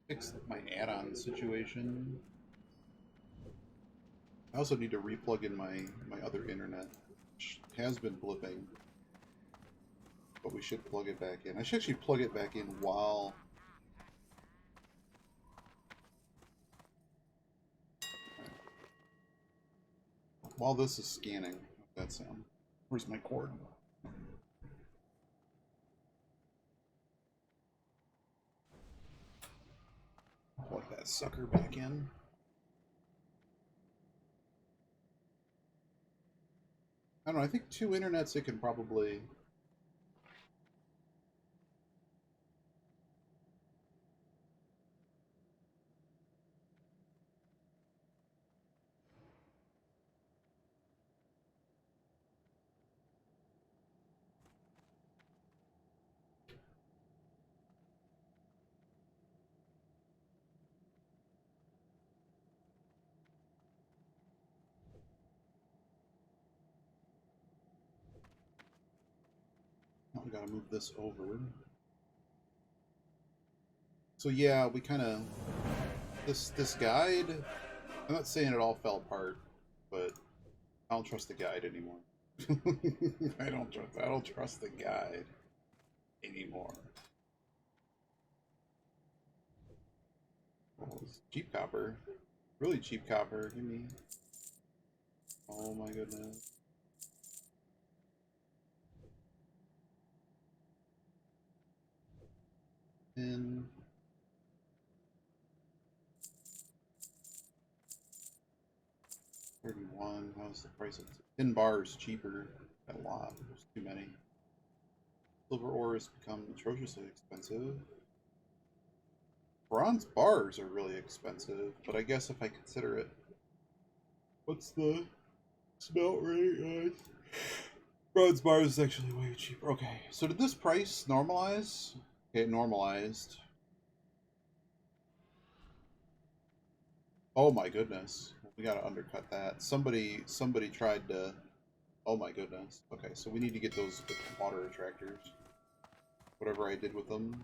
Fix my add-on situation. I also need to replug in my other internet, which has been blipping, but we should plug it back in. I should actually plug it back in while this is scanning. That sound. Where's my cord? Plug that sucker back in. I don't know, I think 2 internets it can probably... Oh, we gotta move this over. So yeah, we kind of... This guide... I'm not saying it all fell apart, but I don't trust the guide anymore. I don't trust the guide anymore. Oh, cheap copper. Really cheap copper. Give me... Oh my goodness. In 31. How's the price of 10 bars cheaper? A lot. There's too many. Silver ore has become atrociously expensive. Bronze bars are really expensive, but I guess if I consider it, what's the smelt rate? Bronze bars is actually way cheaper. Okay, so did this price normalize? Okay, it normalized. Oh my goodness. We gotta undercut that. Somebody tried to... Oh my goodness. Okay, so we need to get those water attractors. Whatever I did with them.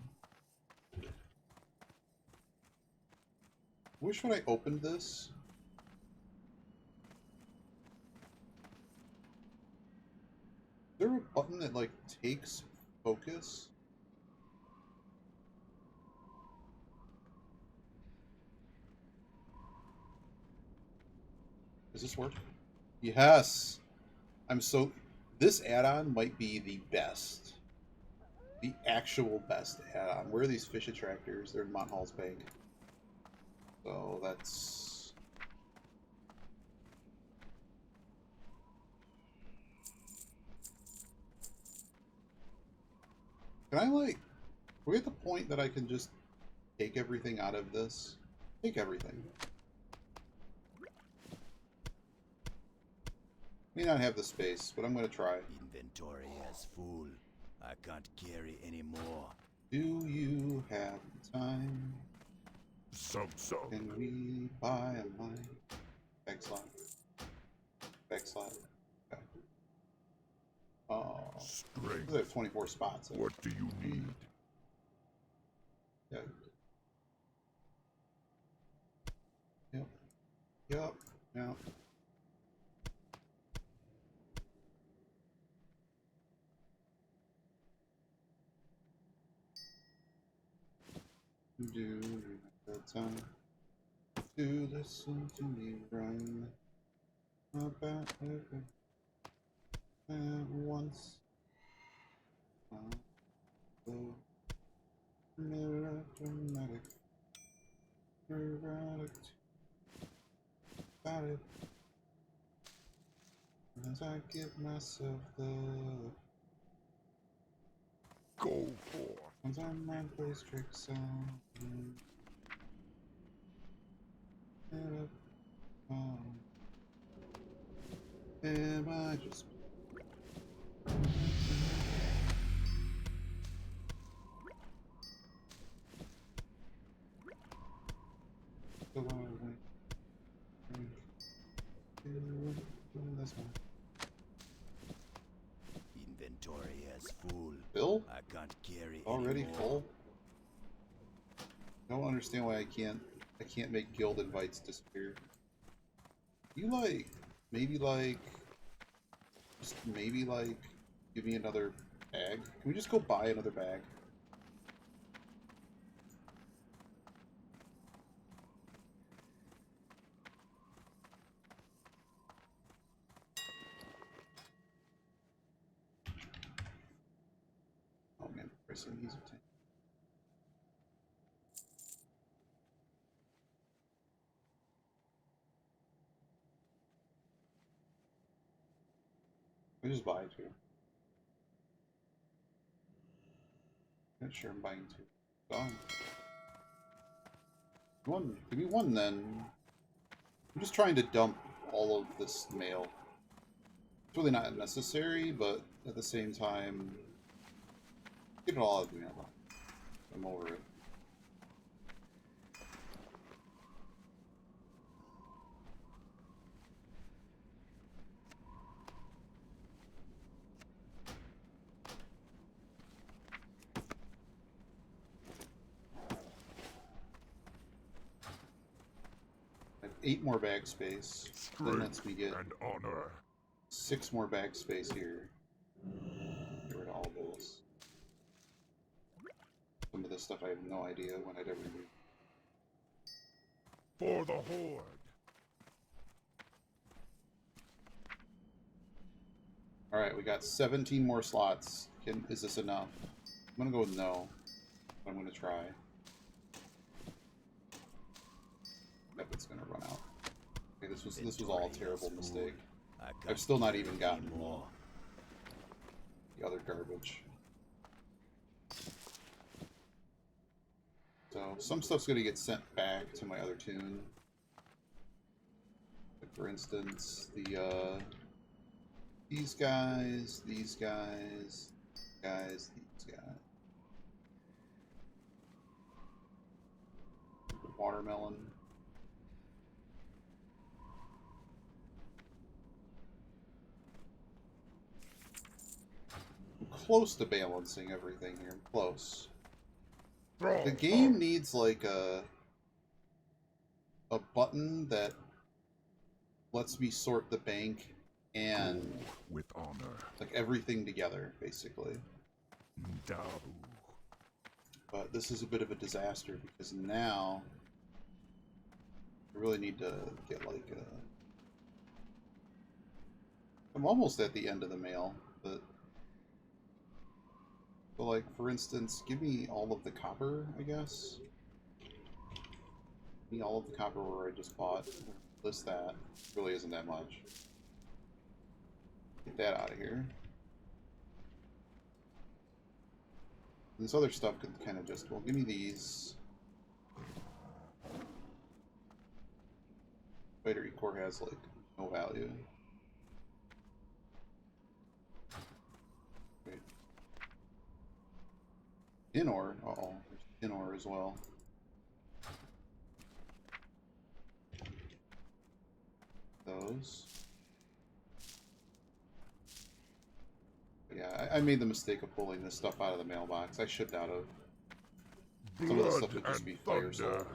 Wish when I opened this... Is there a button that, like, takes focus? Does this work? Yes! I'm so... This add-on might be the best. The actual best add-on. Where are these fish attractors? They're in Mont Hall's Bank. So that's... Can I, like... Are we at the point that I can just take everything out of this? Take everything. May not have the space, but I'm gonna try. Inventory is full. I can't carry any more. Do you have time? Some. Can we buy a mine? Backslide. Backslide. Okay. Oh. Strength. They have 24 spots. What do you need? Yeah. Yep. Yep. Yep. Do you have the time to listen to me run about everything at once? The melodramatic, erratic about it as I give myself the Go for. as our mind plays tricks on me. Am I just go away? This one. Inventory is full. Bill? I can't carry Already any more. full? don't understand why I can't make guild invites disappear. You like maybe like just maybe like give me another bag? Can we just go buy another bag? Oh man, the price of these are 10. I just buy two. Not sure I'm buying two. Gone. One. Give me one then. I'm just trying to dump all of this mail. It's really not necessary, but at the same time, get it all out of the mailbox. I'm over it. I have 8 more bag space. Then lets me get and honor. 6 more bag space here. Get rid of all this. Some of this stuff I have no idea when I'd ever use. For the Horde. Alright, we got 17 more slots. Is this enough? I'm gonna go with no. But I'm gonna try. Yep, it's gonna run out. Okay, this was all a terrible mistake. I've still not even gotten the other garbage. So some stuff's gonna get sent back to my other tune. Like for instance, the these guys, these guys, these guys. Watermelon. I'm close to balancing everything here. I'm close. The game needs like a button that lets me sort the bank and with honor. like everything together, basically. Dabu. But this is a bit of a disaster because now I really need to get like a... I'm almost at the end of the mail, but... So like, for instance, give me all of the copper, I guess. Give me all of the copper where I just bought. List that. Really isn't that much. Get that out of here. And this other stuff could kind of just, well, give me these. Spider core has like no value. Wait. In ore. Uh-oh. There's in ore as well. Those. Yeah, I made the mistake of pulling this stuff out of the mailbox. I should not have. Some of this stuff would just be fire sold.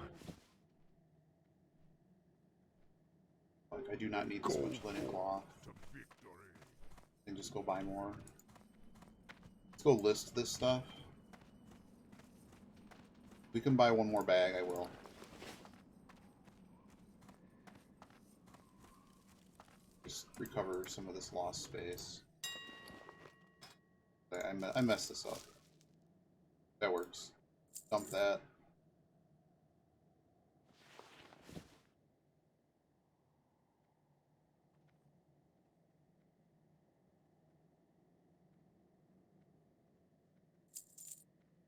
Like, I do not need this much linen cloth. And just go buy more. Let's go list this stuff. If we can buy one more bag, I will. Just recover some of this lost space. I messed this up. That works. Dump that.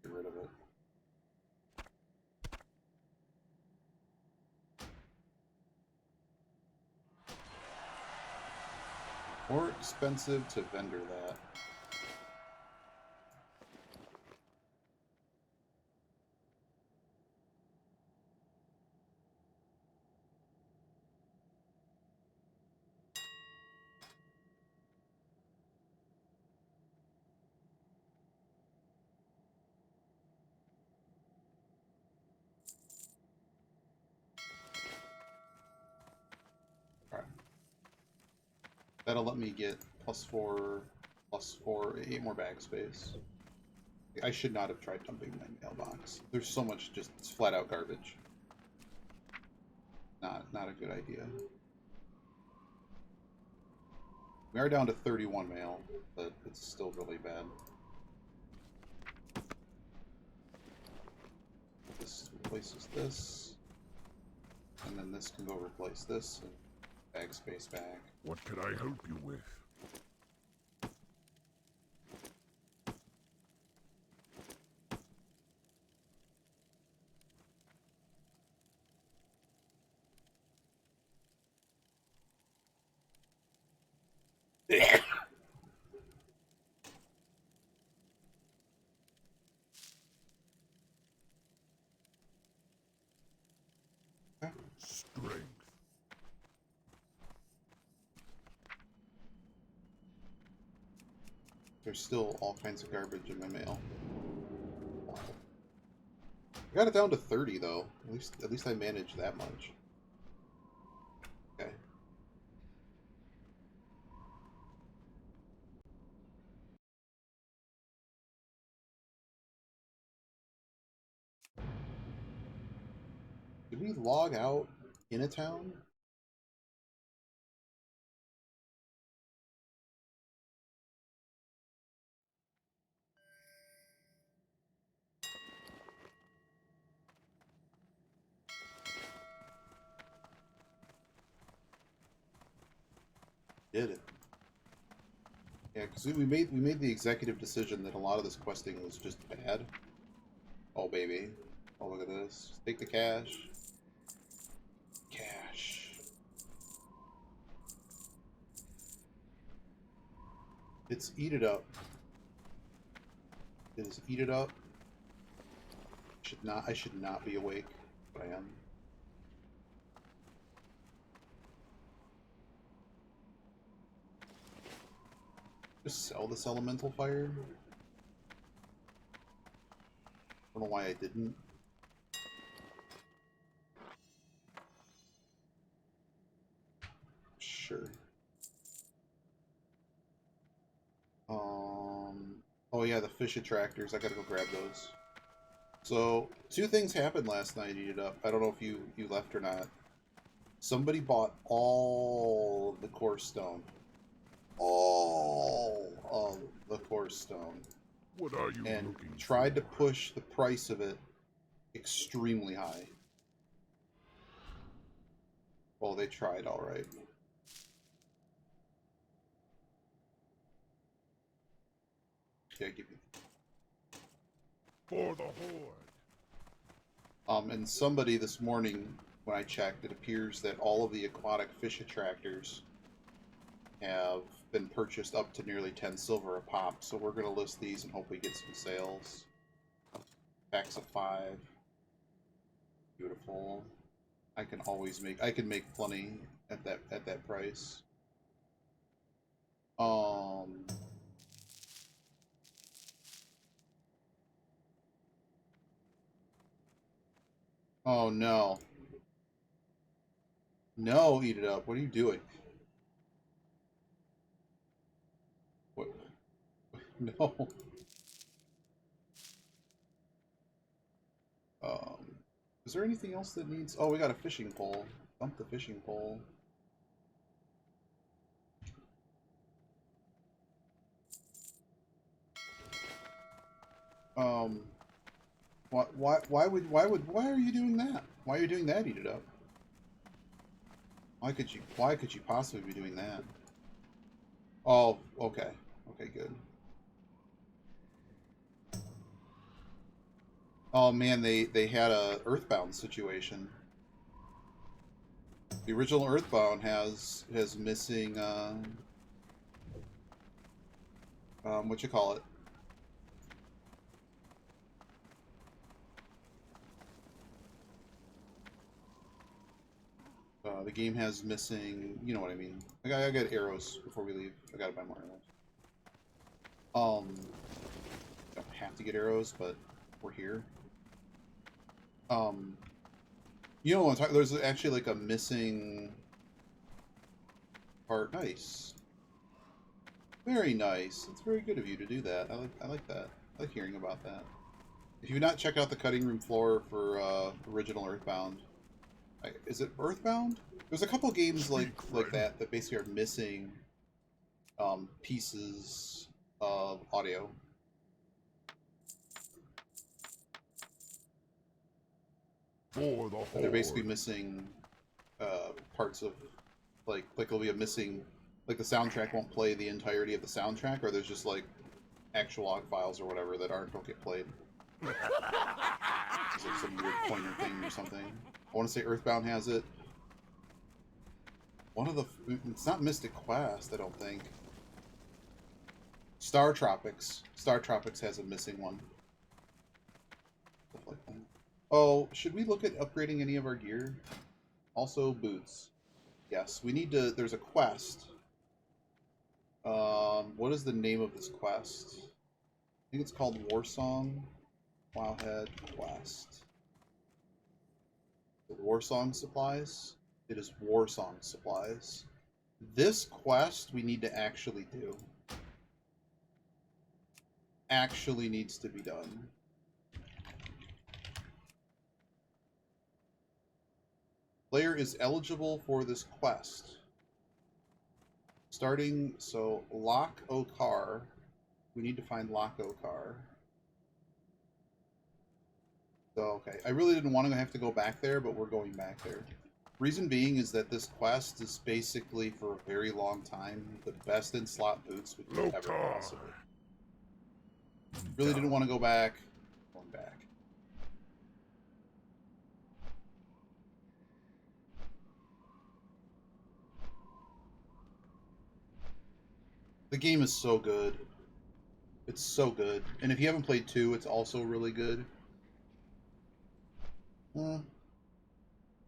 Get rid of it. More expensive to vendor that. That'll let me get +4, +4, 8 more bag space. I should not have tried dumping my mailbox. There's so much just flat out garbage. Not a good idea. We are down to 31 mail, but it's still really bad. This replaces this, and then this can go replace this, and bag space back. What could I help you with? Strength. There's still all kinds of garbage in my mail. Wow. I got it down to 30 though. At least I managed that much. Okay. Did we log out in a town? Did it? Yeah, because we made the executive decision that a lot of this questing was just bad. Oh baby. Oh look at this. Take the cash. Cash. It's eat it up. It is eat it up. I should not be awake, but I am. Just sell this elemental fire. I don't know why I didn't. Sure. Oh yeah, the fish attractors. I gotta go grab those. So, two things happened last night, Eat It Up. I don't know if you left or not. Somebody bought all the course stone. All of the course stone. What are you and looking tried to for? push the price of it extremely high. Well, they tried all right. Yeah, give me. For the horde. And somebody this morning, when I checked, it appears that all of the aquatic fish attractors have been purchased up to nearly 10 silver a pop. So we're going to list these and hope we get some sales. Packs of 5. Beautiful. I can make plenty at that price. Oh no. No, Eat It Up. What are you doing? What? No. Is there anything else that needs... Oh, we got a fishing pole. Dump the fishing pole. Why are you doing that? Why are you doing that, Eat It Up? Why could you possibly be doing that? Oh, okay. Okay, good. Oh man, they had a Earthbound situation. The original Earthbound has missing what you call it? The game has missing, you know what I mean. I got arrows before we leave. I gotta buy more arrows. Don't have to get arrows, but we're here. You know what I'm talking, there's actually like a missing part. Nice. Very nice. It's very good of you to do that. I like that. I like hearing about that. If you've not checked out the cutting room floor for original Earthbound, is it Earthbound? There's a couple games like that that basically are missing pieces of audio. For the They're basically missing parts of like there'll be a missing, like the soundtrack won't play the entirety of the soundtrack, or there's just like actual log files or whatever that don't get played. It's like some weird pointer thing or something. I want to say Earthbound has it. One of the... It's not Mystic Quest, I don't think. Star Tropics. Star Tropics has a missing one. Stuff like that. Oh, should we look at upgrading any of our gear? Also, boots. Yes, we need to... There's a quest. What is the name of this quest? I think it's called Warsong Wowhead Quest. Warsong supplies? It is Warsong supplies. This quest we need to actually do. Actually needs to be done. Player is eligible for this quest. Starting, so Lock Okar. We need to find Lock Okar. So, okay. I really didn't want to have to go back there, but we're going back there. Reason being is that this quest is basically, for a very long time, the best in slot boots we could ever possible. Really didn't want to go back. Going back. The game is so good. It's so good. And if you haven't played 2, it's also really good.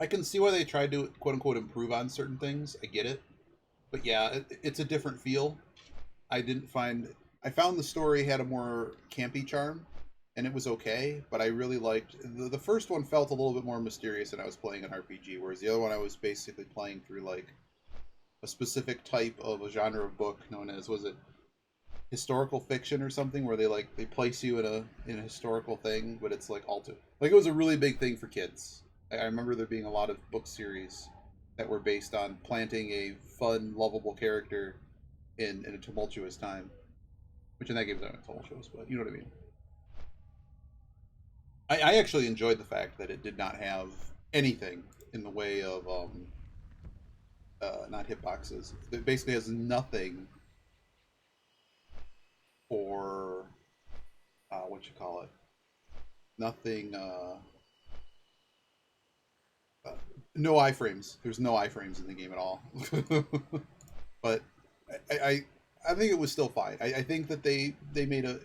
I can see why they tried to, quote-unquote, improve on certain things. I get it. But yeah, it's a different feel. I found the story had a more campy charm, and it was okay, but I really liked... The first one felt a little bit more mysterious than I was playing an RPG, whereas the other one I was basically playing through, like, a specific type of a genre of book known as, was it historical fiction or something, where they place you in a historical thing, but it's like it was a really big thing for kids. I remember there being a lot of book series that were based on planting a fun, lovable character in a tumultuous time, which in that game is not tumultuous, but you know what I mean. I actually enjoyed the fact that it did not have anything in the way of not hitboxes. It basically has nothing for what you call it. Nothing. No iframes. There's no iframes in the game at all. But I think it was still fine. I think that they made a...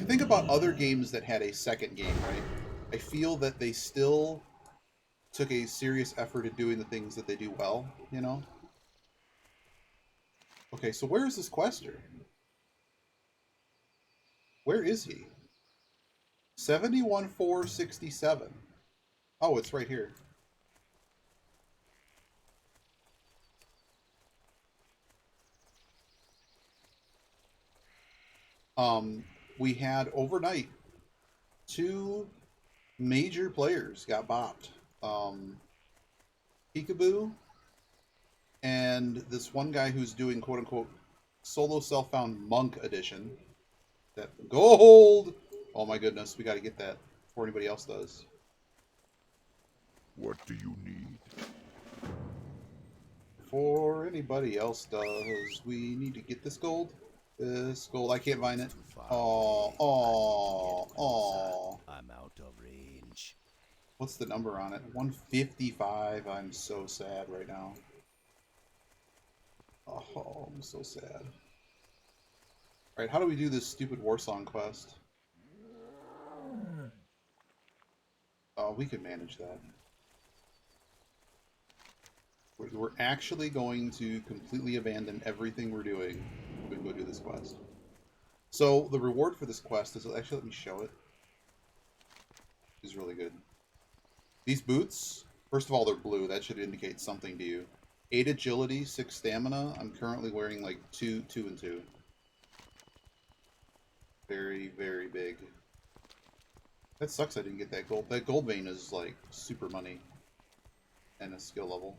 Think about other games that had a second game, right? I feel that they still took a serious effort at doing the things that they do well, you know? Okay, so where is this quester? Where is he? 71,467. Oh, it's right here. We had overnight 2 major players got bopped. Peekaboo and this one guy who's doing quote unquote solo self-found monk edition. That gold! Oh my goodness, we gotta get that before anybody else does. What do you need? Before anybody else does, we need to get this gold. This gold, I can't find it. Oh. I'm out of range. What's the number on it? 155. I'm so sad right now. Oh, I'm so sad. Alright, how do we do this stupid Warsong quest? Oh, we can manage that. We're actually going to completely abandon everything we're doing. We can go do this quest. So, the reward for this quest is... Actually, let me show it. It's really good. These boots, first of all, they're blue. That should indicate something to you. 8 agility, 6 stamina. I'm currently wearing like 2, 2, and 2. Very, very big. That sucks I didn't get that gold. That gold vein is like super money and a skill level.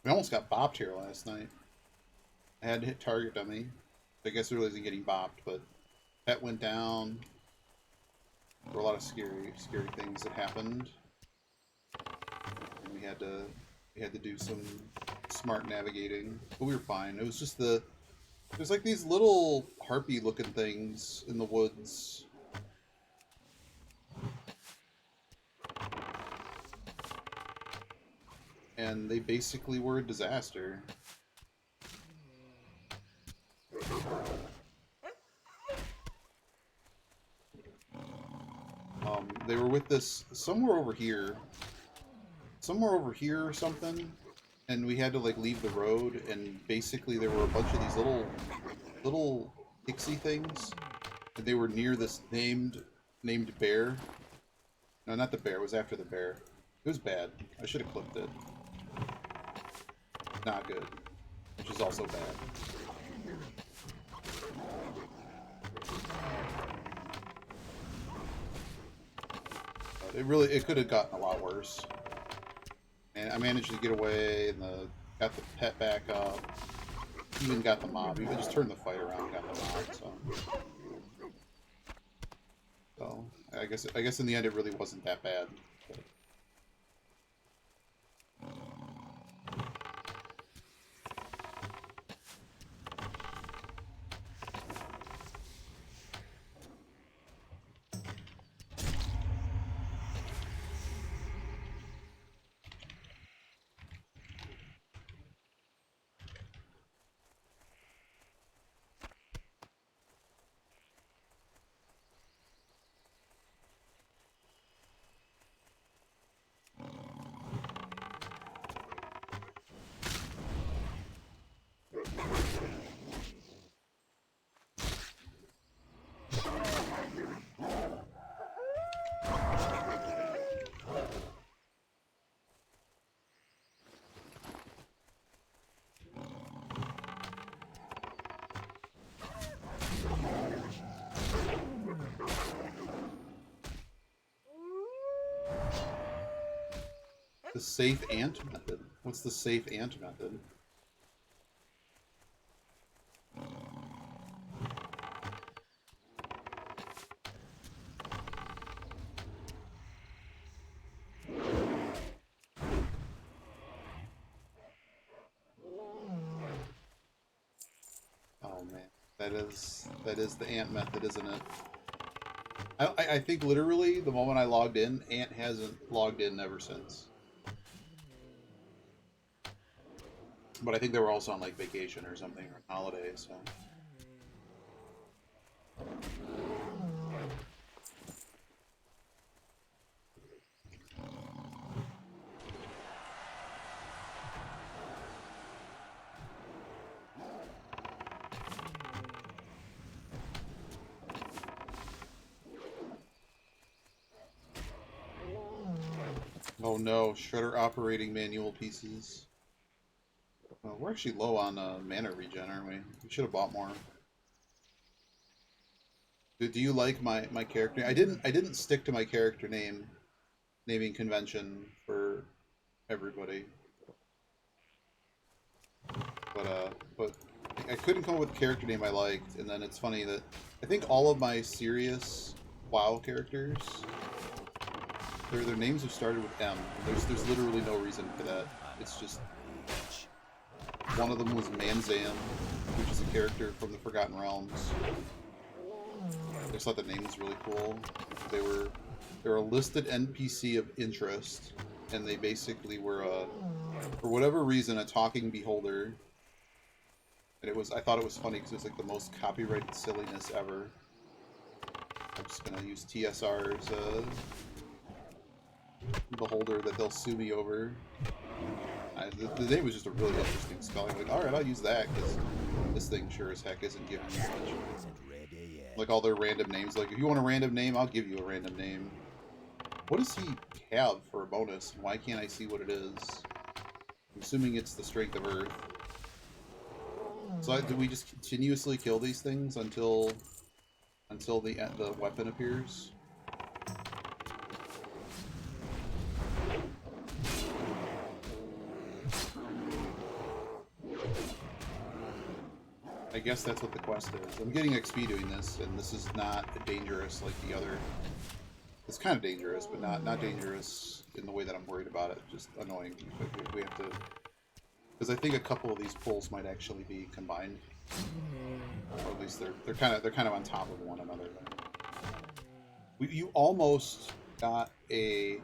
We almost got bopped here last night. I had to hit target dummy. I guess it really isn't getting bopped, but pet went down. There were a lot of scary things that happened. And we had to do some smart navigating, but we were fine. It was just there's like these little harpy looking things in the woods. And they basically were a disaster. They were with this somewhere over here or something, and we had to like leave the road, and basically there were a bunch of these little pixie things, and they were near this named bear. No, not the bear. It was after the bear. It was bad. I should have clipped it. Not good. Which is also bad. But it could have gotten a lot worse. And I managed to get away and got the pet back up. Even got the mob. Even just turned the fight around and got the mob, so I guess in the end it really wasn't that bad. But... The safe ant method? What's the safe ant method? Oh man, that is the ant method, isn't it? I think literally the moment I logged in, Ant hasn't logged in ever since. But I think they were also on like vacation or something, or holiday, so. Oh no, Shredder operating manual pieces. Well, we're actually low on mana regen, aren't we? We should have bought more. Do you like my character? I didn't stick to my character naming convention for everybody. But I couldn't come up with a character name I liked, and then it's funny that I think all of my serious WoW characters, their names have started with M. There's literally no reason for that. It's just one of them was Manzan, which is a character from the Forgotten Realms. I just thought the name was really cool. They were They're a listed NPC of interest, and they basically were for whatever reason, a talking beholder. And I thought it was funny because it was like the most copyrighted silliness ever. I'm just gonna use TSR as a beholder that they'll sue me over. The name was just a really interesting spelling. Like, alright, I'll use that, because this thing sure as heck isn't giving me much. Like all their random names. Like, if you want a random name, I'll give you a random name. What does he have for a bonus? Why can't I see what it is? I'm assuming it's the strength of Earth. So do we just continuously kill these things until the weapon appears? I guess that's what the quest is. I'm getting XP doing this, and this is not dangerous like the other. It's kind of dangerous, but not dangerous in the way that I'm worried about it. Just annoying. We have to, because I think a couple of these pulls might actually be combined, or at least they're kind of on top of one another. You almost got a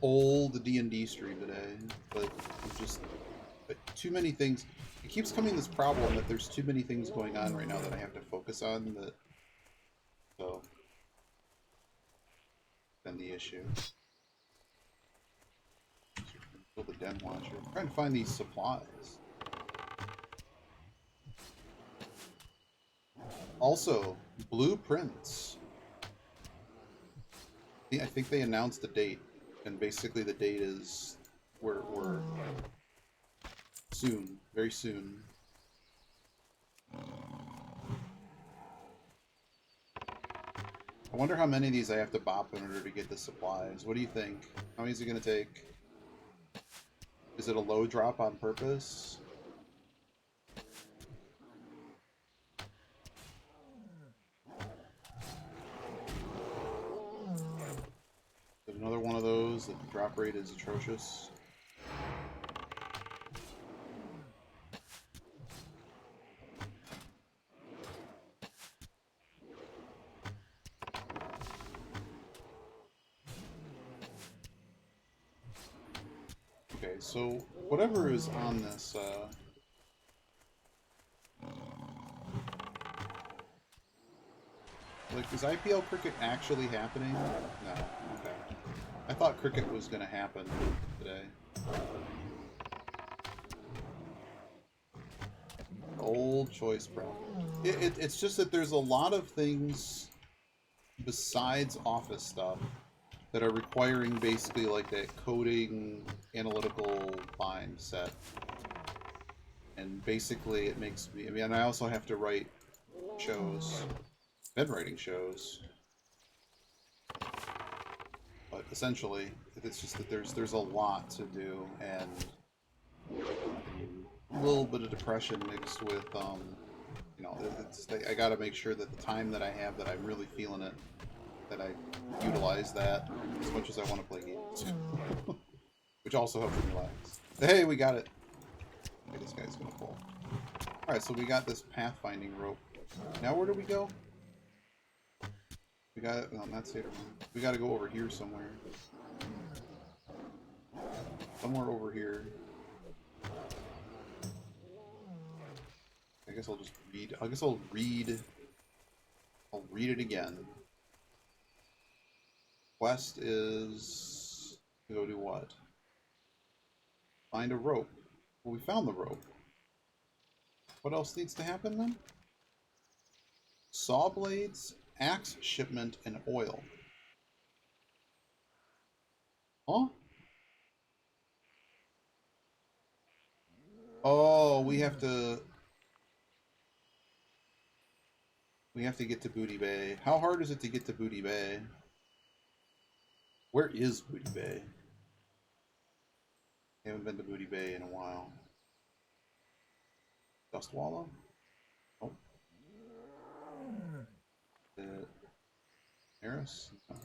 old D&D stream today, but too many things. It keeps coming this problem that there's too many things going on right now that I have to focus on. So then the issue. Build the den watcher. I'm trying to find these supplies. Also, blueprints. I think they announced the date, and basically the date is we're soon, very soon. I wonder how many of these I have to bop in order to get the supplies. What do you think? How many is it going to take? Is it a low drop on purpose? Another one of those. The drop rate is atrocious. Okay, so whatever is on this, like, is IPL cricket actually happening? No. Okay. I thought cricket was going to happen today. Old choice problem. It's just that there's a lot of things besides office stuff that are requiring basically like that coding analytical mindset. And basically it makes me, I mean, I also have to write shows. Been writing shows. But essentially, it's just that there's a lot to do, and a little bit of depression mixed with, you know, I gotta make sure that the time that I have, that I'm really feeling it, that I utilize that as much as I want to play games. Which also helps me relax. Hey, we got it! Okay, this guy's gonna pull. Alright, so we got this pathfinding rope. Now where do we go? We got, well, not Satyr. We gotta go over here somewhere. Somewhere over here. I guess I'll just read. I guess I'll read. I'll read it again. Quest is to go do what? Find a rope. Well, we found the rope. What else needs to happen then? Saw blades, axe shipment, and oil. Huh? Oh, we have to get to Booty Bay. How hard is it to get to Booty Bay? Where is Booty Bay? I haven't been to Booty Bay in a while. Dustwalla? Oh. Harris? No.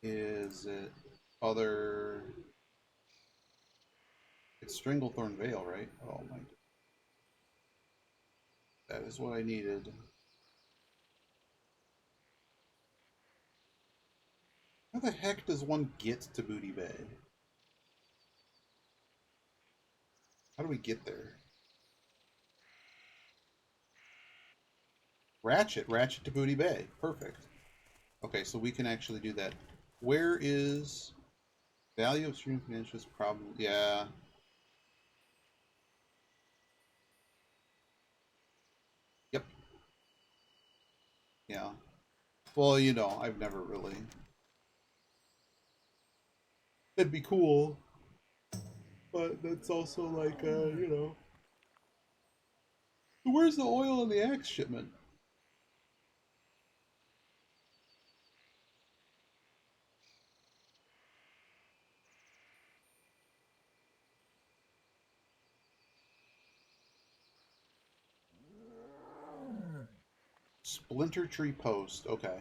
Is it other... It's Stranglethorn Vale, right? Oh my... That is what I needed. the heck does one get to Booty Bay? How do we get there? Ratchet to Booty Bay. Perfect. Okay, so we can actually do that. Where is value of stream financials? Probably, yeah. Yep. Yeah. Well, you know, I've never really. It'd be cool, but that's also like, you know. Where's the oil in the axe shipment? Splinter Tree Post. Okay.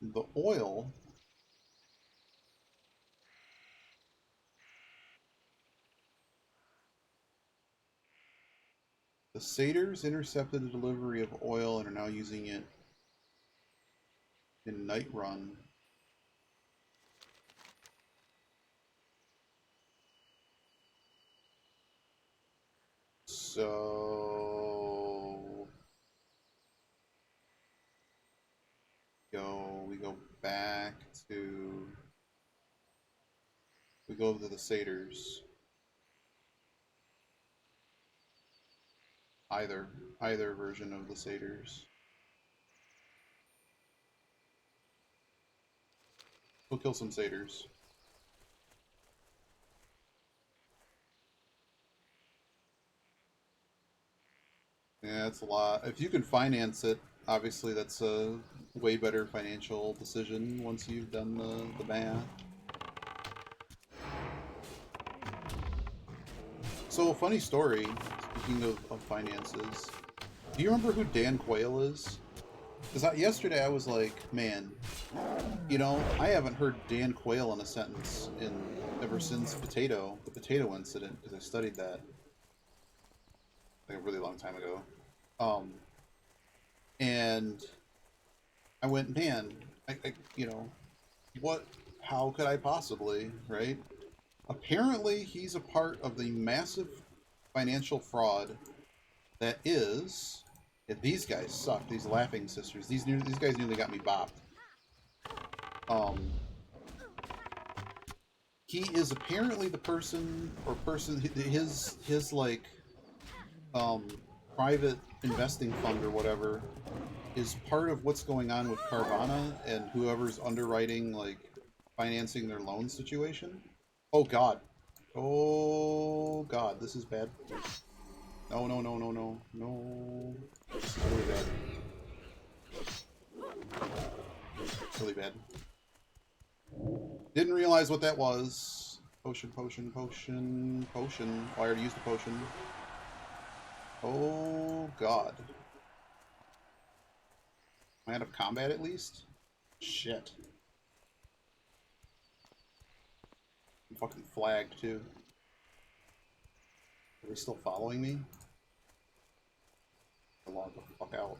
The oil. The satyrs intercepted the delivery of oil and are now using it in Night Run. So we go back to we go to the satyrs. Either version of the satyrs. We'll kill some satyrs. Yeah, it's a lot. If you can finance it, obviously that's a way better financial decision once you've done the math. So, funny story, speaking of finances, do you remember who Dan Quayle is? Because yesterday I was like, man, you know, I haven't heard Dan Quayle in a sentence ever since the potato incident, because I studied that like a really long time ago. Um, and I went, man, you know, what, how could I possibly, right? Apparently, he's a part of the massive financial fraud that is. Yeah, these guys suck. These laughing sisters. These guys nearly got me bopped. He is apparently the person his like um private investing fund or whatever is part of what's going on with Carvana and whoever's underwriting, like, financing their loan situation. Oh god. Oh god, this is bad. No, no, no, no, no, no. This is really bad. Really bad. Didn't realize what that was. Potion, potion, potion, potion. Oh, I already used the potion. Oh god. Am I out of combat at least? Shit. I'm fucking flagged too. Are they still following me? I'll log the fuck out.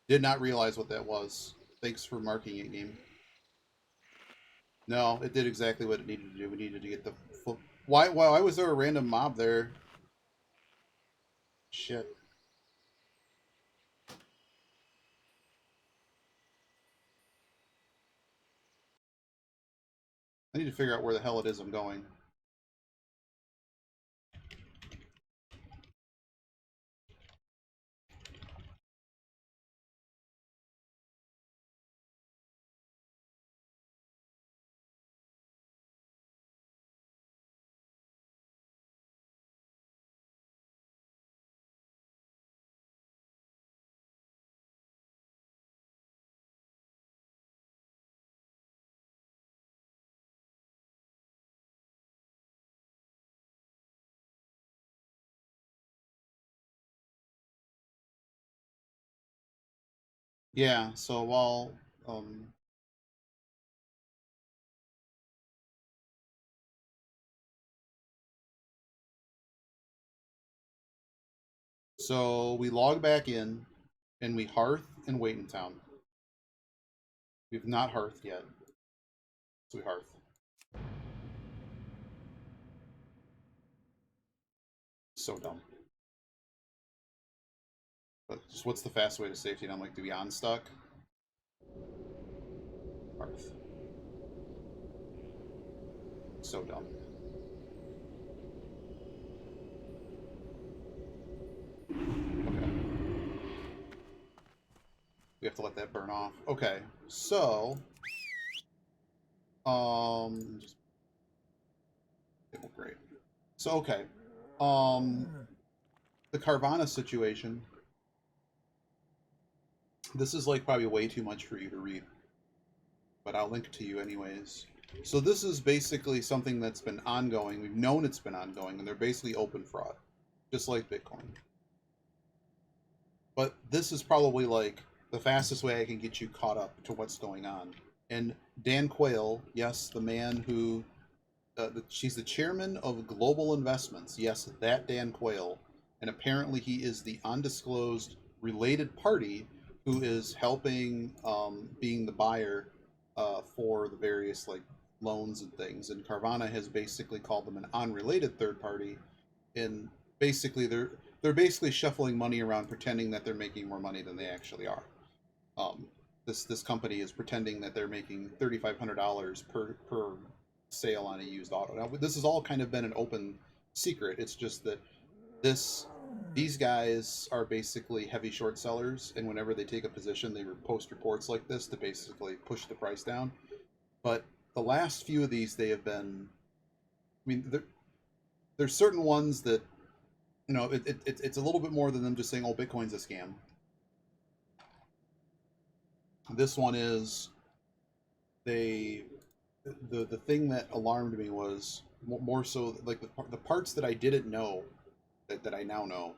Did not realize what that was. Thanks for marking it, game. No, it did exactly what it needed to do. We needed to get the full... Why was there a random mob there? Shit. I need to figure out where the hell it is I'm going. Yeah, so while um So we log back in, and we hearth and wait in town. We've not hearthed yet. So we hearth. So dumb. But just what's the fast way to safety? And I'm like, do we unstuck? Hearth. So dumb. Okay. We have to let that burn off. Okay, so just well, great. So okay. The Carvana situation. This is like probably way too much for you to read, but I'll link to you anyways. So this is basically something that's been ongoing. We've known it's been ongoing, and they're basically open fraud, just like Bitcoin. But this is probably like the fastest way I can get you caught up to what's going on. And Dan Quayle, yes, the man who, she's the chairman of Global Investments. Yes, that Dan Quayle. And apparently he is the undisclosed related party who is helping, being the buyer for the various like loans and things. And Carvana has basically called them an unrelated third party. And basically they're basically shuffling money around, pretending that they're making more money than they actually are. This company is pretending that they're making $3,500 per sale on a used auto. Now, this has all kind of been an open secret. It's just that these guys are basically heavy short sellers, and whenever they take a position, they post reports like this to basically push the price down. But the last few of these, they have been. I mean, there's certain ones that, you know, it's a little bit more than them just saying, "Oh, Bitcoin's a scam." This one is the thing that alarmed me was more so like the parts that I didn't know that I now know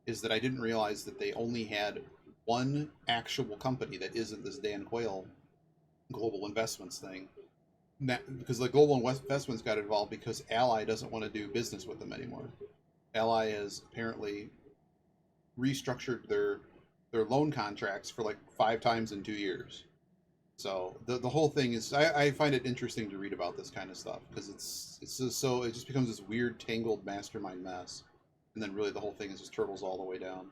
is that I didn't realize that they only had one actual company that isn't this Dan Quayle Global Investments thing. Because the Global Investments got involved because Ally doesn't want to do business with them anymore. Ally has apparently restructured their loan contracts for like 5 times in 2 years. So the whole thing is, I find it interesting to read about this kind of stuff because it's just so it just becomes this weird tangled mastermind mess, and then really the whole thing is just turtles all the way down.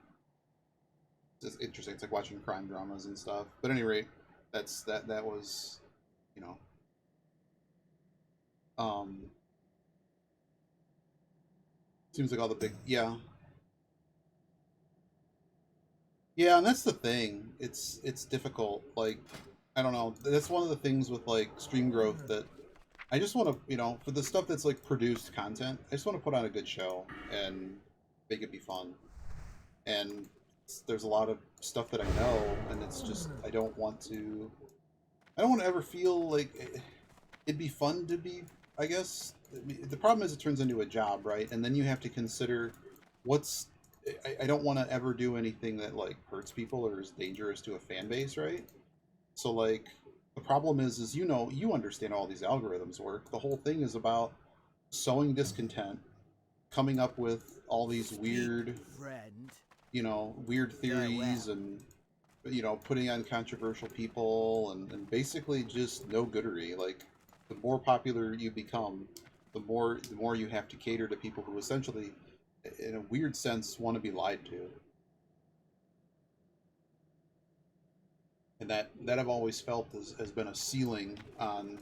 It's just interesting. It's like watching crime dramas and stuff. But at any rate, that was, you know, seems like all the big yeah, and that's the thing. It's difficult. Like, I don't know. That's one of the things with like stream growth that I just want to, you know, for the stuff that's like produced content, I just want to put on a good show and make it be fun. And there's a lot of stuff that I know, and it's just I don't want to ever feel like it'd be fun to be. I guess the problem is it turns into a job, right? And then you have to consider what's. I don't want to ever do anything that like hurts people or is dangerous to a fan base, right? So like the problem is you know, you understand how all these algorithms work. The whole thing is about sowing discontent, coming up with all these weird, friend. you know, weird theories and, you know, putting on controversial people and basically just no goodery. Like the more popular you become, the more you have to cater to people who essentially, in a weird sense, want to be lied to. And that I've always felt has been a ceiling on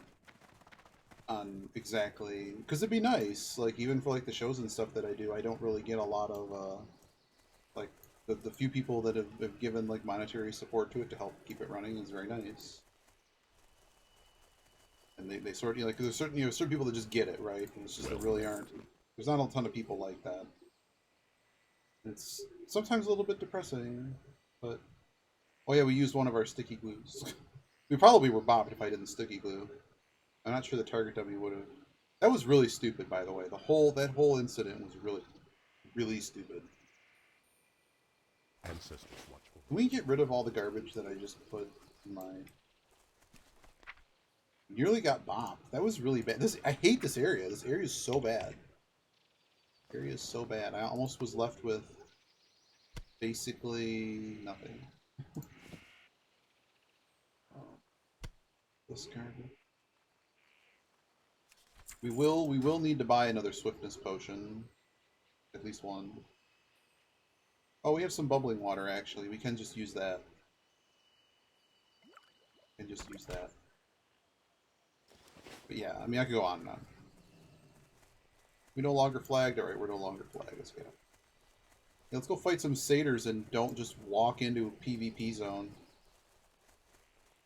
exactly, because it'd be nice, like even for like the shows and stuff that I do, I don't really get a lot of like the few people that have given like monetary support to it to help keep it running is very nice. And they sort of, you know, like there's certain, you know, certain people that just get it, right? And it's just there really aren't. There's not a ton of people like that. It's sometimes a little bit depressing, but oh yeah, we used one of our sticky glues. We probably were bopped if I didn't sticky glue. I'm not sure the target dummy would have. That was really stupid, by the way. That whole incident was really, really stupid. Ancestors watch over. Can we get rid of all the garbage that I just put in my? Nearly got bopped. That was really bad. I hate this area. This area is so bad. Area is so bad. I almost was left with basically nothing. This card. We will need to buy another swiftness potion. At least one. Oh, we have some bubbling water actually. We can just use that. But yeah, I mean I could go on and on. We no longer flagged. Alright, we're no longer flagged. Let's go. Yeah, let's go fight some satyrs and don't just walk into a PvP zone.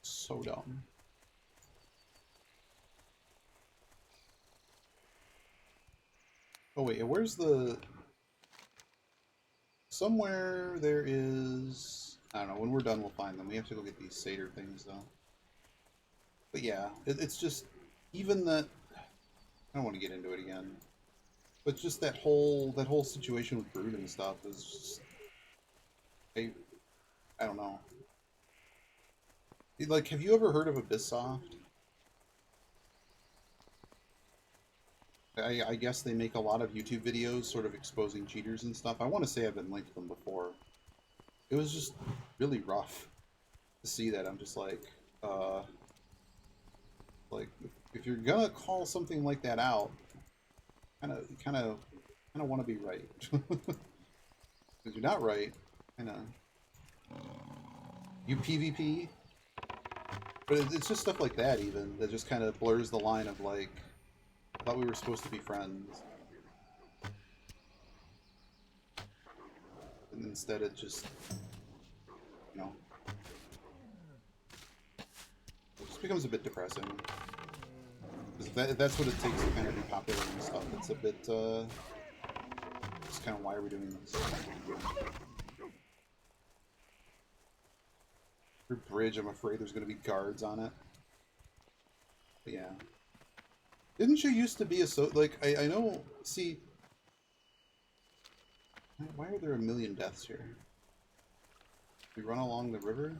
So dumb. Oh wait, where's the... Somewhere there is... I don't know, when we're done we'll find them. We have to go get these satyr things though. But yeah, it's just... Even that... I don't want to get into it again. But just that whole situation with Brood and stuff is just... I don't know. Like, have you ever heard of Abysssoft? I guess they make a lot of YouTube videos sort of exposing cheaters and stuff. I want to say I've been linked to them before. It was just really rough to see that. I'm just like, if you're gonna call something like that out, kind of want to be right. If you're not right, you PvP. But it's just stuff like that even that just kind of blurs the line of like, I thought we were supposed to be friends. And instead it just, you know, it just becomes a bit depressing. Because if that's what it takes to kind of be popular and stuff, it's a bit, just kind of why are we doing this? Your bridge, I'm afraid there's going to be guards on it. But yeah. Didn't you used to be a like, I know, see... Why are there a million deaths here? We run along the river?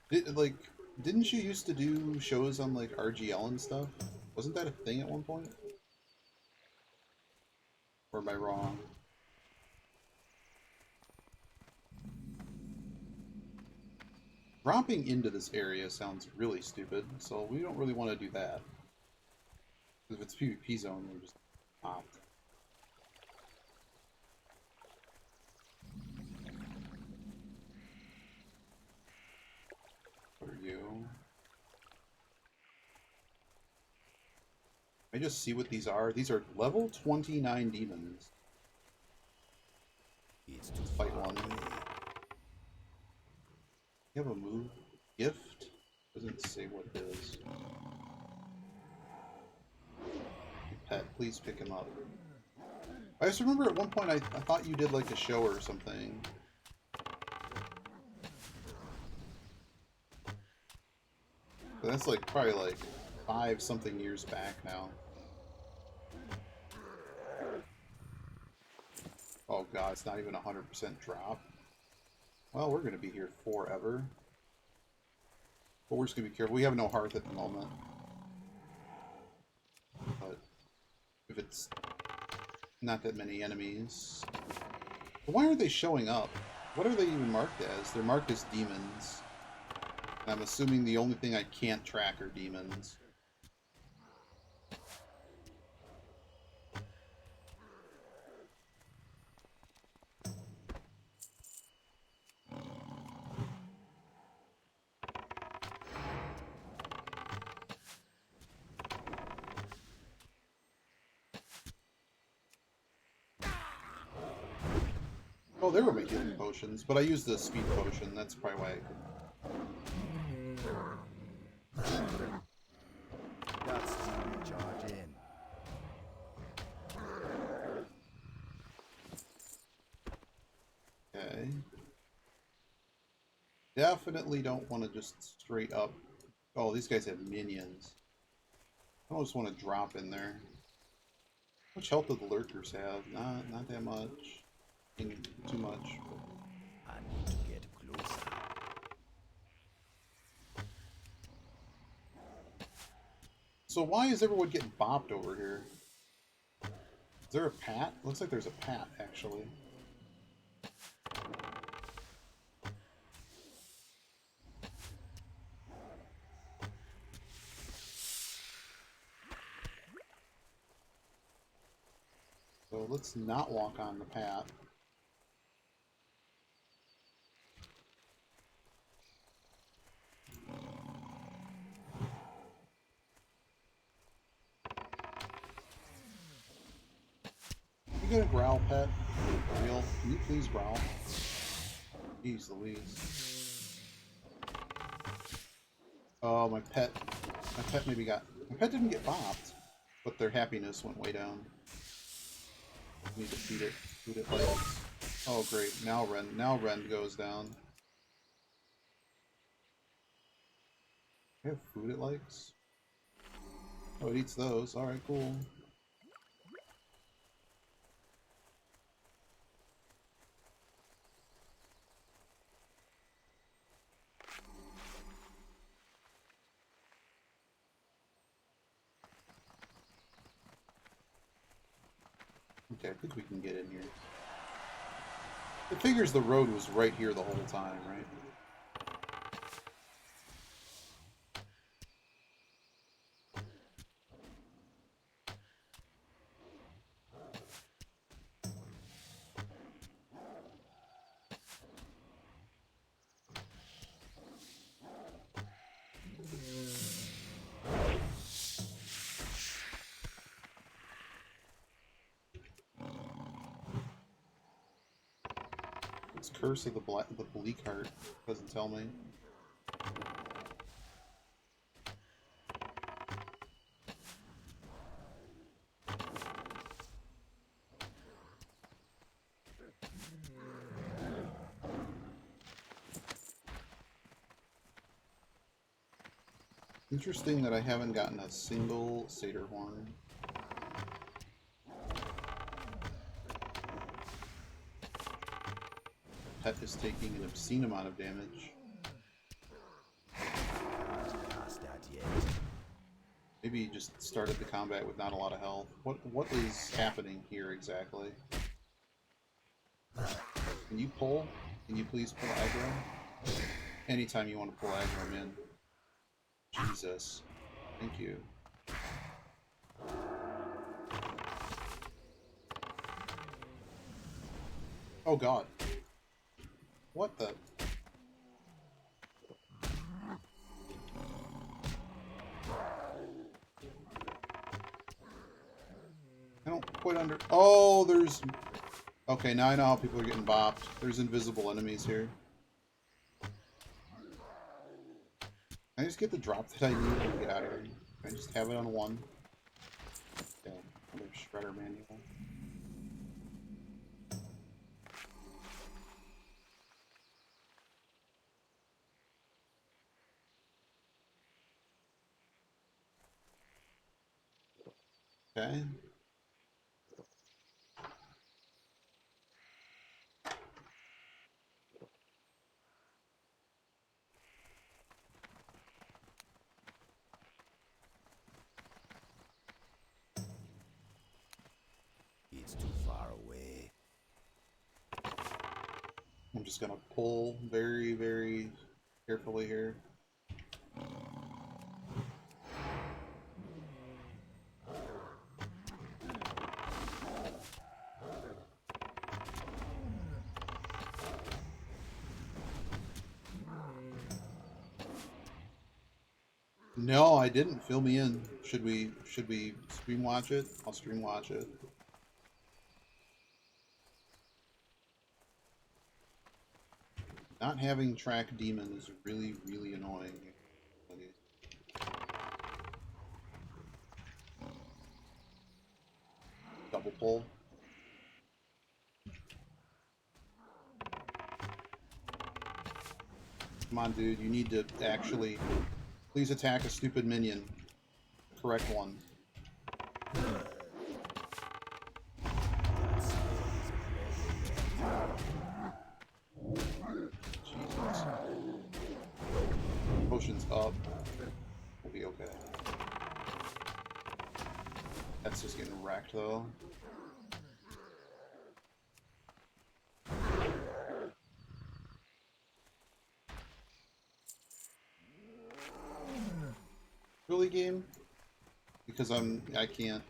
Didn't you used to do shows on, like, RGL and stuff? Wasn't that a thing at one point? Or am I wrong? Dropping into this area sounds really stupid, so we don't really want to do that. If it's PvP zone, we're just opt. What are you? I just see what these are. These are level 29 demons. Let's fight one. You have a move? Gift? Doesn't say what it is. Pet, please pick him up. I just remember at one point I thought you did like a show or something. But that's like probably like 5-something years back now. Oh god, it's not even 100% drop. Well, we're going to be here forever. But we're just going to be careful. We have no hearth at the moment. But if it's not that many enemies... But why are they showing up? What are they even marked as? They're marked as demons. And I'm assuming the only thing I can't track are demons. Oh, there were my healing potions, but I used the speed potion. That's probably why I could. That's charge in. Okay. Definitely don't want to just straight up... Oh, these guys have minions. I don't just want to drop in there. How much health do the lurkers have? Not that much. Too much. I need to get closer. So why is everyone getting bopped over here? there a pat? Looks like there's a pat, actually. So let's not walk on the path. You get a growl, pet? For real? Can you please growl? Jeez Louise. Oh, my pet maybe got... My pet didn't get bopped, but their happiness went way down. Need to feed it legs. Oh great, now Ren goes down. I have food it likes? Oh, it eats those. Alright, cool. Okay, I think we can get in here. It figures the road was right here the whole time, right? It's Curse of the Bleak Heart. Doesn't tell me. Interesting that I haven't gotten a single Satyr Horn. Pet is taking an obscene amount of damage. Maybe he just started the combat with not a lot of health. What is happening here exactly? Can you pull? Can you please pull aggro? Anytime you want to pull aggro, I'm in. Jesus. Thank you. Oh god. What the? I don't quite under... Oh, there's... Okay, now I know how people are getting bopped. There's invisible enemies here. Can I just get the drop that I need to get out of here? Can I just have it on one? Okay, another shredder manual. Okay. It's too far away. I'm just gonna pull very, very carefully here. No, I didn't. Fill me in. Should we stream watch it? I'll stream watch it. Not having track demon is really, really annoying. Double pull. Come on, dude. You need to actually... Please attack a stupid minion. Correct one. Jesus. Potion's up. We'll be okay. That's just getting wrecked, though. early game because I can't.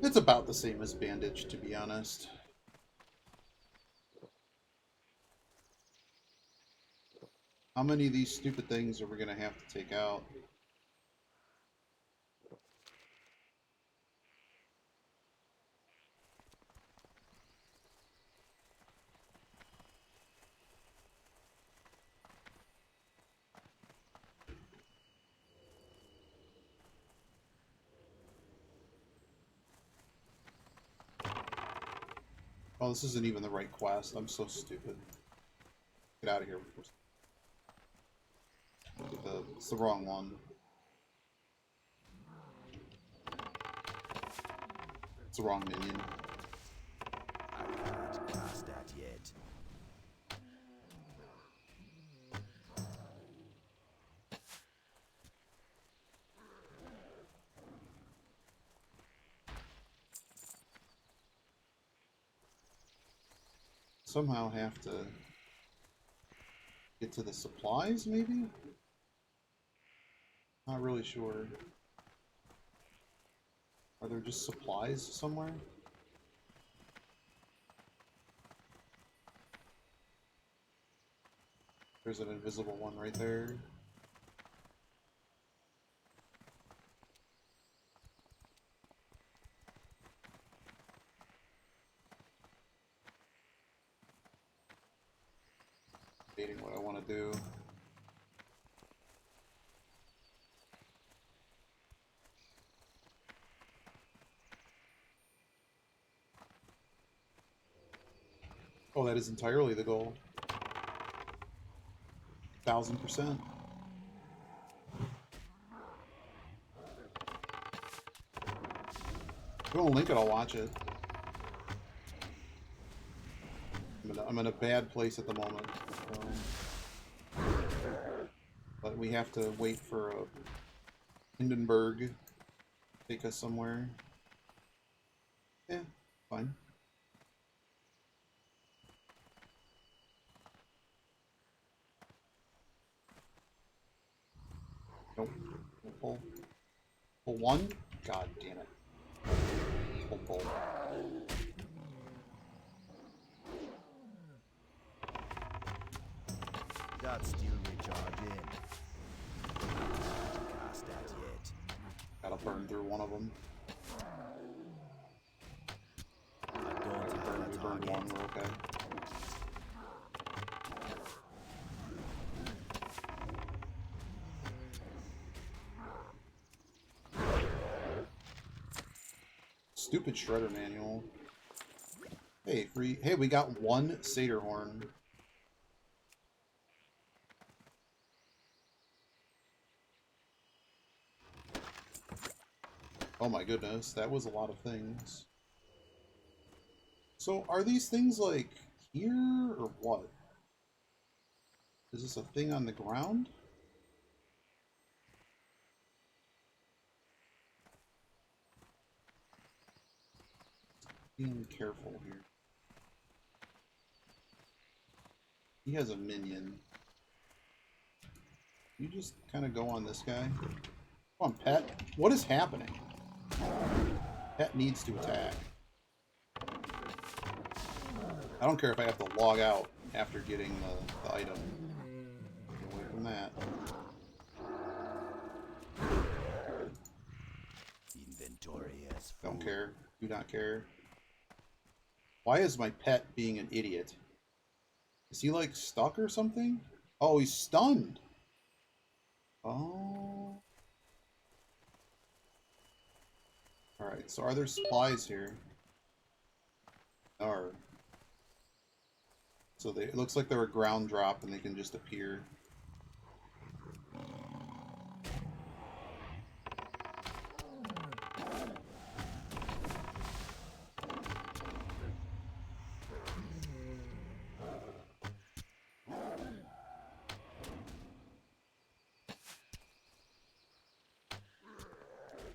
It's about the same as bandage, to be honest. How many of these stupid things are we gonna have to take out? Oh, this isn't even the right quest. I'm so stupid. Get out of here. It's the wrong one. It's the wrong minion. I can't cast that yet. Somehow have to get to the supplies, maybe? Not really sure. Are there just supplies somewhere? There's an invisible one right there. Debating what I want to do. Oh, that is entirely the goal. 1000%. If you want to link it, I'll watch it. I'm in a bad place at the moment. But we have to wait for a Hindenburg to take us somewhere. Yeah, fine. Nope. Pull. Pull one? God damn it. Pull. That's still recharging. I can't cast that yet. Gotta burn through one of them. I don't have a We burned target. one, we're okay. Stupid shredder manual. Hey, free. Hey, we got one satyr horn. Oh my goodness, that was a lot of things. So, are these things like here or what? Is this a thing on the ground? Being careful here. He has a minion. You just kind of go on this guy. Come on, Pet. What is happening? Pet needs to attack. I don't care if I have to log out after getting the item. Get away from that. Inventory is full. Don't care. Do not care. Why is my pet being an idiot? Is he like stuck or something? Oh, he's stunned. Oh. Alright, so are there supplies here? Are. So it looks like they're a ground drop and they can just appear.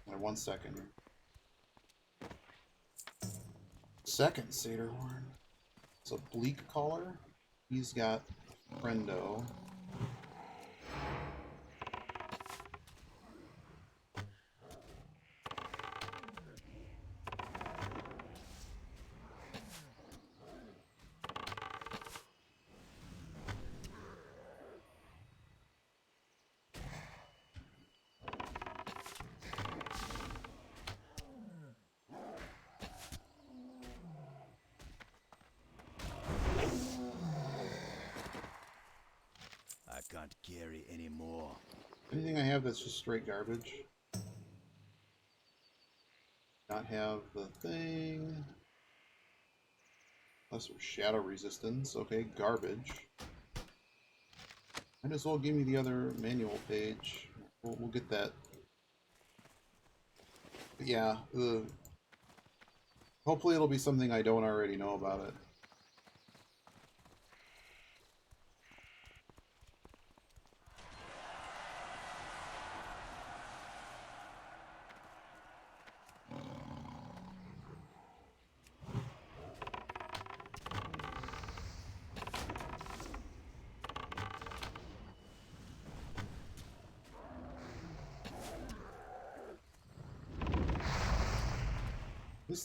Wait 1 second. Second satyr horn. It's a bleak collar. He's got friendo. Anything I have that's just straight garbage. Not have the thing. Lesser shadow resistance. Okay, garbage. Might as well give me the other manual page. We'll get that. But yeah, hopefully it'll be something I don't already know about it.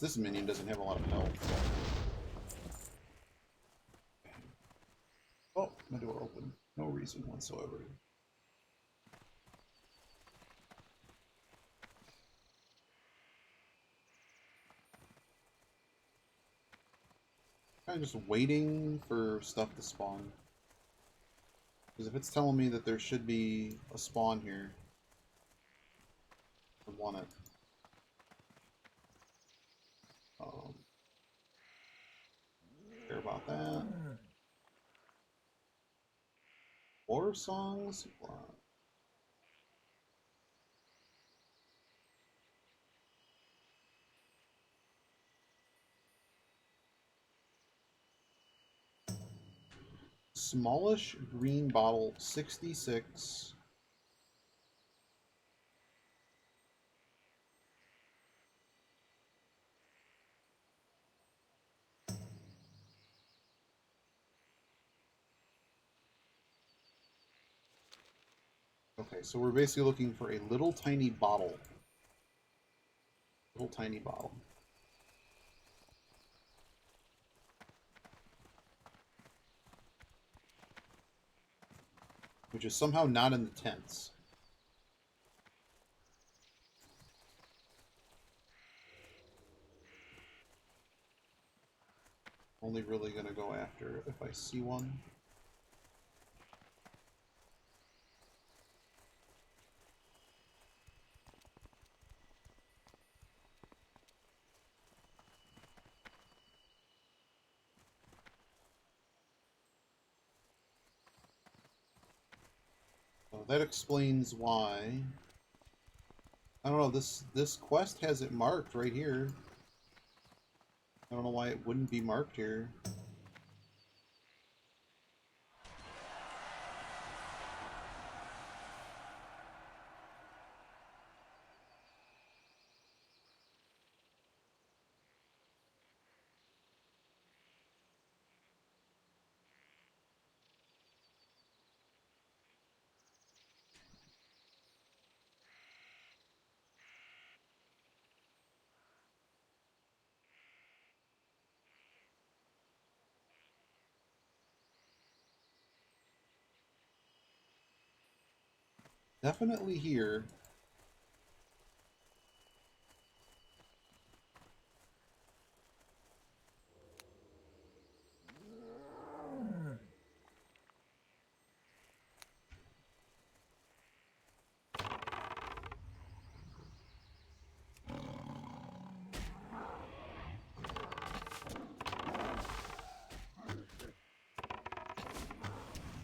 This minion doesn't have a lot of health. Oh, my door open. No reason whatsoever. I'm just waiting for stuff to spawn. Because if it's telling me that there should be a spawn here, I want it. Care about that. War songs? Wow. Smallish green bottle 66. Okay, so we're basically looking for a little tiny bottle. Little tiny bottle. Which is somehow not in the tents. Only really gonna go after if I see one. So that explains why. I don't know, this quest has it marked right here. I don't know why it wouldn't be marked here. Definitely here.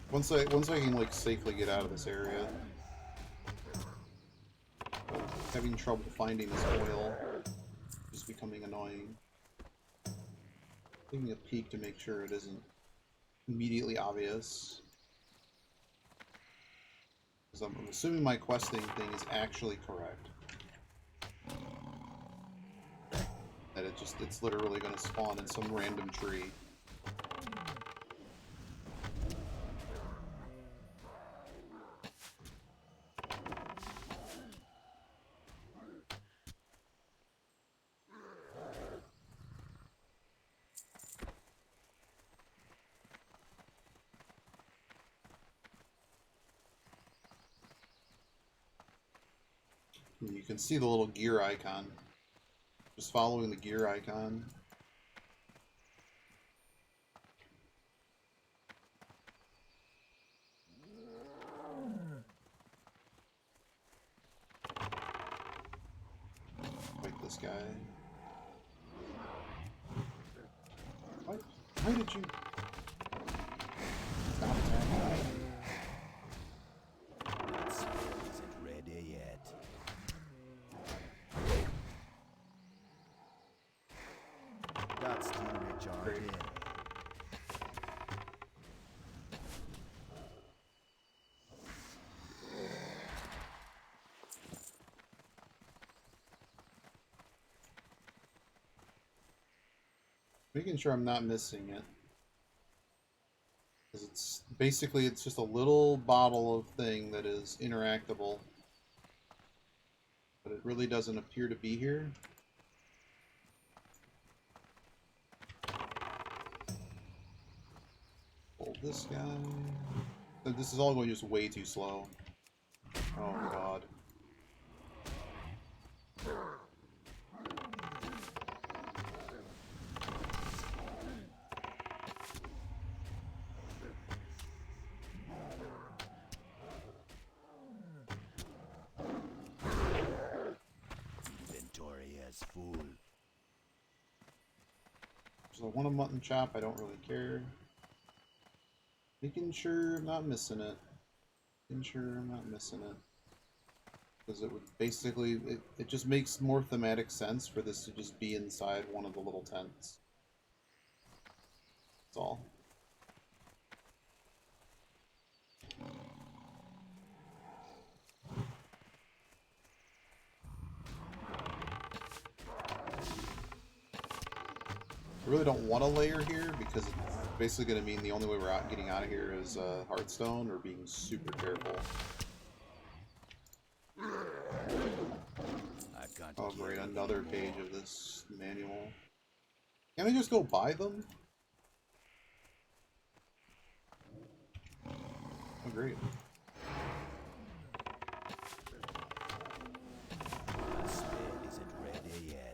Once I can like safely get out of this area. Having trouble finding this oil is becoming annoying. Taking a peek to make sure it isn't immediately obvious. Because I'm assuming my questing thing is actually correct. That it's literally going to spawn in some random tree. And you can see the little gear icon. Just following the gear icon. this guy. What? Why did you... Stop attacking. That spell isn't ready yet. Got steel recharge in. Making sure I'm not missing it. Because it's basically, it's just a little bottle of thing that is interactable. But it really doesn't appear to be here. Hold this guy. This is all going just way too slow. Oh god. Inventory is full. So I want a mutton chop, I don't really care. Making sure I'm not missing it. Making sure I'm not missing it. Because it would basically, it just makes more thematic sense for this to just be inside one of the little tents. That's all. I really don't want a layer here because it's basically going to mean the only way we're getting out of here is Hearthstone or being super careful. Oh great, another page of this manual. Can I just go buy them? Oh great. That spell isn't ready yet.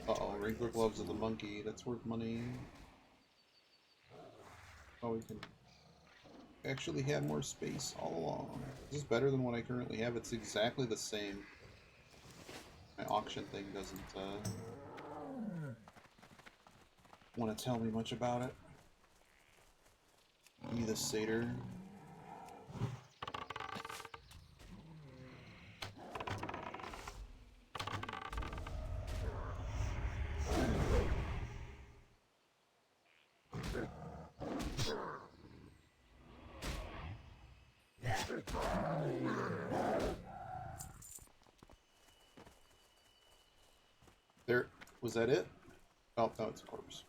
Uh-oh, regular gloves of the monkey. That's worth money. Oh, we can actually have more space all along. This is better than what I currently have. It's exactly the same. My auction thing doesn't want to tell me much about it. Give me the satyr. There, was that it? Oh, no, it's a corpse.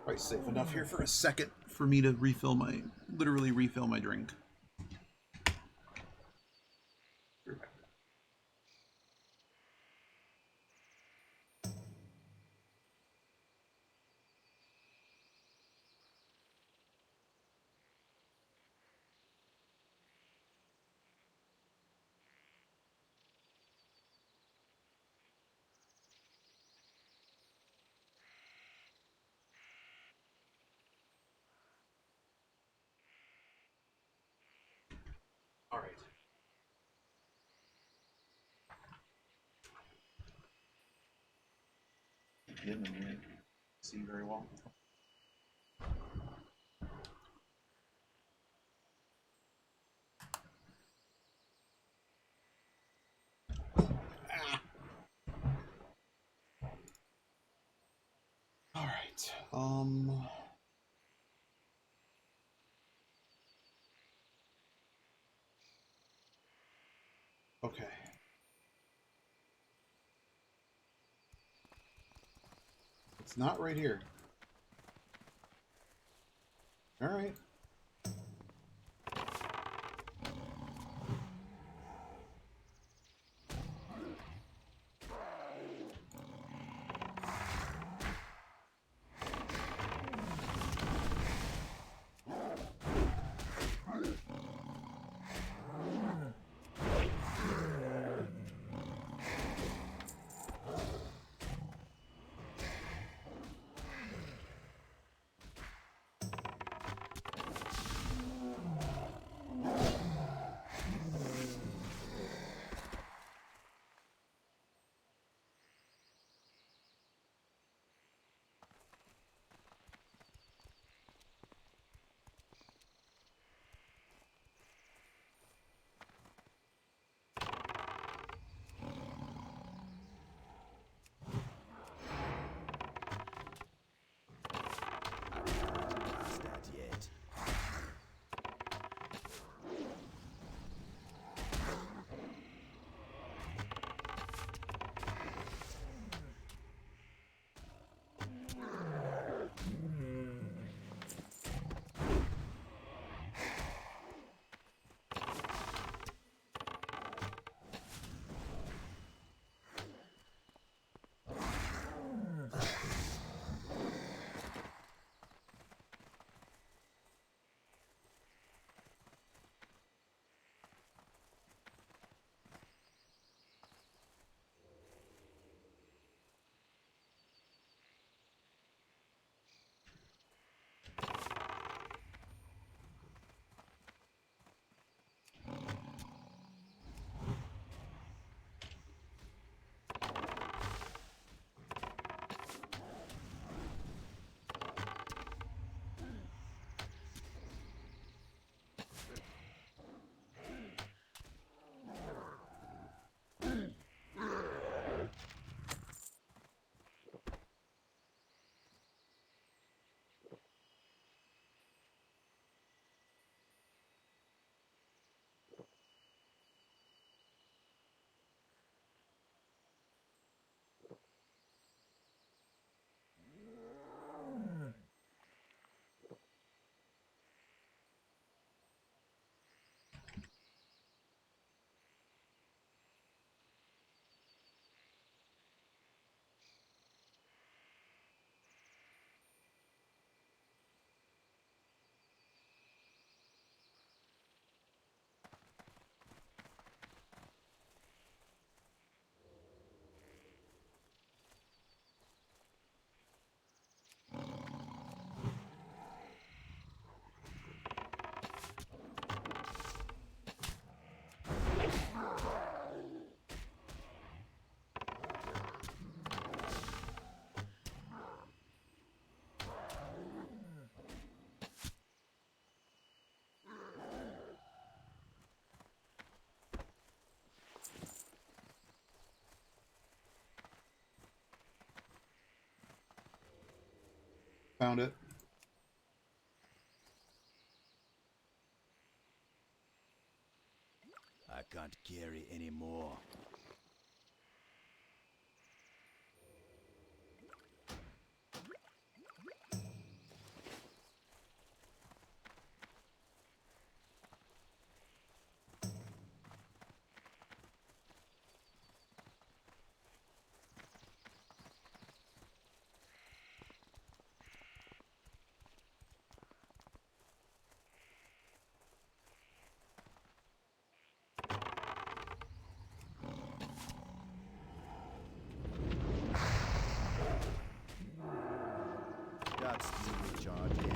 Probably safe enough here for a second for me to literally refill my drink. All right. Didn't see very well. Ah. All right. Okay. It's not right here. All right. Found it. I can't carry anymore. Got steel recharge in.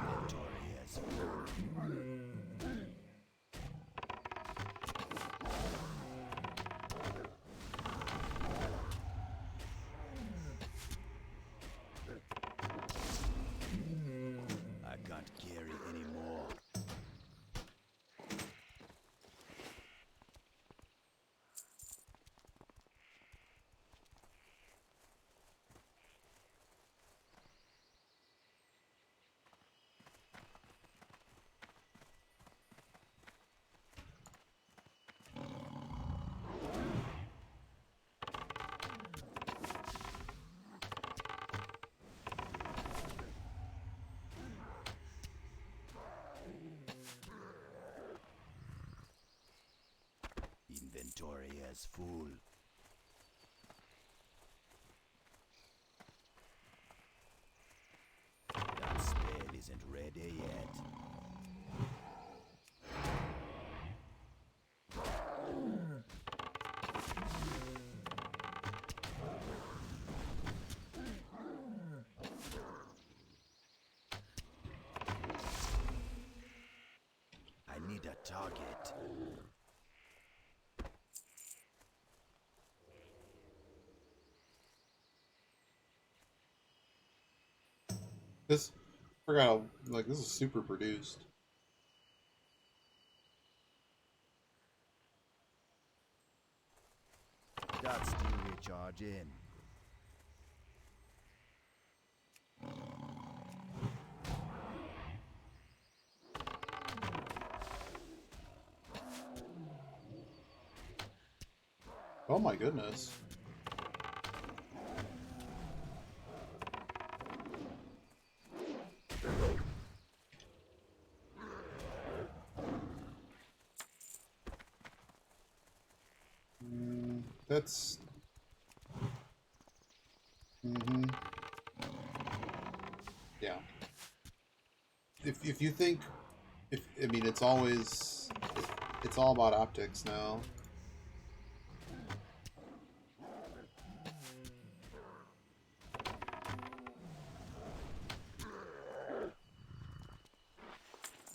Inventory is full. I can't carry anymore. Inventory is full. That spell isn't ready yet. I need a target. This forgot how, like, this is super produced. Got steel recharge in. Oh my goodness. That's... Yeah. If you think... I mean, it's always... It's all about optics now.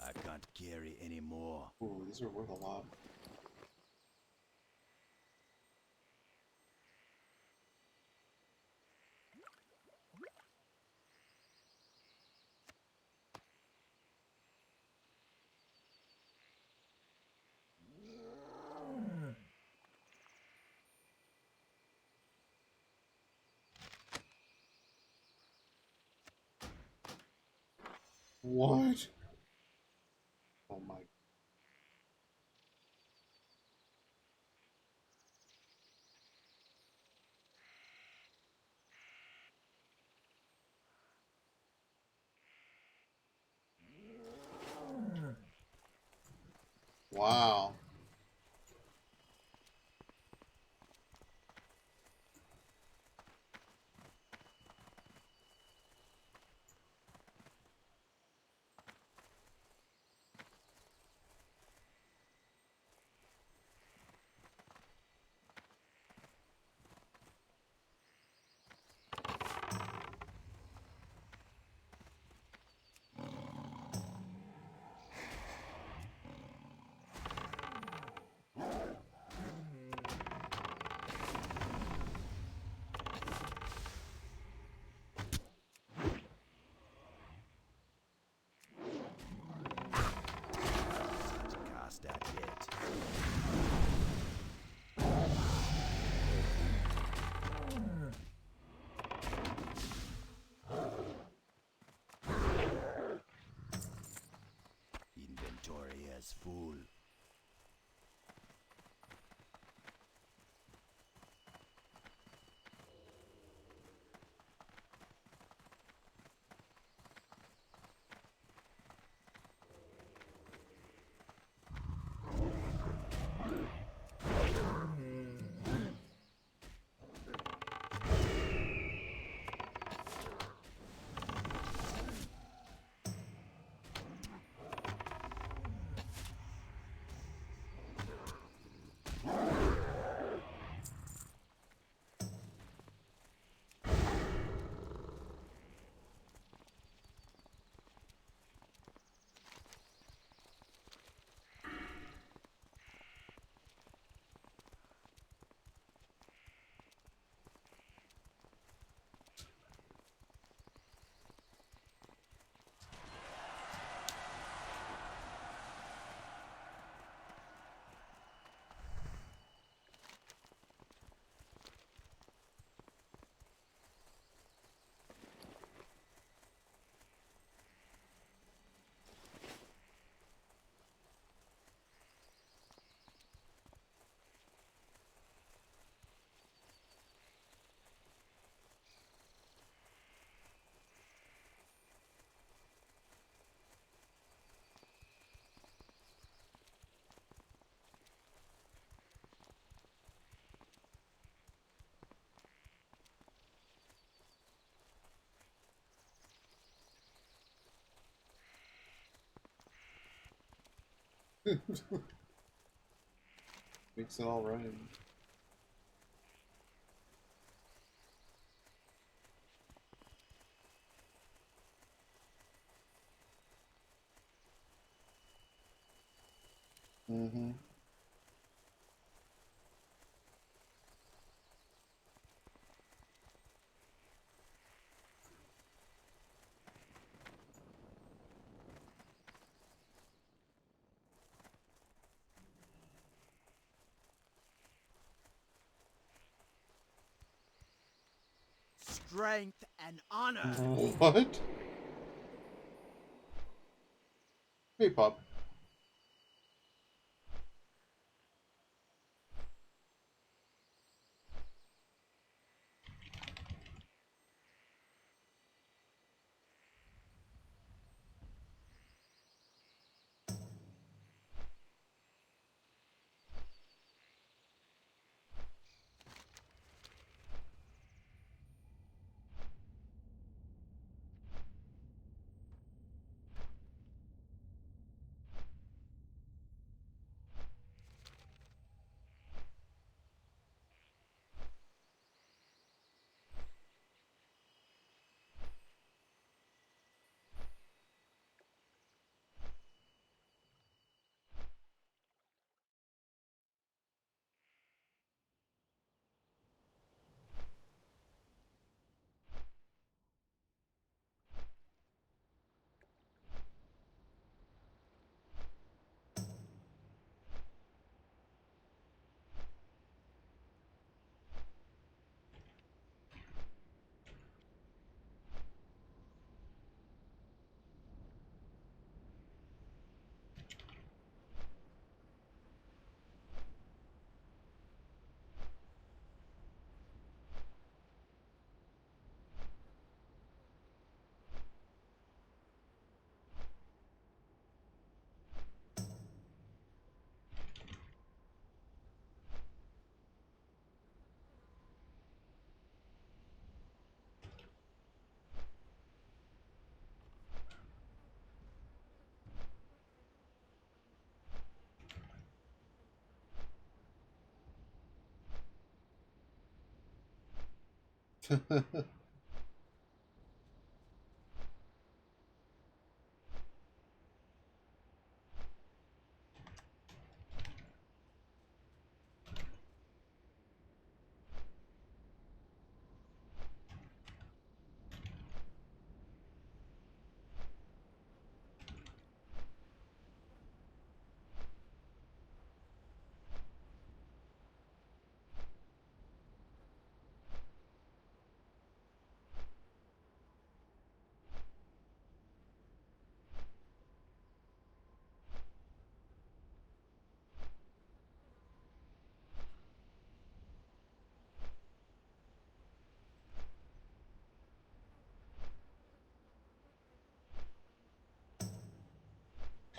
I can't carry anymore. Ooh, these are worth a lot. What? Oh my... Wow. was full. Makes it all right. Mm-hmm. Strength and honor. What? Hey, Pop.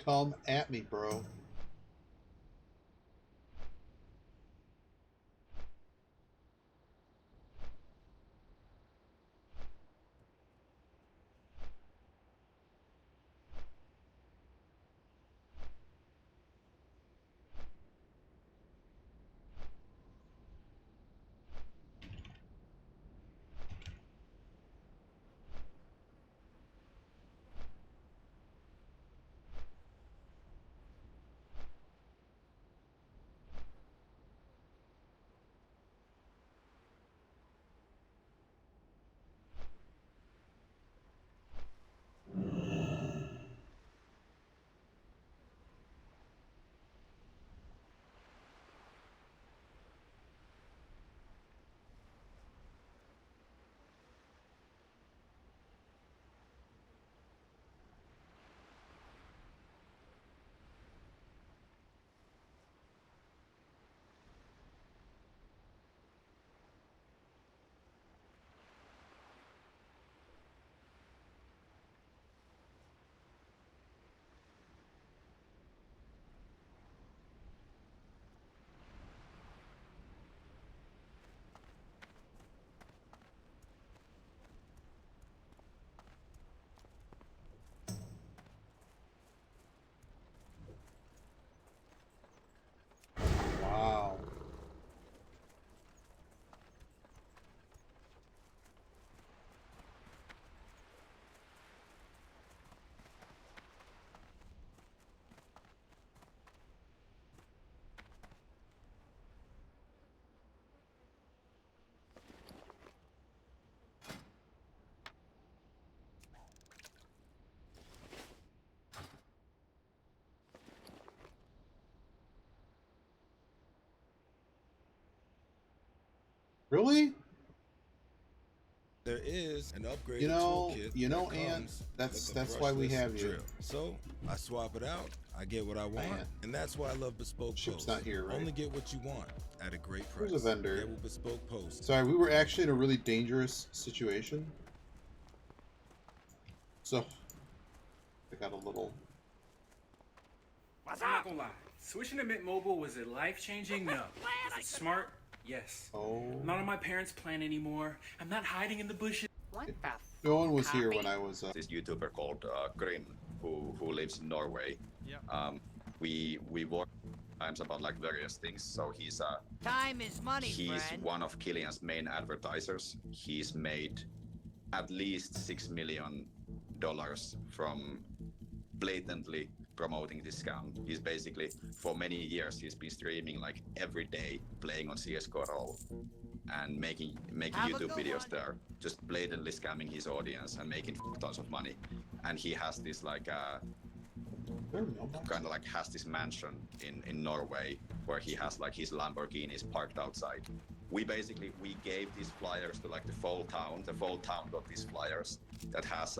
Come at me, bro. Wow. Really? There is an upgraded toolkit You know, that Ant, comes that's with a why we brushless have you. drill. So I swap it out, I get what I want, Ant. and that's why I love Bespoke Ship's Post. not here, right? Only get what you want at a great price. Who's a vendor? Get with Bespoke Post. Sorry, we were actually in a really dangerous situation. So, I got a little... I'm not gonna lie. Switching to Mint Mobile, was it life-changing? No. Was it smart? Yes. Oh... I'm not on my parents' plan anymore. I'm not hiding in the bushes. What the? No one was here when I was... This YouTuber called Grim, who lives in Norway. Yeah. We work times about like various things. So he's Time is money, he's friend. one of Killian's main advertisers. He's made at least $6 million from blatantly promoting this scam. He's basically, for many years, he's been streaming like every day, playing on CS:GO role and making Have a YouTube good videos one. there, just blatantly scamming his audience and making tons of money. And he has this like kind of like has this mansion in Norway where he has like his Lamborghinis parked outside. We gave these flyers to like the full town. The full town got these flyers that has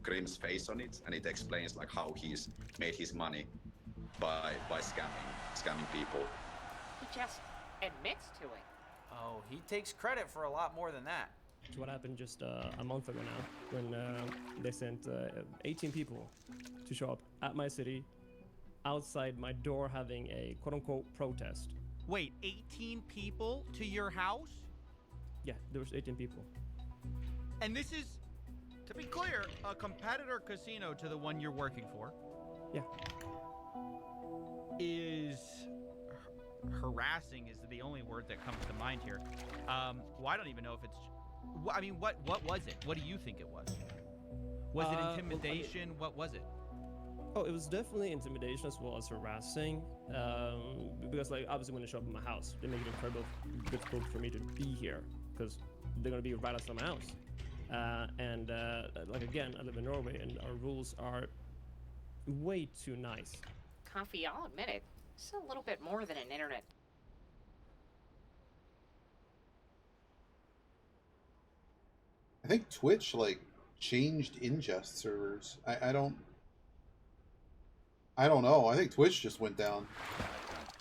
Grim's face on it, and it explains like how he's made his money by scamming people. He just admits to it. Oh, he takes credit for a lot more than that. It's what happened just a month ago now, when they sent 18 people to show up at my city, outside my door, having a quote-unquote protest. Wait, 18 people to your house? Yeah, there was 18 people. And this is, to be clear, a competitor casino to the one you're working for. Yeah. Is harassing is the only word that comes to mind here. Well, I don't even know if it's. I mean, what was it? What do you think it was? Was it Well, intimidation? What was it? Oh, it was definitely intimidation as well as harassing. Because, like, obviously when they show up at my house, they make it incredibly difficult for me to be here because they're gonna be right outside my house. Like, again, I live in Norway and our rules are way too nice. Coffee, I'll admit it. It's a little bit more than an internet. I think Twitch, like, changed ingest servers. I don't know. I think Twitch just went down. I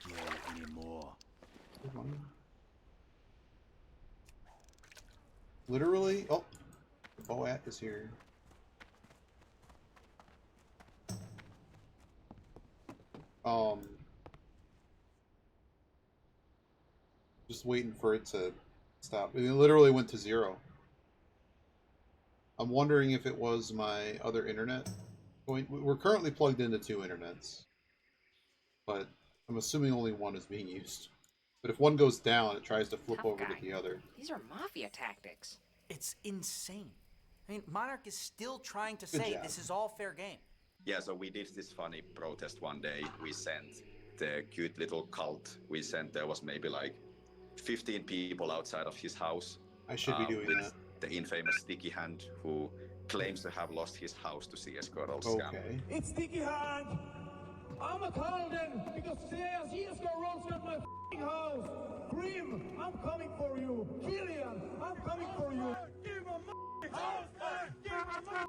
don't get it anymore. Literally? Oh, Boat is here. Just waiting for it to stop. It literally went to 0. I'm wondering if it was my other internet. We're currently plugged into 2 internets, but I'm assuming only one is being used. But if one goes down, it tries to flip Tough over guy. to the other. These are mafia tactics. It's insane. I mean, Monarch is still trying to Good say job. this is all fair game. Yeah, so we did this funny protest one day. We sent the cute little cult. There was maybe like 15 people outside of his house. I should be doing with that. the infamous Sticky Hand, who claims to have lost his house to CS Girl scam. Okay. It's Sticky Hand! I'm a Calden because CSGO rolls at my f***ing house! Grim, I'm coming for you! Killian, I'm coming for you! Give my house back! Give my house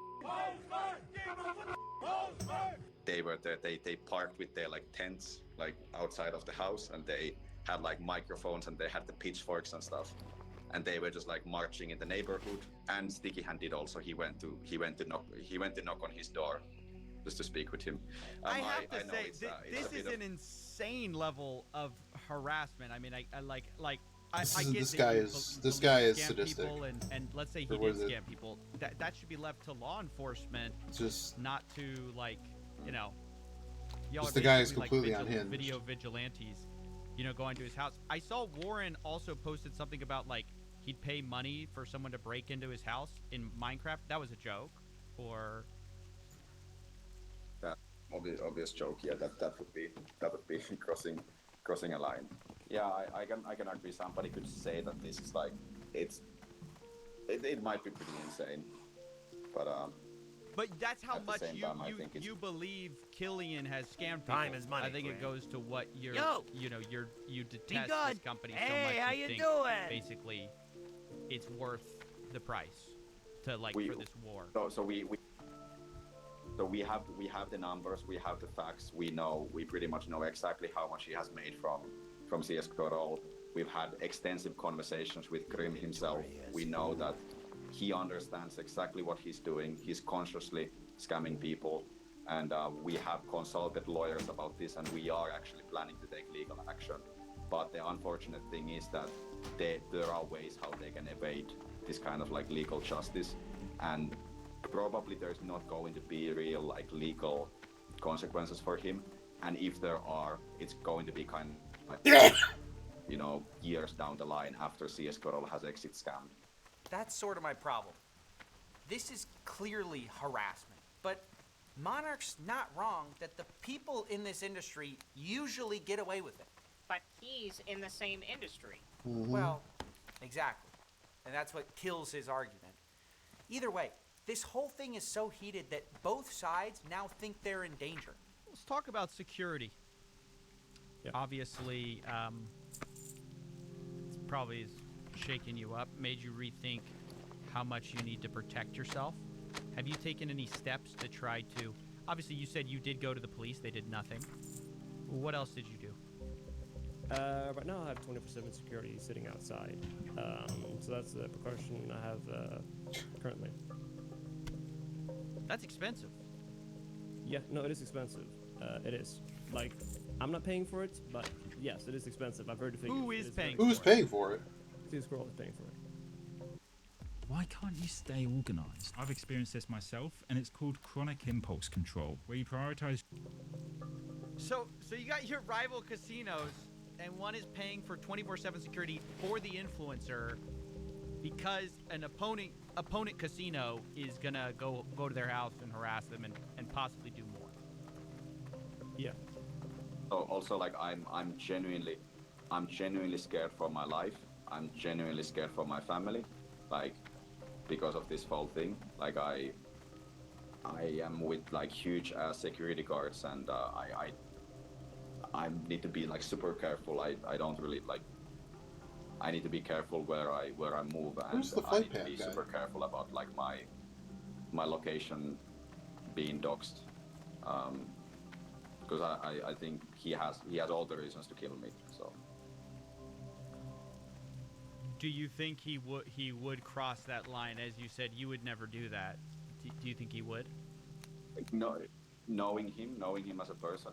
back! Give my house back! They were there, they parked with their like tents like outside of the house, and they had like microphones and they had the pitchforks and stuff. And they were just like marching in the neighborhood. And Sticky Hand did also. He went to knock on his door just to speak with him. I have to know say, it's, this is an insane level of harassment. I mean, I get This that guy you is scam sadistic. people and let's say he Or did was it- scam people. That should be left to law enforcement, Just not to like, you know. Y'all Just are the guy is basically, completely like, unhinged. video vigilantes, you know, going to his house. I saw Warren also posted something about like he'd pay money for someone to break into his house in Minecraft. That was a joke, or obvious joke. Yeah, that would be crossing a line. Yeah, I can agree. Somebody could say that this is like it might be pretty insane, but But that's how At the much same time, I think it's- you believe Killian has scammed people. Time is money, I think it Grant. goes to what you're, Yo! you detest good. this company so Hey, much. how you you think doing? Basically, it's worth the price to like We- for this war. so we have the numbers, we have the facts, we pretty much know exactly how much he has made from CSGO. We've had extensive conversations with Grim himself. We know that he understands exactly what he's doing. He's consciously scamming people, and we have consulted lawyers about this, and we are actually planning to take legal action. But the unfortunate thing is that there are ways how they can evade this kind of like legal justice, and probably there's not going to be real like legal consequences for him. And if there are, it's going to be kind of like, you know, years down the line after CSGO has exit scammed. That's sort of my problem. This is clearly harassment, but Monarch's not wrong that the people in this industry usually get away with it. But he's in the same industry. Well, exactly. And that's what kills his argument. Either way, this whole thing is so heated that both sides now think they're in danger. Let's talk about security. Yeah. Obviously, it's probably is shaking you up, made you rethink how much you need to protect yourself. Have you taken any steps to try to? Obviously, you said you did go to the police. They did nothing. What else did you do? Right now I have 24/7 security sitting outside. So that's the precaution I have currently. That's expensive. Yeah, no, it is expensive. It is. Like, I'm not paying for it, but yes, it is expensive. I've heard the figures. Who It is very paying? Who's paying for it? expensive. Squirrel is paying for it. Why can't you stay organised? I've experienced this myself, and it's called chronic impulse control, where you prioritise. So you got your rival casinos, and one is paying for 24/7 security for the influencer because an opponent casino is gonna go to their house and harass them and possibly do more. Yeah. So also like I'm genuinely scared for my life. I'm genuinely scared for my family, like because of this whole thing. Like I am with like huge security guards, and I need to be like super careful. I don't really like. I need to be careful where I move, and Who's the I fight need to be pan guy? super careful about like my location being doxed. Because I think he has all the reasons to kill me. So Do you think he would cross that line? As you said, you would never do that. Do you think he would? no, knowing him as a person,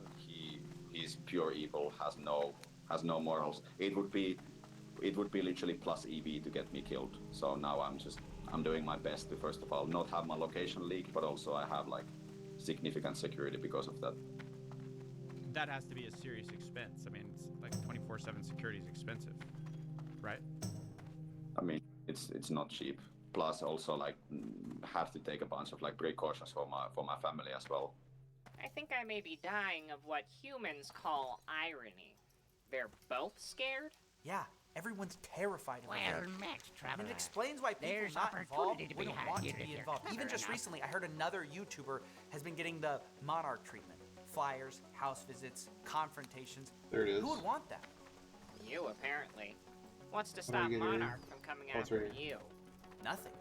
he's pure evil, has no morals. It would be literally plus EV to get me killed. So now I'm doing my best to, first of all, not have my location leaked, but also I have like significant security because of that. That has to be a serious expense. I mean, it's like 24/7 security is expensive, right? I mean, it's not cheap. Plus, also like have to take a bunch of like precautions for my family as well. I think I may be dying of what humans call irony. They're both scared? Yeah, everyone's terrified of Well, it. next, And traveler. it explains why people There's not involved opportunity to be wouldn't had want here to be if you're involved. Even clever just enough. recently, I heard another YouTuber has been getting the Monarch treatment. Flyers, house visits, confrontations. There it is. Who would want that? You, apparently. What's to do stop we get here? Monarch from coming Oh, it's after right here. you? Nothing.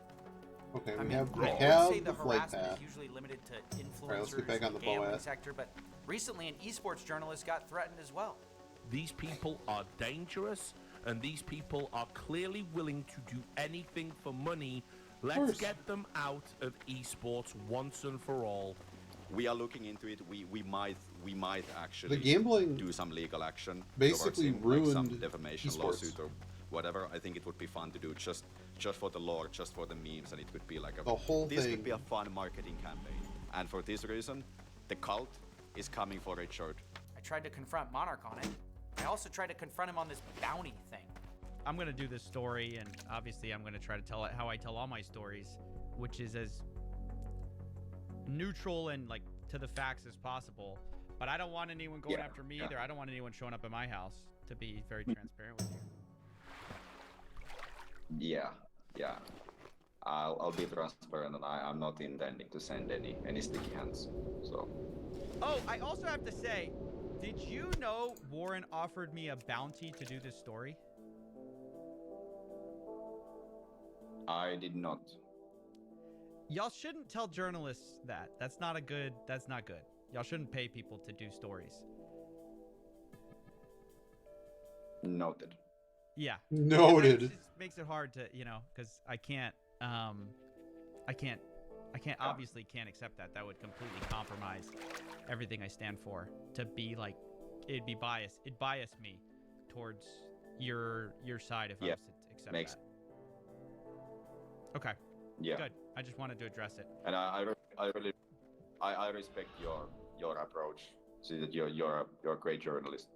Okay, I we mean, have I would say the the flight harassment path. is usually limited to influencers, Alright, let's get back on the gambling boat. sector, but recently an esports journalist got threatened as well. These people are dangerous, and these people are clearly willing to do anything for money. Let's get them out of esports once and for all. We are looking into it. We might actually The gambling do some legal action. basically towards him, like some ruined defamation esports. lawsuit or whatever. I think it would be fun to do just for the lore, just for the memes, and it would be like The whole this thing. could be a fun marketing campaign. And for this reason, the cult is coming for Richard. I tried to confront Monarch on it. I also tried to confront him on this bounty thing. I'm gonna do this story, and obviously I'm gonna try to tell it how I tell all my stories, which is as neutral and like to the facts as possible. But I don't want anyone going after me either. I don't want anyone showing up at my house, to be very transparent with you. Yeah. I'll be transparent, and I'm not intending to send any sticky hands. So. Oh, I also have to say, did you know Warren offered me a bounty to do this story? I did not. Y'all shouldn't tell journalists that. That's not good. Y'all shouldn't pay people to do stories. Noted. Yeah. Noted. It just makes it hard to, because I can't obviously can't accept that. That would completely compromise everything I stand for. To be like, it'd be biased. It'd bias me towards your side if I was to accept that. Okay. Yeah. Good. I just wanted to address it. And I really respect your approach. See that you're a great journalist.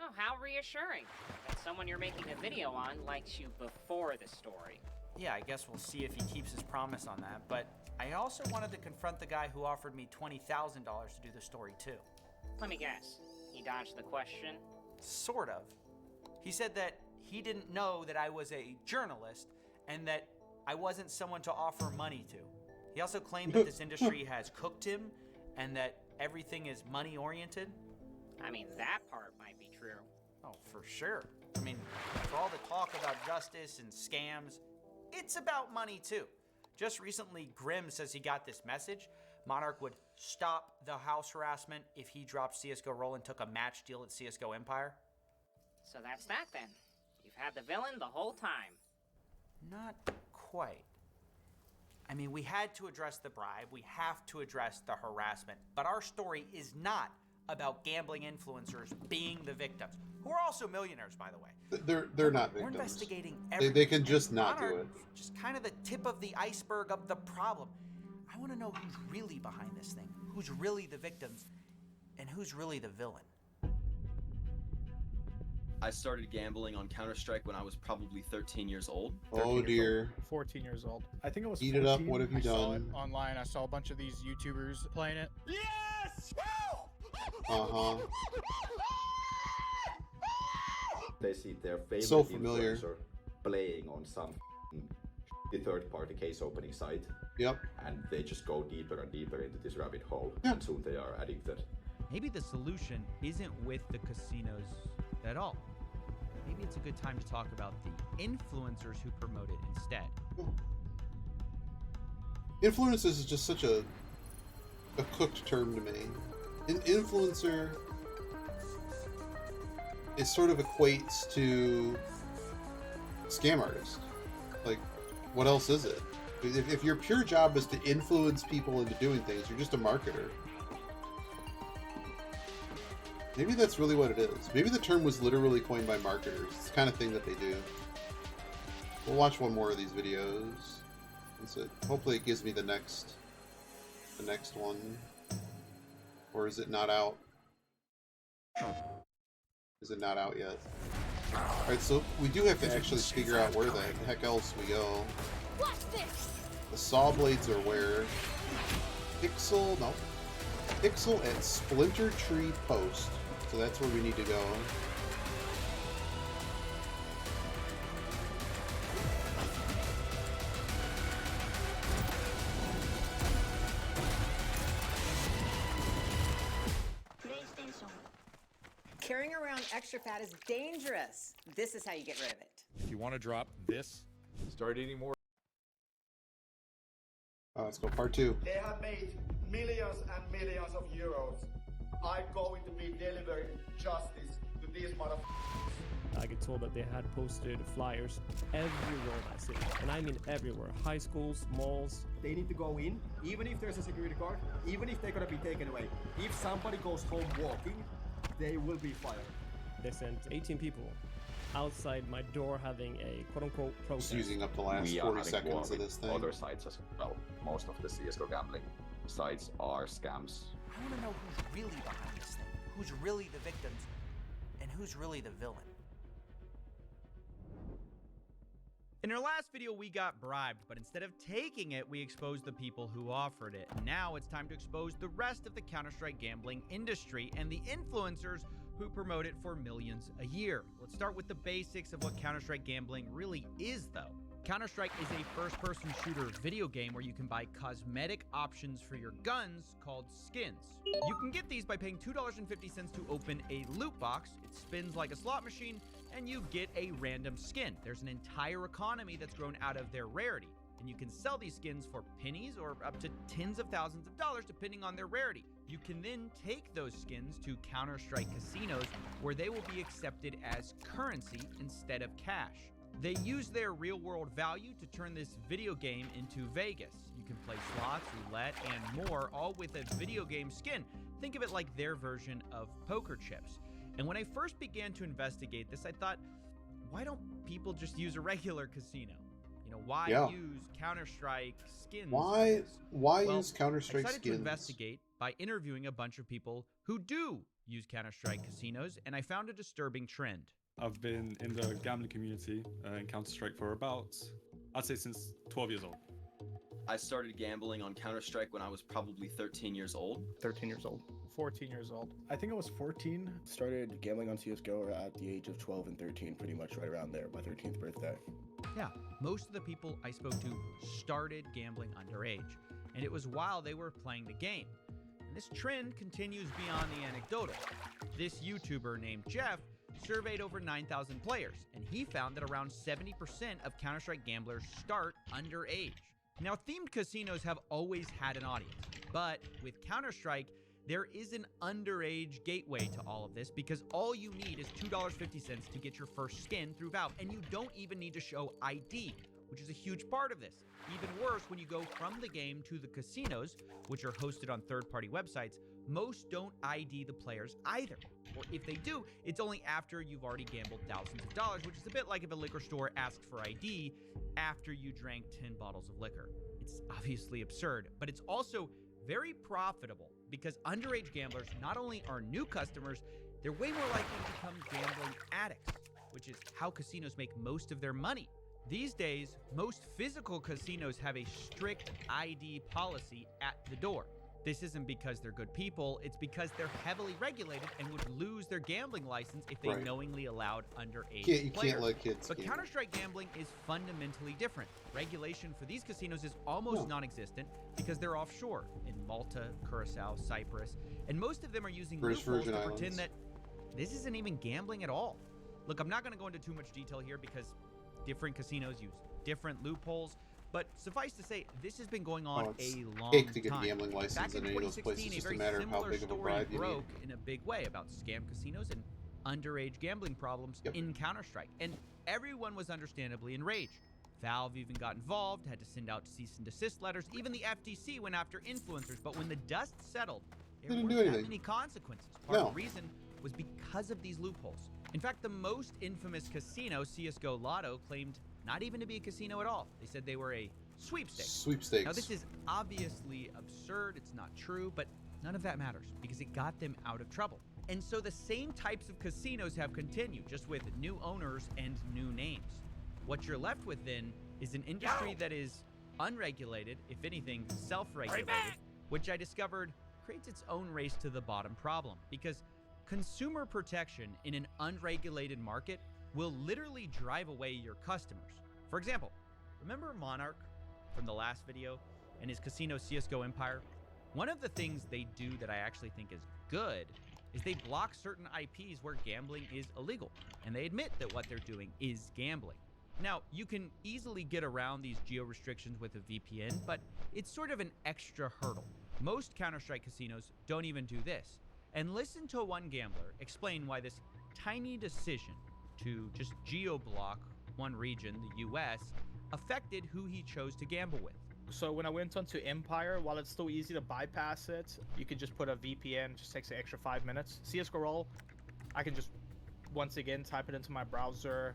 Oh, how reassuring that someone you're making a video on likes you before the story. Yeah, I guess we'll see if he keeps his promise on that. But I also wanted to confront the guy who offered me $20,000 to do the story too. Let me guess. He dodged the question? Sort of. He said that he didn't know that I was a journalist and that I wasn't someone to offer money to. He also claimed that this industry has cooked him and that everything is money oriented. I mean, that part might be true. Oh, for sure. I mean, for all the talk about justice and scams, it's about money too. Just recently, Grim says he got this message. Monarch would stop the house harassment if he dropped CSGO Roll and took a match deal at CSGO Empire. So that's that then. You've had the villain the whole time. Not quite. I mean, we had to address the bribe. We have to address the harassment. But our story is not about gambling influencers being the victims, who are also millionaires, by the way. They're not We're victims. investigating everything. They can just and not do Monarch, it. Just kind of the tip of the iceberg of the problem. I want to know who's really behind this thing, who's really the victims, and who's really the villain. I started gambling on Counter-Strike when I was probably 13 years old. Oh dear. 14 years old. I think it was Eat 14. it up. What have you I saw it done? online. I saw a bunch of these YouTubers playing it. Yes! Uh-huh. They see their favorite So familiar. influencer playing on some the third-party case opening site. Yep. And they just go deeper and deeper into this rabbit hole, and soon they are addicted. Maybe the solution isn't with the casinos at all. Maybe it's a good time to talk about the influencers who promote it instead. Influencers is just such a cooked term to me. An influencer it sort of equates to scam artist. Like, what else is it? If your pure job is to influence people into doing things, you're just a marketer. Maybe that's really what it is. Maybe the term was literally coined by marketers. It's the kind of thing that they do. We'll watch one more of these videos. So hopefully it gives me the next one. Or is it not out? Is it not out yet? Alright, so we do have to actually figure out where the heck else we go. What's this? The saw blades are where? Pixel at Splinter Tree Post. So that's where we need to go. Carrying around extra fat is dangerous. This is how you get rid of it. If you want to drop this, start eating more. Let's go part 2. They have made millions and millions of euros. I'm going to be delivering justice to these motherfuckers. I get told that they had posted flyers everywhere in my city, and I mean everywhere. High schools, malls. They need to go in, even if there's a security guard, even if they're gonna be taken away. If somebody goes home walking, they will be fired. They sent 18 people outside my door having a quote-unquote protest. Just using up the last 40 seconds of this thing. Other sites as well. Most of the CSGO gambling sites are scams. I want to know who's really behind this thing, who's really the victims, and who's really the villain. In our last video, we got bribed, but instead of taking it, we exposed the people who offered it. Now it's time to expose the rest of the Counter-Strike gambling industry and the influencers who promote it for millions a year. Let's start with the basics of what Counter-Strike gambling really is, though. Counter-Strike is a first-person shooter video game where you can buy cosmetic options for your guns called skins. You can get these by paying $2.50 to open a loot box. It spins like a slot machine, and you get a random skin. There's an entire economy that's grown out of their rarity, and you can sell these skins for pennies or up to tens of thousands of dollars depending on their rarity. You can then take those skins to Counter-Strike casinos where they will be accepted as currency instead of cash. They use their real-world value to turn this video game into Vegas. You can play slots, roulette, and more, all with a video game skin. Think of it like their version of poker chips. And when I first began to investigate this, I thought, why don't people just use a regular casino? You know, why use Counter-Strike skins? Why use Counter-Strike skins? I decided to investigate by interviewing a bunch of people who do use Counter-Strike casinos, and I found a disturbing trend. I've been in the gambling community in Counter-Strike for about, I'd say since 12 years old. I started gambling on Counter-Strike when I was probably 13 years old. 13 years old. 14 years old. I think I was 14. Started gambling on CSGO at the age of 12 and 13, pretty much right around there, my 13th birthday. Yeah, most of the people I spoke to started gambling underage, and it was while they were playing the game. And this trend continues beyond the anecdotal. This YouTuber named Jeff surveyed over 9,000 players, and he found that around 70% of Counter-Strike gamblers start underage. Now, themed casinos have always had an audience, but with Counter-Strike, there is an underage gateway to all of this because all you need is $2.50 to get your first skin through Valve, and you don't even need to show ID, which is a huge part of this. Even worse, when you go from the game to the casinos, which are hosted on third-party websites, most don't ID the players either. Or if they do, it's only after you've already gambled thousands of dollars, which is a bit like if a liquor store asked for ID after you drank 10 bottles of liquor. It's obviously absurd, but it's also very profitable because underage gamblers not only are new customers, they're way more likely to become gambling addicts, which is how casinos make most of their money. These days, most physical casinos have a strict ID policy at the door. This isn't because they're good people, it's because they're heavily regulated and would lose their gambling license if they knowingly allowed underage You players. can't let kids But gamble. Counter-Strike gambling is fundamentally different. Regulation for these casinos is almost non-existent because they're offshore in Malta, Curacao, Cyprus, and most of them are using British loopholes Virgin to Islands. pretend that this isn't even gambling at all. Look, I'm not going to go into too much detail here because different casinos use different loopholes, but suffice to say, this has been going on a long cake to get time. a gambling license Back in in any of those 2016, places, a just a very matter of how similar big of a story bribe you broke need. in a big way about scam casinos and underage gambling problems in Counter-Strike, and everyone was understandably enraged. Valve even got involved, had to send out cease and desist letters. Even the FTC went after influencers, but when the dust settled, there They didn't weren't do that anything. many consequences. Part of No. the reason was because of these loopholes. In fact, the most infamous casino, CSGO Lotto, claimed not even to be a casino at all. They said they were a sweepstakes. Sweepstakes. Now, this is obviously absurd. It's not true, but none of that matters because it got them out of trouble. And so the same types of casinos have continued, just with new owners and new names. What you're left with then is an industry that is unregulated, if anything, self-regulated, which I discovered creates its own race to the bottom problem, because consumer protection in an unregulated market will literally drive away your customers. For example, remember Monarch from the last video and his casino CSGO Empire? One of the things they do that I actually think is good is they block certain IPs where gambling is illegal, and they admit that what they're doing is gambling. Now, you can easily get around these geo restrictions with a VPN, but it's sort of an extra hurdle. Most Counter-Strike casinos don't even do this. And listen to one gambler explain why this tiny decision to just geo-block one region, the US, affected who he chose to gamble with. So when I went onto Empire, while it's still easy to bypass it, you can just put a VPN, just takes an extra 5 minutes. CSGO, I can just, once again, type it into my browser,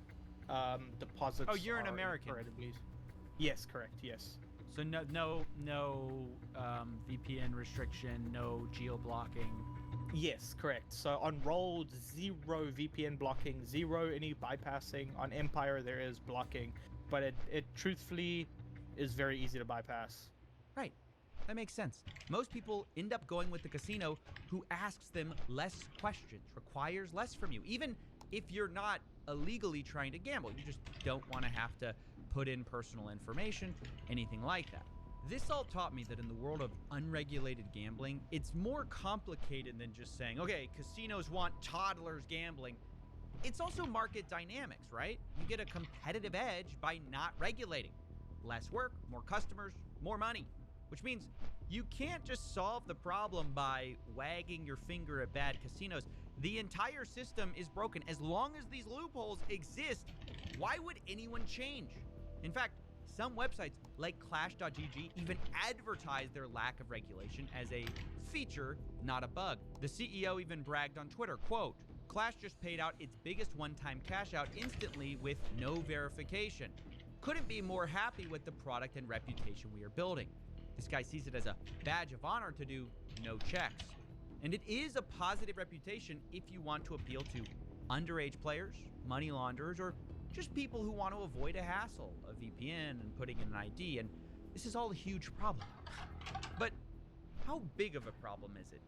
deposits. Oh, you're an American. Yes, correct, yes. So no VPN restriction, no geo-blocking. Yes, correct. So on Rolled, 0 VPN blocking, 0 any bypassing. On Empire, there is blocking, but it truthfully is very easy to bypass. Right. That makes sense. Most people end up going with the casino who asks them less questions, requires less from you. Even if you're not illegally trying to gamble, you just don't want to have to put in personal information, anything like that. This all taught me that in the world of unregulated gambling, it's more complicated than just saying, okay, casinos want toddlers gambling. It's also market dynamics, right? You get a competitive edge by not regulating. Less work, more customers, more money. Which means you can't just solve the problem by wagging your finger at bad casinos. The entire system is broken. As long as these loopholes exist, why would anyone change? In fact, some websites like Clash.gg even advertise their lack of regulation as a feature, not a bug. The CEO even bragged on Twitter, quote, "Clash just paid out its biggest one-time cash out instantly with no verification. Couldn't be more happy with the product and reputation we are building." This guy sees it as a badge of honor to do no checks. And it is a positive reputation if you want to appeal to underage players, money launderers, or just people who want to avoid a hassle, a VPN and putting in an ID, and this is all a huge problem. But how big of a problem is it,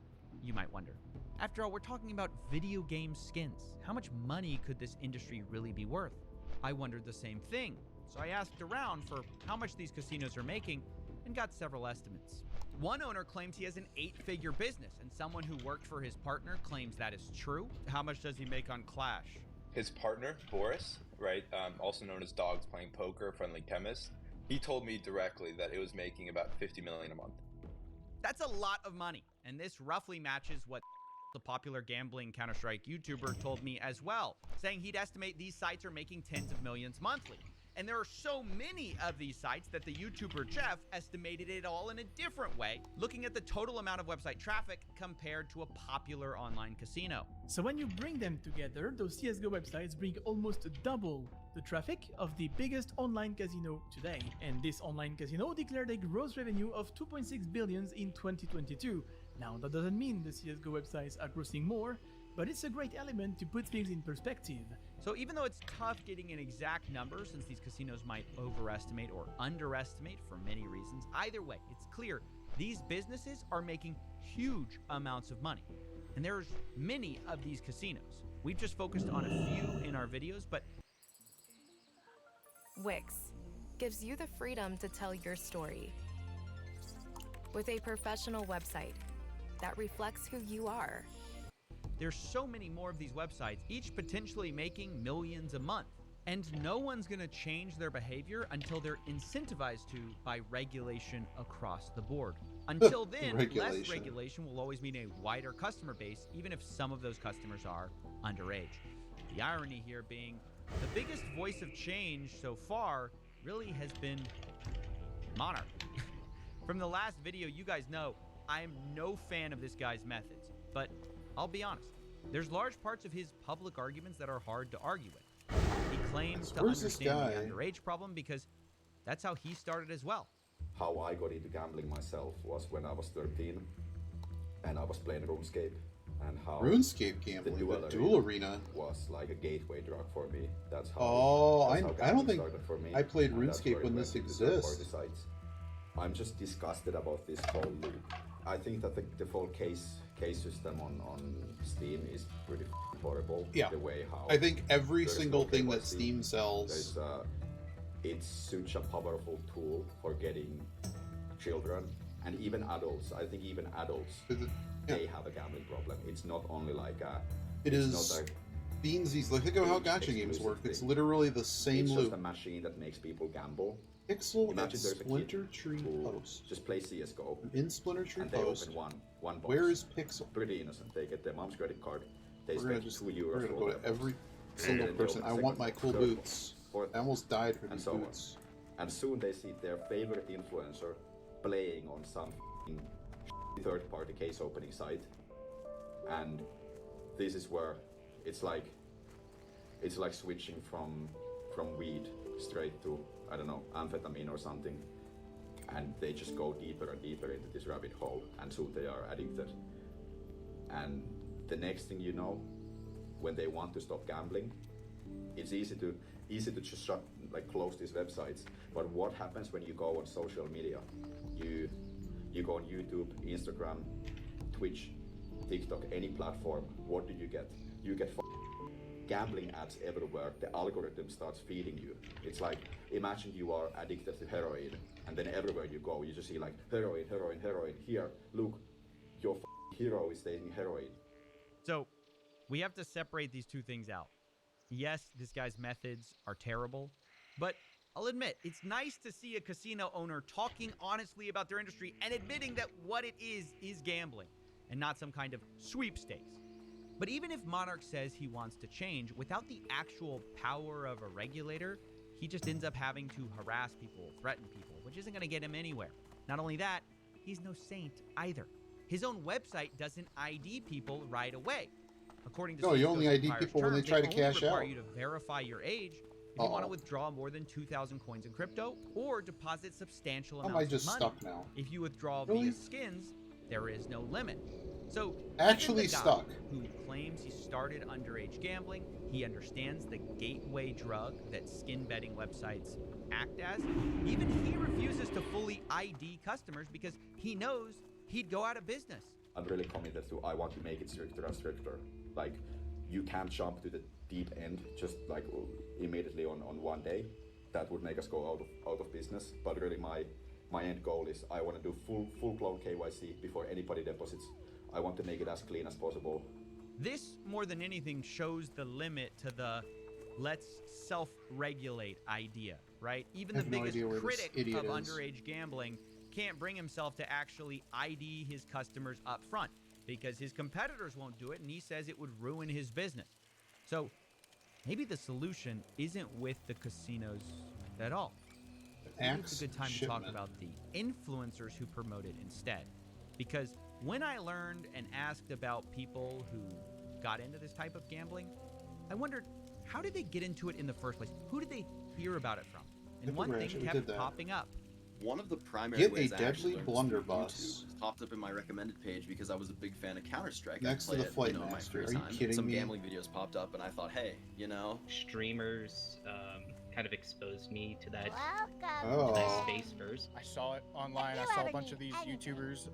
you might wonder? After all, we're talking about video game skins. How much money could this industry really be worth? I wondered the same thing, so I asked around for how much these casinos are making and got several estimates. One owner claims he has an 8-figure business, and someone who worked for his partner claims that is true. How much does he make on Clash? His partner, Boris, right, also known as Dogs Playing Poker, Friendly Chemist, he told me directly that it was making about $50 million a month. That's a lot of money, and this roughly matches what the popular gambling Counter-Strike YouTuber told me as well, saying he'd estimate these sites are making tens of millions monthly. And there are so many of these sites that the YouTuber Jeff estimated it all in a different way, looking at the total amount of website traffic compared to a popular online casino. So when you bring them together, those CSGO websites bring almost double the traffic of the biggest online casino today. And this online casino declared a gross revenue of 2.6 billion in 2022. Now, that doesn't mean the CSGO websites are grossing more, but it's a great element to put things in perspective. So even though it's tough getting an exact number since these casinos might overestimate or underestimate for many reasons, either way, it's clear these businesses are making huge amounts of money. And there's many of these casinos. We've just focused on a few in our videos, but Wix gives you the freedom to tell your story with a professional website that reflects who you are. There's so many more of these websites, each potentially making millions a month. And no one's gonna change their behavior until they're incentivized to by regulation across the board. Until then, less regulation will always mean a wider customer base, even if some of those customers are underage. The irony here being, the biggest voice of change so far really has been Monarch. From the last video, you guys know, I am no fan of this guy's methods, but I'll be honest, There's large parts of his public arguments that are hard to argue with. He claims to Where's this understand guy? the underage problem because that's how he started as well. How I got into gambling myself was when I was 13 and I was playing RuneScape, and how RuneScape gambling, the duel arena was like a gateway drug for me. That's how. Oh, that's how I don't gambling think started for me, I played and that's RuneScape where when it this went to third-party exists. sites. I'm just disgusted about this whole loop. I think that the whole case system on Steam is pretty horrible. Yeah. The way how I think every there's single no thing that KYC, Steam sells. it's such a powerful tool for getting children and even adults. I think even adults, they have a gambling problem. It's not only like a. It it's is not Beansies. Like, think of how gacha games work. It's literally the same it's loop. just a machine that makes people gamble. Pixel Imagine and there's a kid Splinter Tree who Post. just play CS:GO. In Splinter Tree and they Post. open one box. Where is Pixel? Pretty innocent. They get their mom's credit card. They We're gonna spend just €2 we're gonna for go their to every box. single And then they person. open I second want my box, cool third boots. box, fourth I almost died for and these so on. boots. And soon they see their favorite influencer playing on some third-party case opening site, and this is where it's like switching from weed straight to, I don't know, amphetamine or something, and they just go deeper and deeper into this rabbit hole, and soon they are addicted. And the next thing you know, when they want to stop gambling, it's easy to just shut, like, close these websites. But what happens when you go on social media? You go on YouTube, Instagram, Twitch, TikTok, any platform. What do you get? You get gambling ads everywhere. The algorithm starts feeding you. It's like, imagine you are addicted to heroin, and then everywhere you go, you just see like heroin, heroin, heroin. Here, look, your hero is taking heroin. So we have to separate these two things out. Yes, this guy's methods are terrible, but I'll admit, it's nice to see a casino owner talking honestly about their industry and admitting that what it is gambling and not some kind of sweepstakes. But even if Monarch says he wants to change, without the actual power of a regulator, he just ends up having to harass people, threaten people, which isn't going to get him anywhere. Not only that, he's no saint either. His own website doesn't ID people right away. According to No, you only CSGO's ID Empire's people when they terms, try to only cash require out. you to verify your age if you want to withdraw more than 2,000 coins in crypto or deposit substantial How am amounts I just of money. stuck now? If you withdraw Really? via skins, there is no limit. So Actually even the guy stuck. who claims he started underage gambling, he understands the gateway drug that skin betting websites act as. Even he refuses to fully ID customers because he knows he'd go out of business. I'm really committed to, I want to make it stricter and stricter. Like, you can't jump to the deep end just like immediately on one day. That would make us go out of business. But really my end goal is I want to do full-blown KYC before anybody deposits. I want to make it as clean as possible. This, more than anything, shows the limit to the let's self-regulate idea, right? Even I the have no biggest idea where this critic idiot of is. underage gambling can't bring himself to actually ID his customers up front because his competitors won't do it, and he says it would ruin his business. So maybe the solution isn't with the casinos at all. Maybe it's a good time to talk about the influencers who promote it instead. Because when I learned and asked about people who got into this type of gambling, I wondered, how did they get into it in the first place? Who did they hear about it from? And one thing kept popping up. One of the primary Get ways a I actually deadly learned was through blunderbuss. YouTube. It popped up in my recommended page because I was a big fan of Counter-Strike. Next I to the play it, Flight in my Master. free Are you time. kidding Some me? gambling videos popped up, and I thought, hey, streamers kind of exposed me to that, Oh. to that space first. I saw it online. I saw a bunch of these YouTubers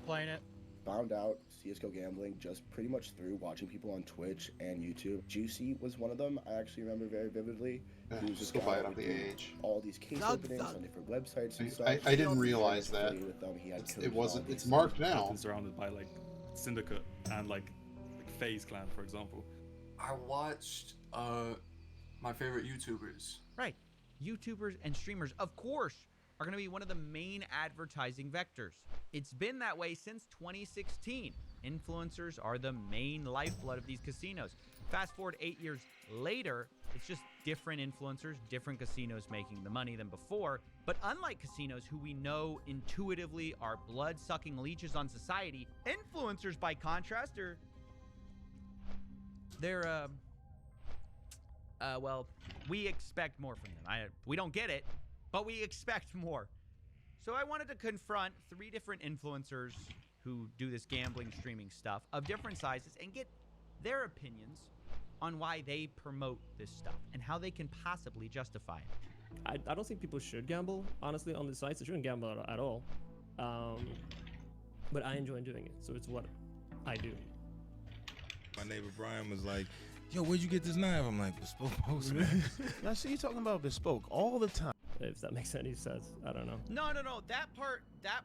playing it. Found out CSGO gambling just pretty much through watching people on Twitch and YouTube. Juicy was one of them. I actually remember very vividly. He was Just this go guy buy it that on would the do age. all these case openings on different websites and stuff. I didn't realize that. With them. He had codes It and wasn't. all It's these marked things. now. Been surrounded by like Syndicate and like FaZe Clan, for example. I watched my favorite YouTubers. Right. YouTubers and streamers, of course, are going to be one of the main advertising vectors. It's been that way since 2016. Influencers are the main lifeblood of these casinos. Fast forward 8 years later, it's just different influencers, different casinos making the money than before. But unlike casinos who we know intuitively are blood-sucking leeches on society, influencers, by contrast, are they're well, we expect more from them. We don't get it, but we expect more. So I wanted to confront 3 different influencers who do this gambling streaming stuff of different sizes and get their opinions on why they promote this stuff and how they can possibly justify it. I don't think people should gamble, honestly, on the sites. They shouldn't gamble at all. But I enjoy doing it, so it's what I do. My neighbor Brian was like, yo, where'd you get this knife? I'm like, Bespoke Post, man. I see you talking about Bespoke all the time. If that makes any sense, I don't know. No. That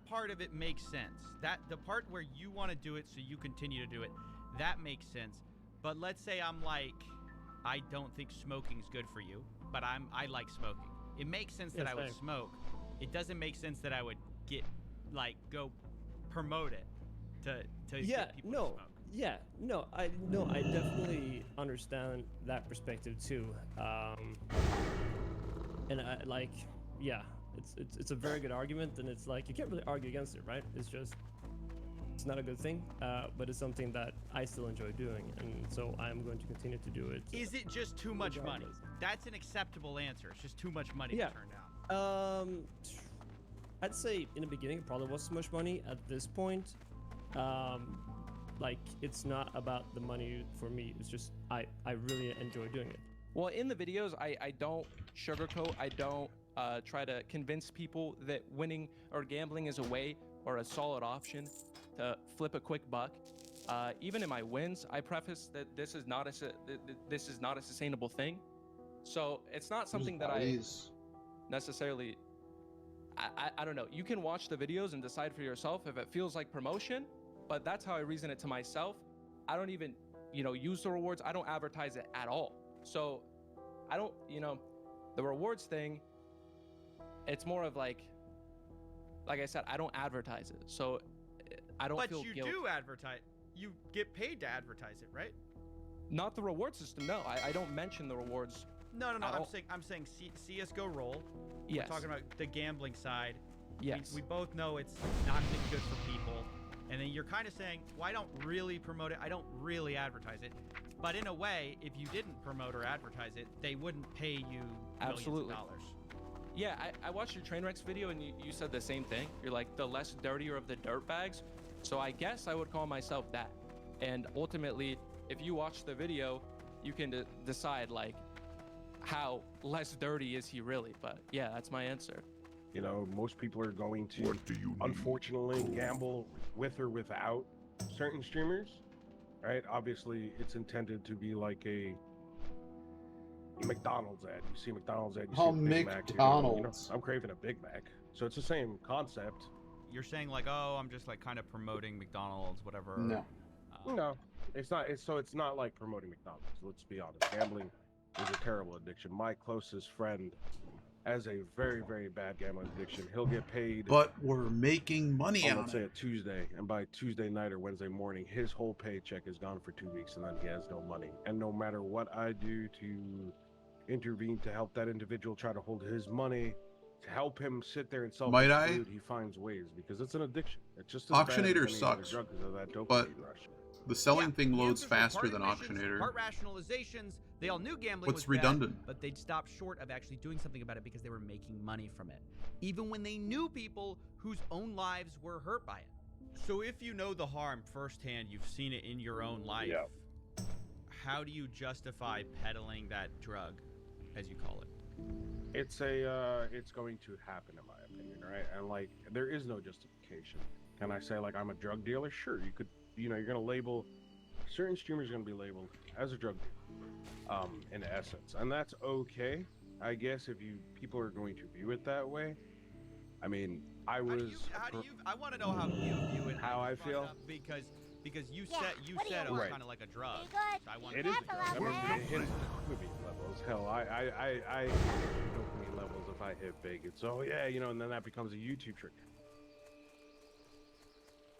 part of it makes sense. That the part where you want to do it so you continue to do it, that makes sense. But let's say I'm like, I don't think smoking's good for you, but I like smoking. It makes sense that I would smoke. It doesn't make sense that I would go promote it to get people to smoke. I definitely understand that perspective too. And it's a very good argument, and it's like you can't really argue against it, right? It's not a good thing, but it's something that I still enjoy doing, and so I'm going to continue to do it. Is it just too much money? That's an acceptable answer. It's just too much money to turn down. I'd say in the beginning it probably was too much money. At this point, it's not about the money for me. It's just I really enjoy doing it. Well, in the videos, I don't sugarcoat. I don't try to convince people that winning or gambling is a way or a solid option to flip a quick buck. Even in my wins, I preface that this is not a sustainable thing. So it's not something that I necessarily. I don't know. You can watch the videos and decide for yourself if it feels like promotion, but that's how I reason it to myself. I don't even, use the rewards. I don't advertise it at all. So I don't, the rewards thing, it's more of like I said, I don't advertise it. So I don't feel guilty. But you do advertise. You get paid to advertise it, right? Not the reward system. No, I don't mention the rewards. No. I'm saying CS:GO roll. Yes. We're talking about the gambling side. Yes. We both know it's not been good for people. And then you're kind of saying, well, I don't really promote it. I don't really advertise it. But in a way, if you didn't promote or advertise it, they wouldn't pay you millions of dollars. Yeah, I watched your Trainwrecks video and you said the same thing. You're like the less dirtier of the dirt bags. So I guess I would call myself that. And ultimately, if you watch the video, you can decide how less dirty is he really. But yeah, that's my answer. Most people are going to, unfortunately, gamble with or without certain streamers, right? Obviously, it's intended to be like a McDonald's ad. You see a McDonald's ad, you see a Big Mac. McDonald's. I'm craving a Big Mac. So it's the same concept. You're saying I'm just kind of promoting McDonald's, whatever. No. No, it's not. It's not like promoting McDonald's. Let's be honest. Gambling is a terrible addiction. My closest friend has a very, very bad gambling addiction. He'll get paid. But we're making money on let's say a Tuesday, and by Tuesday night or Wednesday morning, his whole paycheck is gone for 2 weeks, and then he has no money. And no matter what I do to intervene to help that individual try to hold his money, to help him sit there and self-exclude, he finds ways because it's an addiction. It's just as Auctionator bad as any other sucks, drug because of that dopamine but rush. the selling thing loads faster than Auctionator. Part rationalizations. They all knew gambling What's was redundant? bad, but they'd stop short of actually doing something about it because they were making money from it, even when they knew people whose own lives were hurt by it. So if you know the harm firsthand, you've seen it in your own life, how do you justify peddling that drug, as you call it? It's going to happen in my opinion, right? And there is no justification. Can I say I'm a drug dealer? Sure, you could. You're gonna label certain streamers are gonna be labeled as a drug dealer, in essence, and that's okay, I guess, if people are going to view it that way. I mean, I want to know how you view it. How I feel because you said it was kind of like a drug. So I want it is a drug. I mean, it hits dopamine levels. Hell, I hit dopamine levels if I hit bacon. So yeah, and then that becomes a YouTube trick.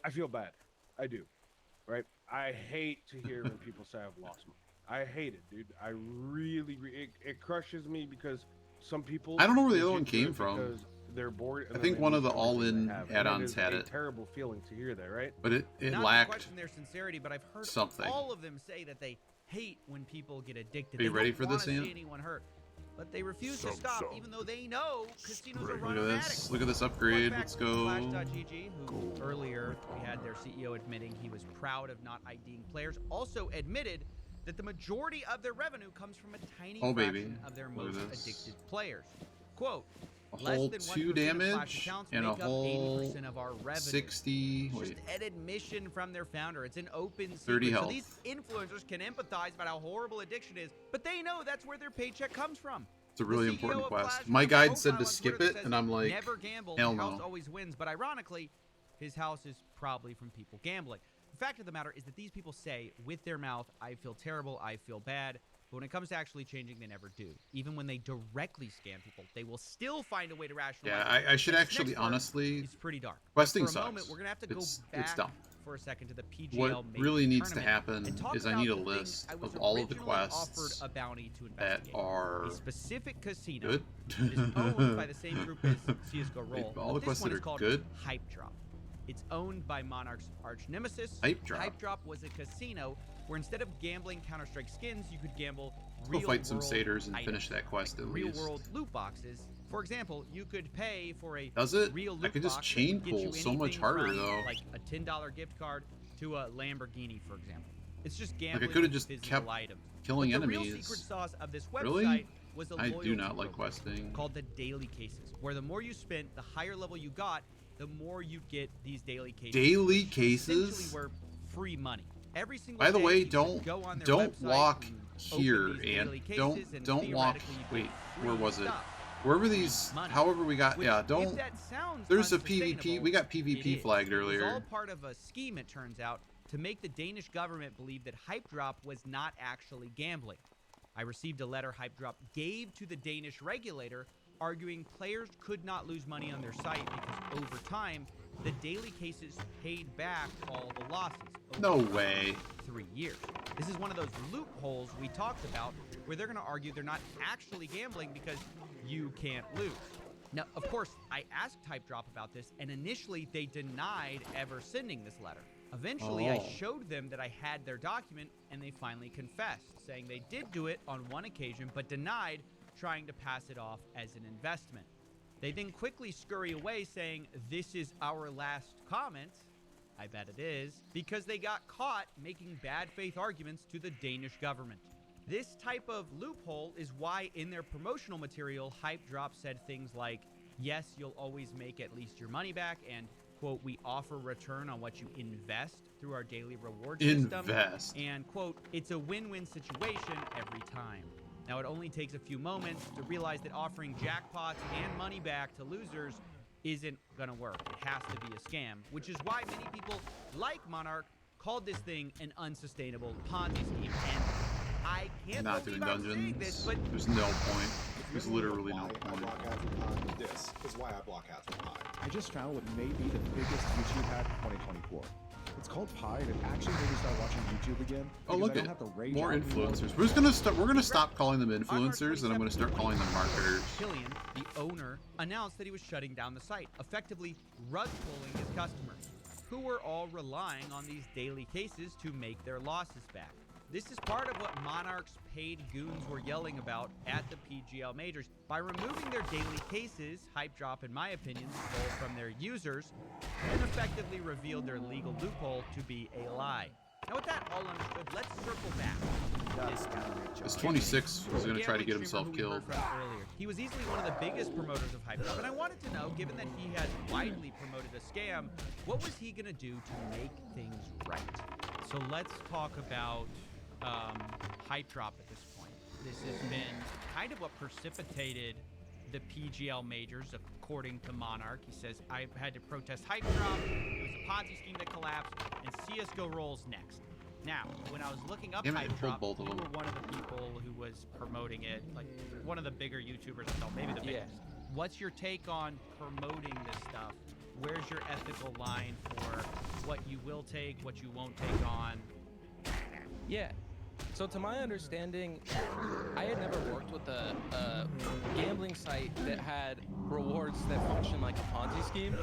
I feel bad. I do. Right? I hate to hear when people say I've lost money. I hate it, dude. I really, it crushes me because some people. I don't know where the other one came from. Because they're bored. I think one of the all-in add-ons had it. Terrible feeling to hear that, right? But it Not lacked to question their sincerity, but I've heard something. all of them say that they hate when people get addicted. Are you They ready don't for this, wanna Ian? see anyone hurt. But they refuse to stop, even though they know casinos are Look run at of this. addicts. Look at this upgrade. Let's go. Flash.gg, who earlier we had their CEO admitting he was proud of not IDing players, also admitted that the majority of their revenue comes from a tiny fraction of their most addicted players. Quote, A less whole than 2 1% of Flash damage accounts and a make up whole 80% of our revenue. 60. It's Wait. just an admission from their founder. It's an open 30 secret. health. So these influencers can empathize about how horrible addiction is, but they know that's where their paycheck comes from. It's a really The important CEO of quest. Flash My has a guide said profile to on skip Twitter it, that says, and I'm like, never gamble, hell your house no. always wins. But ironically, his house is probably from people gambling. The fact of the matter is that these people say with their mouth, I feel terrible, I feel bad. But when it comes to actually changing, they never do. Even when they directly scam people, they will still find a way to rationalize. Yeah, I should This actually, next part honestly, is pretty dark. questing For a sucks. moment, we're gonna have to go It's back dumb. for a second to the PGL What main really needs to tournament happen and talk is I about need a the things list I was of all of the originally quests offered a bounty to that investigate. are A specific casino good. that is owned by the same group as CSGO Roll. All the This quests one that is are called good. Hype Drop. It's owned by Monarch's arch nemesis. Hype Drop. Hype Drop was a casino where instead of gambling Counter-Strike skins, you could gamble Let's go fight some real-world satyrs and items, finish that quest at least. real-world loot boxes. For example, you could pay for a Does it? real I loot could just box that chain would get you pull so much anything harder, from, though. like a $10 gift card to a Lamborghini, for example. It's just gambling. Like, I could have with just physical kept items. killing But the enemies. real secret sauce of this website Really? was a I do loyalty not like program questing. called the daily cases, where the more you spent, the higher level you got, the more you'd get these daily cases. Daily which cases? essentially were free money. Every single By the day, way, you could go on their don't website walk and here open these and daily don't cases, and walk. theoretically you'd Wait, get where free was it? stuff. Wherever these, Money. however we got, Which, yeah, if don't. that sounds There's a unsustainable, PvP. We got it PvP is. flagged It was all earlier. part of a scheme, it turns out, to make the Danish government believe that Hype Drop was not actually gambling. I received a letter Hype Drop gave to the Danish regulator, arguing players could not lose money on their site because over time, the daily cases paid back all the losses. No way. 3 years. This is one of those loopholes we talked about where they're going to argue they're not actually gambling because you can't lose. Now, of course, I asked Hype Drop about this, and initially they denied ever sending this letter. Eventually, I Oh. showed them that I had their document, and they finally confessed, saying they did do it on one occasion, but denied trying to pass it off as an investment. They then quickly scurry away, saying, "This is our last comment." I bet it is, because they got caught making bad faith arguments to the Danish government. This type of loophole is why in their promotional material, Hype Drop said things like, yes, you'll always make at least your money back, and, quote, we offer return on what you invest through our daily reward system. Invest. And, quote, it's a win-win situation every time. Now, it only takes a few moments to realize that offering jackpots and money back to losers isn't gonna work. It has to be a scam, which is why many people, like Monarch, called this thing an unsustainable Ponzi scheme. And I can't Not doing believe I'm saying dungeons. this, but There's no point. There's literally no point. This is why I block ads with Pi. I just found what may be the biggest YouTube hack of 2024. It's called Pi, and it actually made me start watching YouTube again. Oh, because look I don't at have to rage more out anymore. influencers. We're just gonna stop. We're gonna stop calling them influencers, and I'm gonna start calling them marketers. Killian, the owner, announced that he was shutting down the site, effectively rug pulling his customers, who were all relying on these daily cases to make their losses back. This is part of what Monarch's paid goons were yelling about at the PGL majors. By removing their daily cases, Hype Drop, in my opinion, stole from their users and effectively revealed their legal loophole to be a lie. Now, with that all understood, let's circle back. This 26 was gonna try to get himself Gambling streamer killed. who we heard from earlier. He was easily one of the biggest promoters of Hype Drop, and I wanted to know, given that he had widely promoted a scam, what was he gonna do to make things right? So let's talk about Hype Drop at this point. This has been kind of what precipitated the PGL majors, according to Monarch. He says, I had to protest Hype Drop, it was a Ponzi scheme that collapsed, and CSGO rolls next. Now, when I was looking up Damn it, I Hype pulled Drop, both of you them. were one of the people who was promoting it, like one of the bigger YouTubers, so maybe the biggest. What's your take on promoting this stuff? Where's your ethical line for what you will take, what you won't take on? Yeah. So to my understanding, I had never worked with a gambling site that had rewards that function like a Ponzi scheme,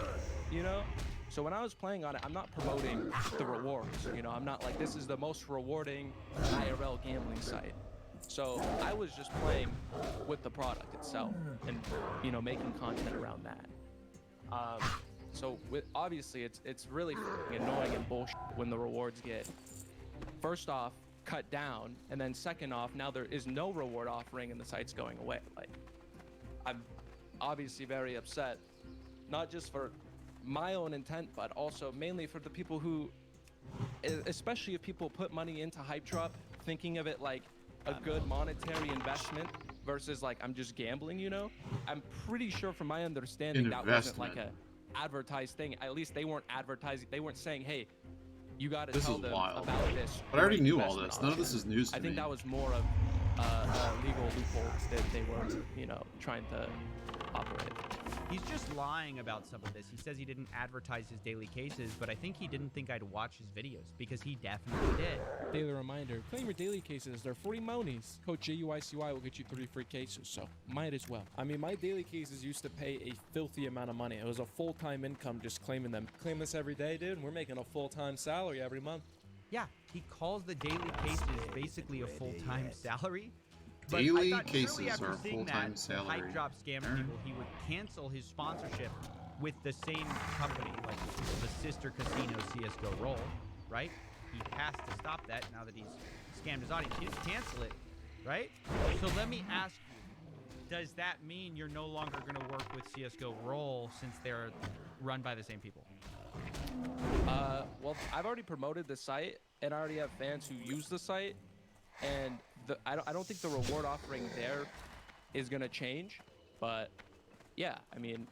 you know? So when I was playing on it, I'm not promoting the rewards. You know, I'm not like, this is the most rewarding IRL gambling site. So I was just playing with the product itself and, you know, making content around that. So obviously it's really annoying and bullshit when the rewards get, first off, cut down, and then second off, now there is no reward offering and the site's going away. Like, I'm obviously very upset, not just for my own intent, but also mainly for the people who, especially if people put money into Hype Drop, thinking of it like a good monetary investment versus like I'm just gambling, you know? I'm pretty sure from my understanding that wasn't like a advertised thing. At least they weren't advertising, they weren't saying, hey, you got to tell them about this. But I already knew all this. None of this is news to I think me. that was more of a legal loophole that they were, you know, trying to operate. He's just lying about some of this. He says he didn't advertise his daily cases, but I think he didn't think I'd watch his videos, because he definitely did. Daily reminder, claim your daily cases. They're free monies. Code JUICY will get you 3 free cases, so might as well. I mean, my daily cases used to pay a filthy amount of money. It was a full-time income just claiming them. Claim this every day, dude, and we're making a full-time salary every month. Yeah, he calls the daily cases basically a full-time salary. But Daily I thought cases surely after are a seeing full-time that, salary. Hype Drop scam people, he would cancel his sponsorship with the same company, like the sister casino CSGO Roll, right? He has to stop that now that he's scammed his audience. He didn't cancel it, right? So let me ask you, does that mean you're no longer going to work with CSGO Roll since they're run by the same people? Well, I've already promoted the site, and I already have fans who use the site, and I don't think the reward offering there is gonna change, but yeah, I mean,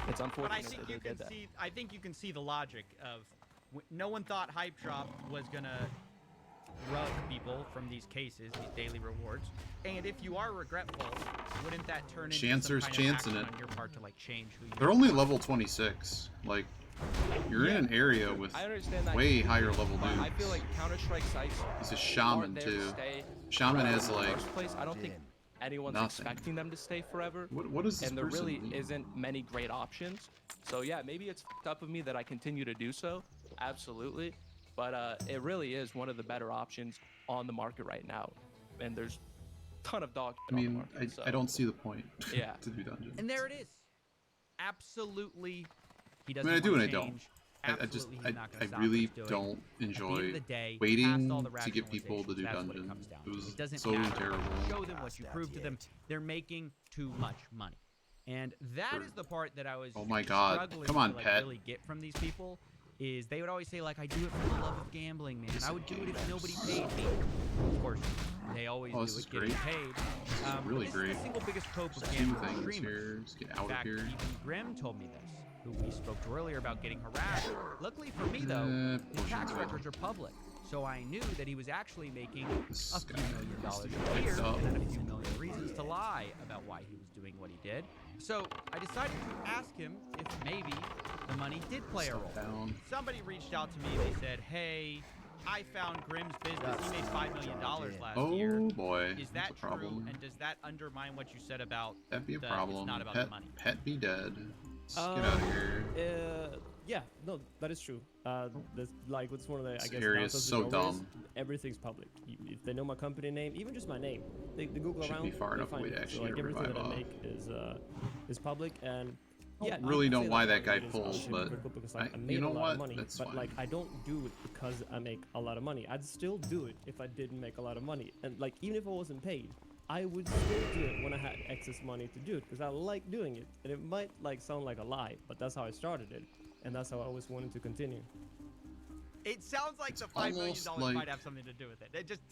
it's unfortunate. But I think you can see. I think you can see the logic of no one thought Hype Drop was gonna rug people from these cases, these daily rewards. And if you are regretful, wouldn't that turn into Chancer's some kind of chancing action it. on your part to like change who you They're are? only level 26. Like, you're in an area with I understand that way completely, higher level but dudes. I feel like Counter-Strike sites. He's a aren't shaman there too. to stay Shaman forever has in the like first place. I don't think anyone's nothing. expecting them to stay forever. What is this And there person really need? isn't many great options. So yeah, maybe it's f***ed up of me that I continue to do so. Absolutely. But it really is one of the better options on the market right now. And there's a ton of dog I shit on the mean, market, so. I don't see the point. Yeah. To do dungeons. And there it is. Absolutely, he I doesn't mean, I do want and I don't. change. I Absolutely, he's not gonna I stop really what he's doing. don't At the end enjoy of the day, past waiting all the to get people to do rationalizations, that's what it dungeons. comes down It to. was It doesn't so matter. terrible. Show them what you prove to them. They're making too much money, and that is the part that I was Oh my God. struggling Come on, to like, Pet. really get from these people. Is they would always say like, I do it for the love of gambling, man. I would do it if nobody paid me. Of course, they always Oh, do this is it getting great. paid. This is really this great. is the single biggest hope of Two gambling things streamers. here. Let's get In out of fact, here. even Grim told me this, who we spoke to earlier about getting harassed. Luckily for me, though, his tax records are public, so I knew that he was actually making a few $1 million a year and had a few million reasons to lie about why he was doing what he did. So I decided to ask him if maybe the money did play a role. Somebody reached out to me. They said, "Hey, I found Grim's business. He made $5 million last year. Oh boy. Is that's that a problem. true? And does that undermine what you said about That'd be a that problem. it's not about Pet, the money?" Pet be dead. Let's get out of here. Yeah, no, that is true. That's like what's one of the This I guess area is downsides so of Norway is dumb. everything's public. If they know my company name, even just my name, they Google Should around. be far they enough find away to it. actually So like get a everything that I revive make is public and. Yeah, you really can know say why that that guy it is pulled, obviously but critical because, like, I made you know a lot what? of money, That's but fine. like I don't do it because I make a lot of money. I'd still do it if I didn't make a lot of money, and like even if I wasn't paid, I would still do it when I had excess money to do it because I like doing it. And it might like sound like a lie, but that's how I started it, and that's how I always wanted to continue. It sounds like the $5 million almost like- might have something to do with it. It just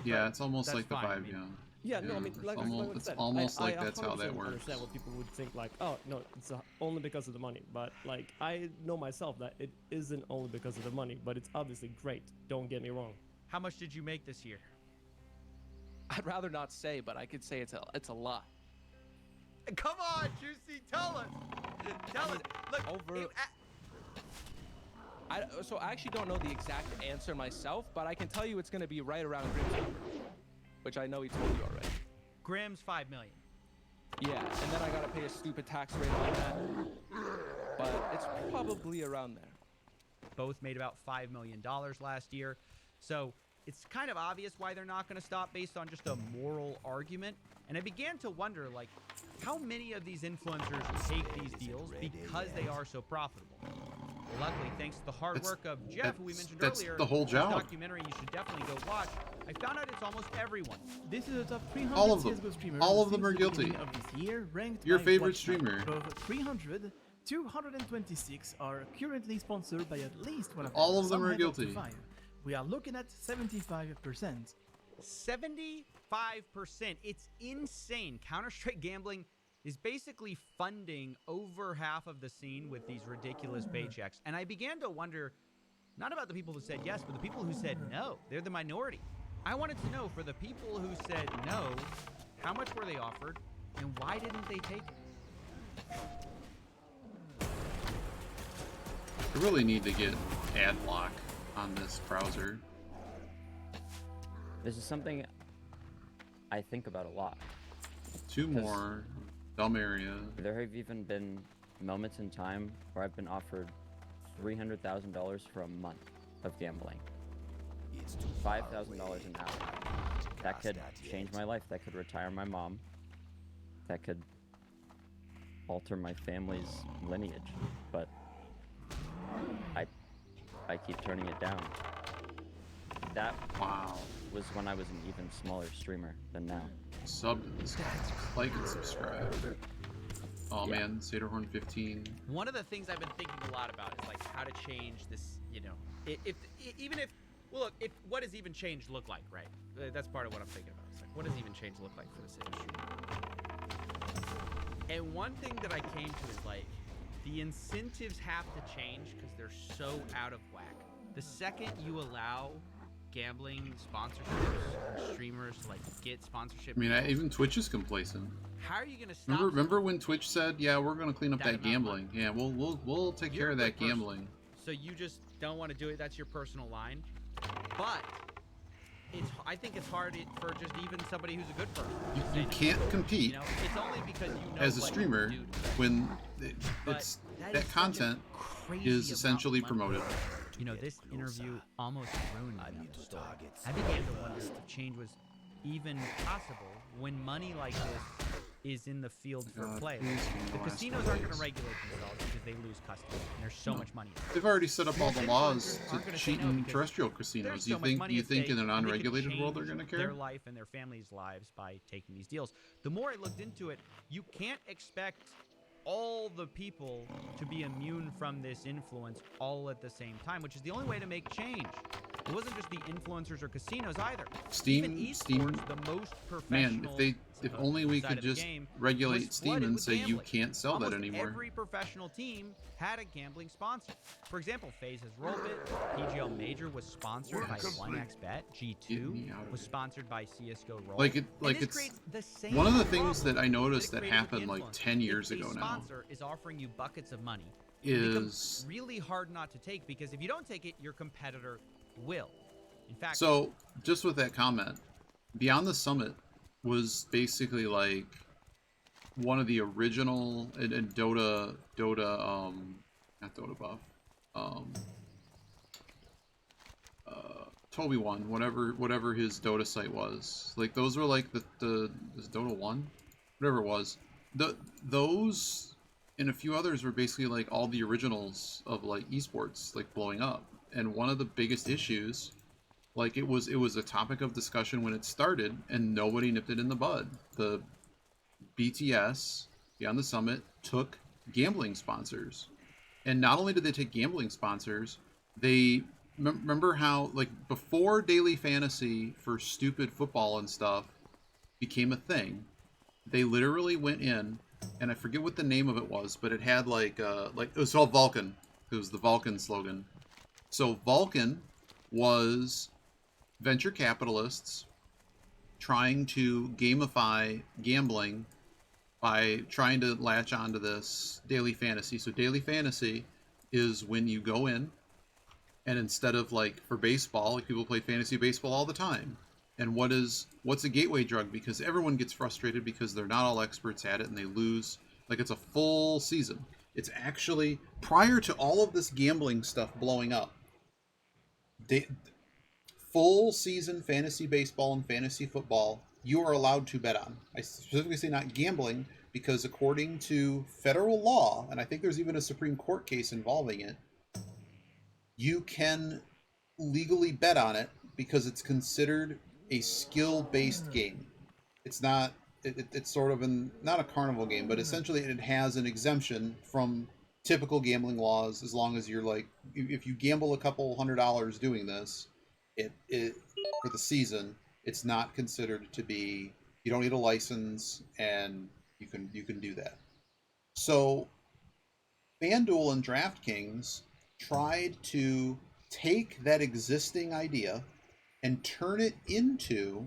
Yeah, it's almost that's like the fine. I vibe, mean, yeah. Yeah, no, I mean, like, like I it's said, almost I like that's how that 100% works. understand what people would think, like, oh, no, it's only because of the money. But, like, I know myself that it isn't only because of the money, but it's obviously great. Don't get me wrong. How much did you make this year? I'd rather not say, but I could say it's a lot. Come on, Juicy, tell us. Tell us. Look, Over. So I actually don't know the exact answer myself, but I can tell you it's going to be right around Grim's number, which I know he told you already. Grim's $5 million. Yeah, and then I got to pay a stupid tax rate on that. but it's probably around there. Both made about $5 million last year. So it's kind of obvious why they're not going to stop based on just a moral argument. And I began to wonder, like, how many of these influencers take these deals because they are so profitable? Well, luckily, thanks to the hard work of Jeff, who we mentioned earlier, the whole this job. documentary you should definitely go watch, I found out it's almost everyone. This is the top 300 All of them. CSGO streamers All of them since are the guilty. beginning of this year, ranked Your by favorite watch time. streamer. Of 300, 226 are currently sponsored by at least one of them. All of them Some are head up to guilty. 5. We are looking at 75%. 75%. It's insane. Counter-Strike gambling is basically funding over half of the scene with these ridiculous paychecks. And I began to wonder, not about the people who said yes, but the people who said no. They're the minority. I wanted to know, for the people who said no, how much were they offered, and why didn't they take it? I really need to get ad block on this browser. This is something I think about a lot. 2 more. Dumb area. There have even been moments in time where I've been offered $300,000 for a month of gambling. $5,000 an hour. That could change my life. That could retire my mom. That could alter my family's lineage. But I keep turning it down. That was when I was an even smaller streamer than now. Sub, like and subscribe. Oh man, Saderhorn 15. One of the things I've been thinking a lot about is like how to change this, you know, well, look, what does even change look like, right? That's part of what I'm thinking about. It's like, what does even change look like for this industry? And one thing that I came to is like, the incentives have to change because they're so out of whack. The second you allow gambling sponsorships and streamers to like get sponsorship, I mean, even Twitch is complacent. how are you gonna stop? Remember when Twitch said, "Yeah, we're gonna clean up that gambling. Yeah, we'll take care of that gambling." So you just don't want to do it. That's your personal line. But I think it's hard for just even somebody who's a good person. You can't compete, You know, it's only because you know as a what streamer you do. when But that content is essentially promoted. You know, this interview almost ruined me. I began to wonder if change was even possible when money like this is in the field for play. The casinos aren't going to regulate themselves because they lose customers, and there's so much money. They've already set up all the laws to gonna cheat say no in because terrestrial there's casinos. so You much money think at stake, in an and they could unregulated world they're change gonna care? their life and their families' lives by taking these deals. The more I looked into it, you can't expect all the people to be immune from this influence all at the same time, which is the only way to make change. It wasn't just the influencers or casinos either. Even esports, the most professional. Man, if only we side could of the just game, regulate was Steam flooded and with say you gambling. can't sell that Almost anymore. Every professional team had a gambling sponsor. For example, FaZe's Rollbit, PGL Major was sponsored by 1xBet. G2 was sponsored by CS:GO Roll. Like And it's this creates the same one of the things problem that I noticed it that created with happened like influence. 10 years If ago a now sponsor is offering you buckets of money, it becomes is really hard not to take, because if you don't take it, your competitor will. In fact, so just with that comment, Beyond the Summit was basically like one of the original and Dota not Dota Buff, Toby One, whatever his Dota site was. Like those were like the is Dota 1, whatever it was. Those and a few others were basically like all the originals of like esports like blowing up. And one of the biggest issues, like it was a topic of discussion when it started, and nobody nipped it in the bud. The BTS, Beyond the Summit, took gambling sponsors. And not only did they take gambling sponsors, they remember how like before daily fantasy for stupid football and stuff became a thing, they literally went in, and I forget what the name of it was, but it had like it was called Vulcan. It was the Vulcan slogan. So Vulcan was venture capitalists trying to gamify gambling by trying to latch onto this daily fantasy. So daily fantasy is when you go in, and instead of like for baseball, like people play fantasy baseball all the time. And what's a gateway drug? Because everyone gets frustrated because they're not all experts at it and they lose. Like it's a full season. It's actually, prior to all of this gambling stuff blowing up, full season fantasy baseball and fantasy football, you are allowed to bet on. I specifically say not gambling because according to federal law, and I think there's even a Supreme Court case involving it, you can legally bet on it because it's considered a skill-based game. It's not, it's sort of not a carnival game, but essentially it has an exemption from typical gambling laws as long as you're like, if you gamble a couple $100 doing this, it for the season, it's not considered to be, you don't need a license and you can do that. So FanDuel and DraftKings tried to take that existing idea and turn it into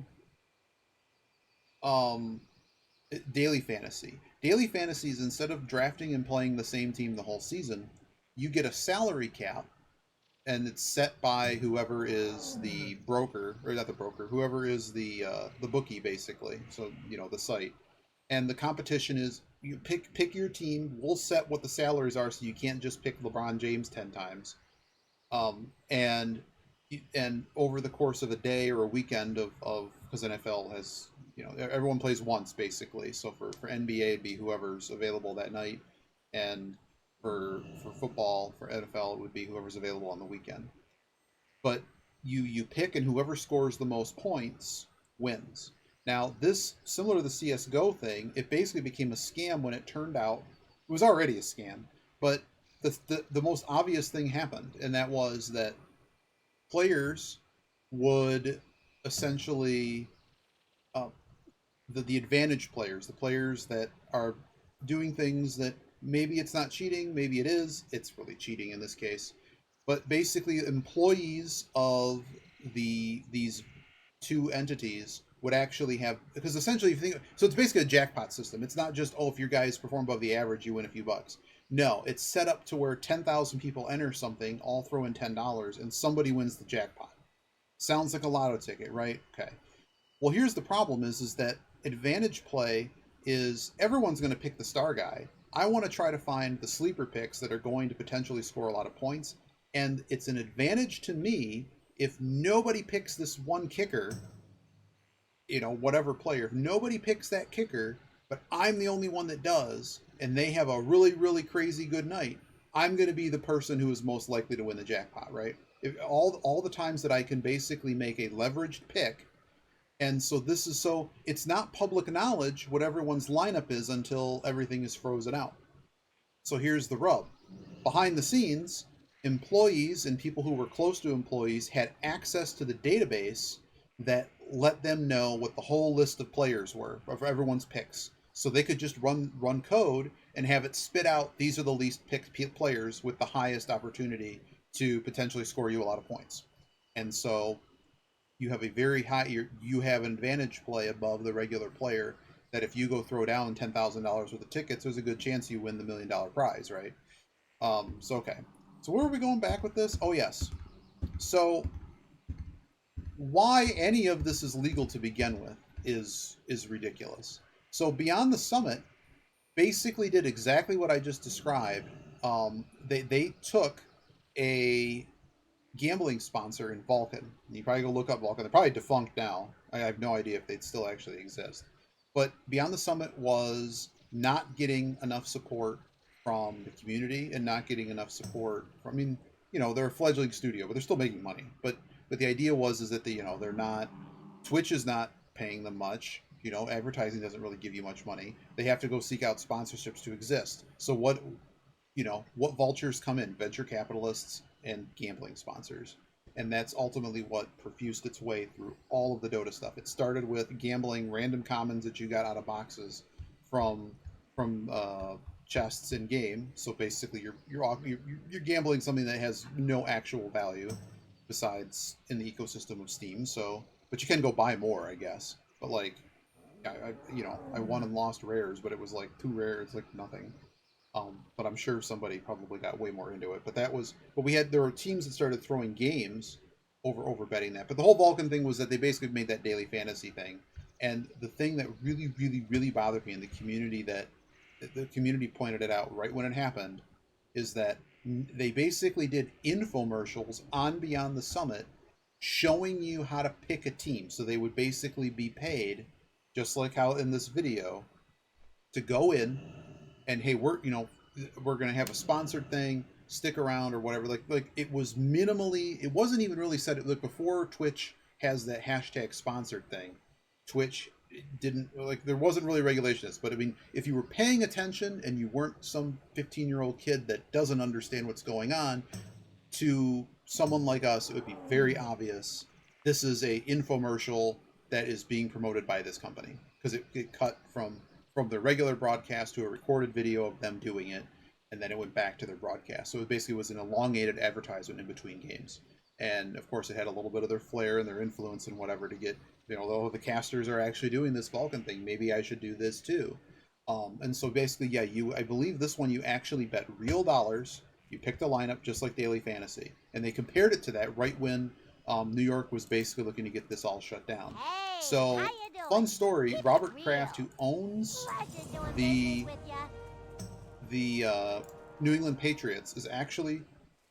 daily fantasy. Daily fantasy is, instead of drafting and playing the same team the whole season, you get a salary cap, and it's set by whoever is the broker, or not the broker, whoever is the bookie, basically. So, the site. And the competition is, you pick your team. We'll set what the salaries are, so you can't just pick LeBron James 10 times. And over the course of a day or a weekend of because NFL has, everyone plays once basically. So for NBA, it'd be whoever's available that night, and for football, for NFL, it would be whoever's available on the weekend. But you pick, and whoever scores the most points wins. Now, this, similar to the CSGO thing, it basically became a scam when it turned out it was already a scam. But the most obvious thing happened, and that was that players would essentially, the advantage players, the players that are doing things that maybe it's not cheating, maybe it is, it's really cheating in this case, but basically employees of these two entities would actually have, because essentially, if you think, so it's basically a jackpot system. It's not just, if your guys perform above the average, you win a few bucks. No, it's set up to where 10,000 people enter something, all throw in $10, and somebody wins the jackpot. Sounds like a lotto ticket, right? Okay. Well, here's the problem is that advantage play is everyone's going to pick the star guy. I want to try to find the sleeper picks that are going to potentially score a lot of points, and it's an advantage to me if nobody picks this one kicker, whatever player, if nobody picks that kicker, but I'm the only one that does, and they have a really, really crazy good night, I'm going to be the person who is most likely to win the jackpot, right? If all the times that I can basically make a leveraged pick, and so it's not public knowledge what everyone's lineup is until everything is frozen out. So here's the rub. Behind the scenes, employees and people who were close to employees had access to the database that let them know what the whole list of players were, of everyone's picks. So they could just run code and have it spit out, these are the least picked players with the highest opportunity to potentially score you a lot of points. And so you have a very high, you have an advantage play above the regular player, that if you go throw down $10,000 worth of tickets, there's a good chance you win the $1 million prize, right? Okay. So where are we going back with this? Oh, yes. So why any of this is legal to begin with is ridiculous. So Beyond the Summit basically did exactly what I just described. They took a gambling sponsor in Vulcan. You probably go look up Vulcan. They're probably defunct now. I have no idea if they'd still actually exist. But Beyond the Summit was not getting enough support from the community and not getting enough support from, they're a fledgling studio, but they're still making money. But the idea is that they're not, Twitch is not paying them much. Advertising doesn't really give you much money. They have to go seek out sponsorships to exist. So what vultures come in? Venture capitalists and gambling sponsors. And that's ultimately what perfused its way through all of the Dota stuff. It started with gambling random commons that you got out of boxes from chests in game. So basically, you're gambling something that has no actual value besides in the ecosystem of Steam. So, but you can go buy more, I guess. But I won and lost rares, but it was like 2 rares, like nothing. But I'm sure somebody probably got way more into it. But there were teams that started throwing games over betting that. But the whole Vulcan thing was that they basically made that daily fantasy thing. And the thing that really, really, really bothered me in the community that the community pointed it out right when it happened, is that they basically did infomercials on Beyond the Summit showing you how to pick a team. So they would basically be paid, just like how in this video, to go in and, hey, we're going to have a sponsored thing, stick around or whatever. Like it was minimally, it wasn't even really said, like before Twitch has that hashtag sponsored thing, Twitch didn't, like, there wasn't really regulations, but I mean, if you were paying attention and you weren't some 15-year-old kid that doesn't understand what's going on, to someone like us, it would be very obvious this is a infomercial that is being promoted by this company, because it cut from the regular broadcast to a recorded video of them doing it, and then it went back to their broadcast. So it basically was an elongated advertisement in between games. And of course, it had a little bit of their flair and their influence and whatever to get, oh, the casters are actually doing this Vulcan thing, maybe I should do this too. And so basically, yeah, I believe this one you actually bet real dollars. You picked a lineup just like Daily Fantasy, and they compared it to that right when New York was basically looking to get this all shut down. So, fun story, Robert Kraft, who owns the New England Patriots, is actually,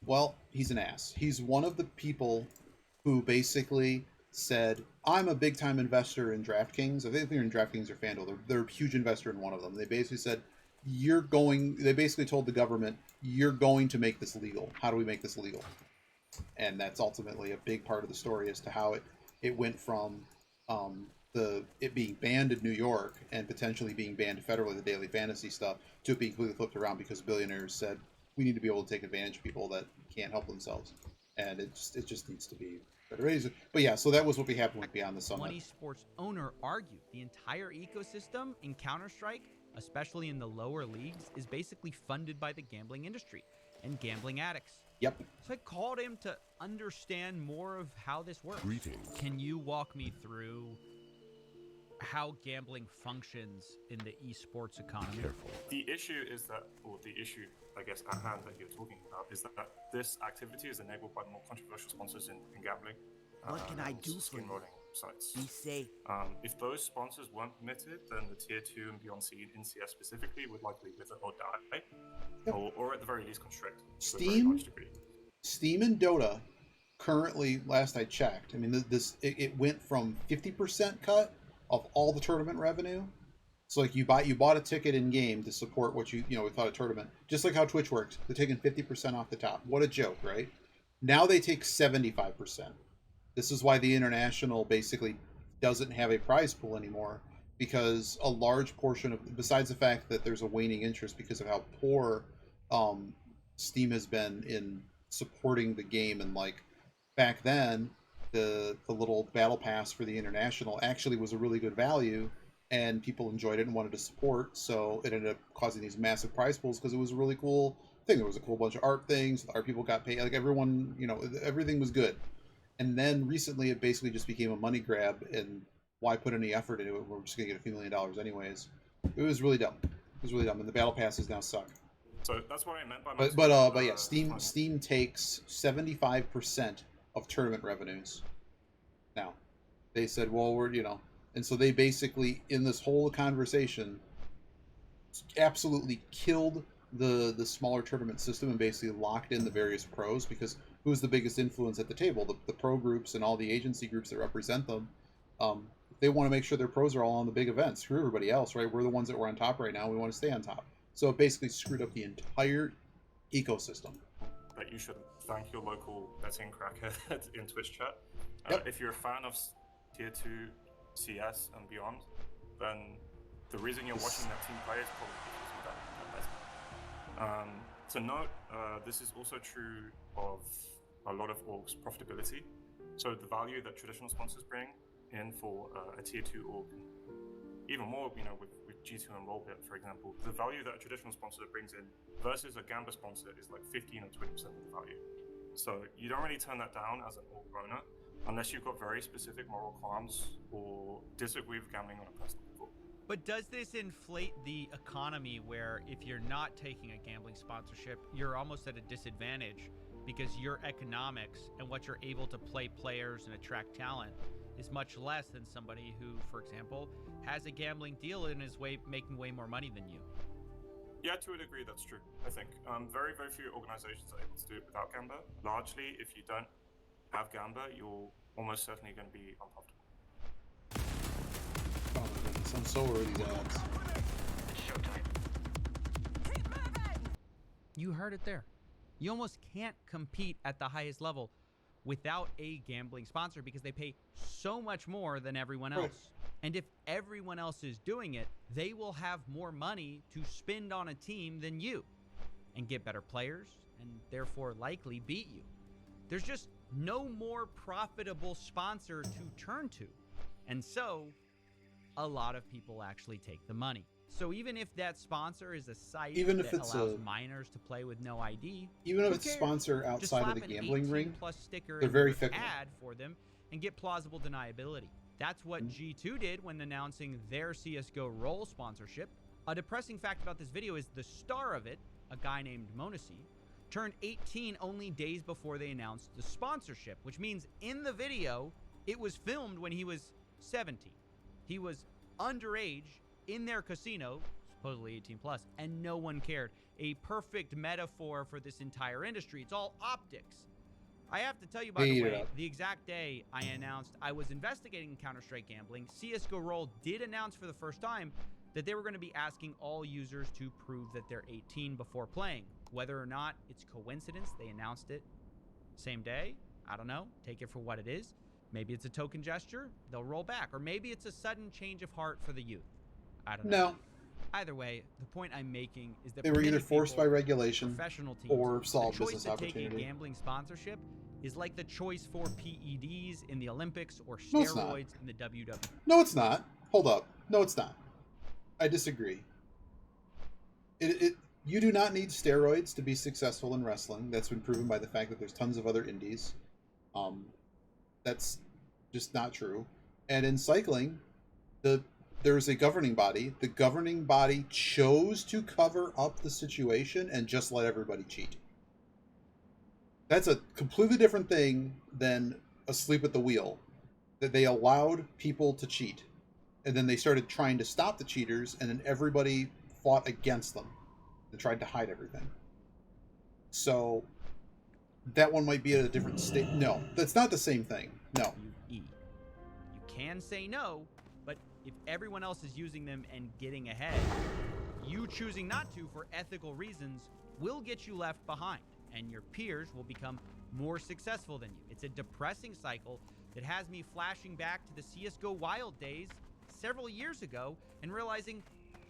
well, he's an ass. He's one of the people who basically said, I'm a big-time investor in DraftKings. I think they're in DraftKings or FanDuel. They're a huge investor in one of them. They basically said, they basically told the government, you're going to make this legal. How do we make this legal? And that's ultimately a big part of the story as to how it went from it being banned in New York and potentially being banned federally, the Daily Fantasy stuff, to it being completely flipped around because billionaires said, we need to be able to take advantage of people that can't help themselves. And it just needs to be better raised. But yeah, so that was what happened with Beyond the Summit. One esports owner argued the entire ecosystem in Counter-Strike, especially in the lower leagues, is basically funded by the gambling industry and gambling addicts. Yep. So I called him to understand more of how this works. Can you walk me through how gambling functions in the esports economy? The issue is that, or the issue, I guess, at hand that you're talking about, is that this activity is enabled by more controversial sponsors in gambling. What can I do for you? Sites. Be safe. If those sponsors weren't permitted, then the tier 2 and beyond seed in CS specifically would likely wither or die, or at the very least constrict. Steam and Dota currently, last I checked, I mean, it went from 50% cut of all the tournament revenue. So like you bought a ticket in game to support what we thought a tournament, just like how Twitch works. They're taking 50% off the top. What a joke, right? Now they take 75%. This is why the international basically doesn't have a prize pool anymore, because a large portion of, besides the fact that there's a waning interest because of how poor Steam has been in supporting the game, and like back then the little battle pass for the international actually was a really good value and people enjoyed it and wanted to support, so it ended up causing these massive prize pools because it was a really cool thing. There was a cool bunch of art things, art people got paid, like everyone, everything was good. And then recently it basically just became a money grab, and why put any effort into it? We're just gonna get a few $1 million anyways. It was really dumb. It was really dumb, and the battle passes now suck. So that's what I meant by but yeah, Steam takes 75% of tournament revenues. Now, they said, well, we're and so they basically, in this whole conversation, absolutely killed the smaller tournament system and basically locked in the various pros, because who's the biggest influence at the table? The pro groups and all the agency groups that represent them. They want to make sure their pros are all on the big events. Screw everybody else, right? We're the ones that were on top right now. We want to stay on top. So it basically screwed up the entire ecosystem. That you should thank your local betting crackhead in Twitch chat. If you're a fan of tier 2 CS and beyond, then the reason you're watching that team play is probably because of that betting. To note, this is also true of a lot of orgs' profitability. So the value that traditional sponsors bring in for a tier 2 org, even more, with G2 and Rollbit, for example, the value that a traditional sponsor brings in versus a Gamba sponsor is like 15 or 20% of the value. So you don't really turn that down as an org owner unless you've got very specific moral qualms or disagree with gambling on a personal level. But does this inflate the economy where if you're not taking a gambling sponsorship, you're almost at a disadvantage because your economics and what you're able to play players and attract talent is much less than somebody who, for example, has a gambling deal and is making way more money than you? Yeah, to a degree, that's true. I think very, very few organizations are able to do it without Gamba. Largely, if you don't have Gamba, you're almost certainly going to be unprofitable. Oh my goodness, I'm so worried these ads. You heard it there. You almost can't compete at the highest level without a gambling sponsor because they pay so much more than everyone else. Right. And if everyone else is doing it, they will have more money to spend on a team than you and get better players and therefore likely beat you. There's just no more profitable sponsor to turn to. And so a lot of people actually take the money. So even if that sponsor is a site Even if that it's allows a- minors to play with no ID, Even if who it's a cares? sponsor Just outside of slap the an gambling 18 ring, plus sticker they're in very your fickle. ad for them and get plausible deniability. That's what G2 did when announcing their CSGO role sponsorship. A depressing fact about this video is the star of it, a guy named Monesi, turned 18 only days before they announced the sponsorship, which means in the video, it was filmed when he was 17. He was underage in their casino, supposedly 18 plus, and no one cared. A perfect metaphor for this entire industry. It's all optics. I have to tell you, by the way, the exact day I announced I was investigating Counter-Strike gambling, CSGO Roll did announce for the first time that they were going to be asking all users to prove that they're 18 before playing. Whether or not it's coincidence they announced it same day, I don't know. Take it for what it is. Maybe it's a token gesture, they'll roll back. Or maybe it's a sudden change of heart for the youth. I don't know. No. Either way, the point I'm making is that They were either many forced people, by regulation professional teams, or saw the choice business to take a opportunity. gambling sponsorship is like the choice for PEDs in the Olympics or No, it's not. steroids in the WWE. No, it's not. Hold up. No, it's not. I disagree. You do not need steroids to be successful in wrestling. That's been proven by the fact that there's tons of other indies. That's just not true. And in cycling, there's a governing body. The governing body chose to cover up the situation and just let everybody cheat. That's a completely different thing than asleep at the wheel. That they allowed people to cheat. And then they started trying to stop the cheaters, and then everybody fought against them and tried to hide everything. So that one might be at a different state. No, that's not the same thing. No. You can say no, but if everyone else is using them and getting ahead, you choosing not to for ethical reasons will get you left behind, and your peers will become more successful than you. It's a depressing cycle that has me flashing back to the CSGO Wild days several years ago and realizing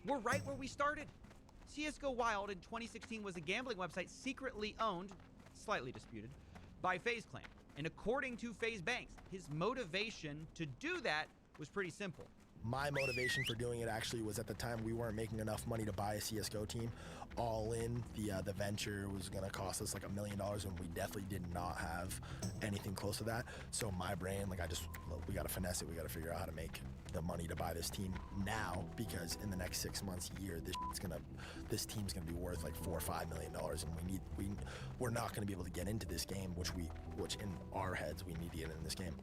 we're right where we started. CSGO Wild in 2016 was a gambling website secretly owned, slightly disputed, by FaZe Clan. And according to FaZe Banks, his motivation to do that was pretty simple. My motivation for doing it actually was at the time we weren't making enough money to buy a CSGO team. All in, the venture was going to cost us like $1 million, and we definitely did not have anything close to that. So my brain, like we got to finesse it. We got to figure out how to make the money to buy this team now, because in the next 6 months, year, this team's gonna be worth like $4 or $5 million, and we're not gonna be able to get into this game, which in our heads we need to get in this game.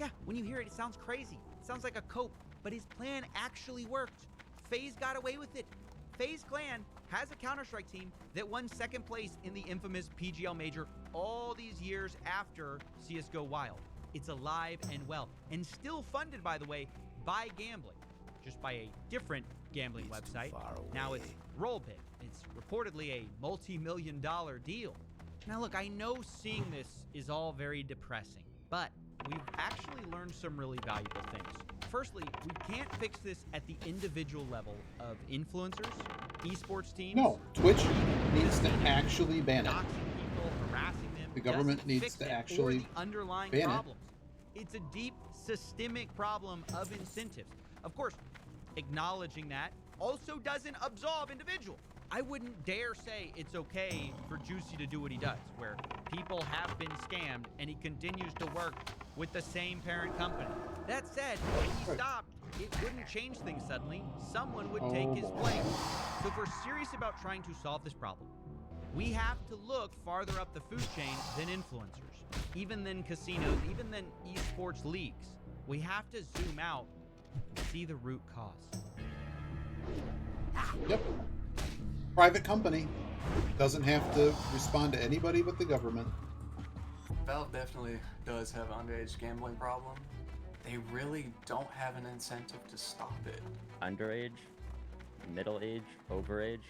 Yeah, when you hear it, it sounds crazy. It sounds like a cope, but his plan actually worked. FaZe got away with it. FaZe Clan has a Counter-Strike team that won second place in the infamous PGL Major all these years after CSGO Wild. It's alive and well, and still funded, by the way, by gambling, just by a different gambling website. Now it's Rollbit. It's reportedly a multi-million-dollar deal. Now look, I know seeing this is all very depressing, but we've actually learned some really valuable things. Firstly, we can't fix this at the individual level of influencers, esports teams. No, Twitch needs to actually ban it. Doxing people, harassing them. The government doesn't needs fix to it, actually or the underlying ban it. problems. It's a deep systemic problem of incentives. Of course, acknowledging that also doesn't absolve individual. I wouldn't dare say it's okay for Juicy to do what he does, where people have been scammed and he continues to work with the same parent company. That said, if he stopped, it wouldn't change things suddenly. Someone would take his place. So if we're serious about trying to solve this problem, we have to look farther up the food chain than influencers, even than casinos, even than esports leagues. We have to zoom out and see the root cause. Yep. Private company. Doesn't have to respond to anybody but the government. Valve definitely does have an underage gambling problem. They really don't have an incentive to stop it. Underage, middle age, overage,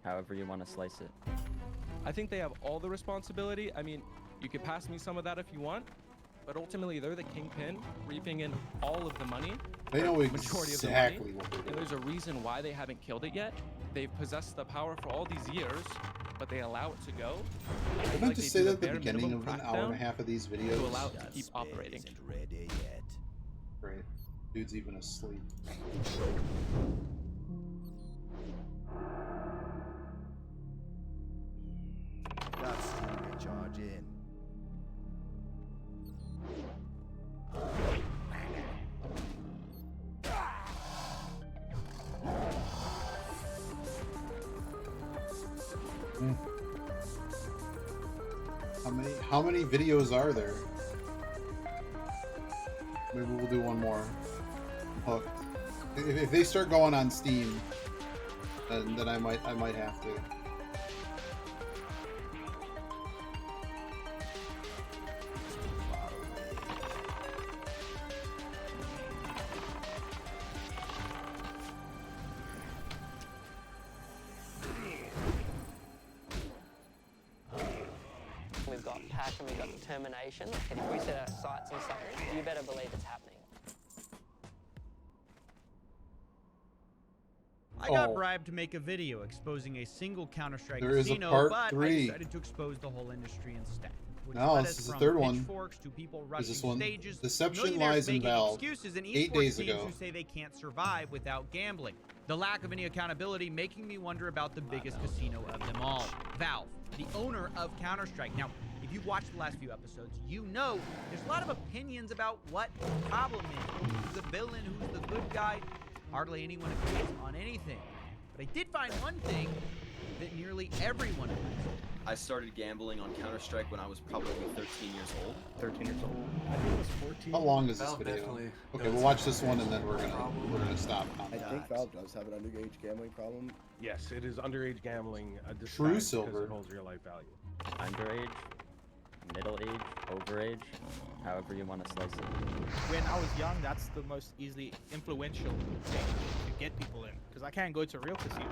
however you want to slice it. I think they have all the responsibility. I mean, you could pass me some of that if you want, but ultimately they're the kingpin, reaping in all of the money. They know Majority of the exactly money, what they're and doing. there's a reason why they haven't killed it yet. They've possessed the power for all these years, but they allow it to go. I feel Didn't I like just they say do that the at the bare beginning minimum of an hour and a crackdown half of these videos? to allow it to keep operating. Great. Dude's even asleep. Got Steam recharge in. How many videos are there? Maybe we'll do one more. I'm hooked. If they start going on Steam, then I might have to. We've got passion, we've got determination, and if we set our sights on something, you better believe it's happening. I got bribed to make a video exposing a single Counter-Strike There is a casino, part but 3. I decided to expose the whole industry instead. Which No, led this us is the from third one. pitchforks to people Is rushing this one? stages, Deception millionaires lies in making Valve. excuses, and 8 esports days teams ago. who say they can't survive without gambling. The lack of any accountability making me wonder about the biggest casino of them all, Valve, the owner of Counter-Strike. Now, if you've watched the last few episodes, you know there's a lot of opinions about what the problem is. Who's the villain? Who's the good guy? Hardly anyone agrees on anything. But I did find one thing that nearly everyone agrees on. I started gambling on Counter-Strike when I was probably 13 years old. 13 years old. I think it was 14. How long is this Valve video? definitely Okay, does we'll watch have this an one and then we're underage gonna stop. I think Valve does have an underage gambling problem. Yes, it is underage gambling. True Because silver. it holds real life value. Underage, middle age, overage, however you want to slice it. When I was young, that's the most easily influential thing to get people in. Because I can't go to a real casino.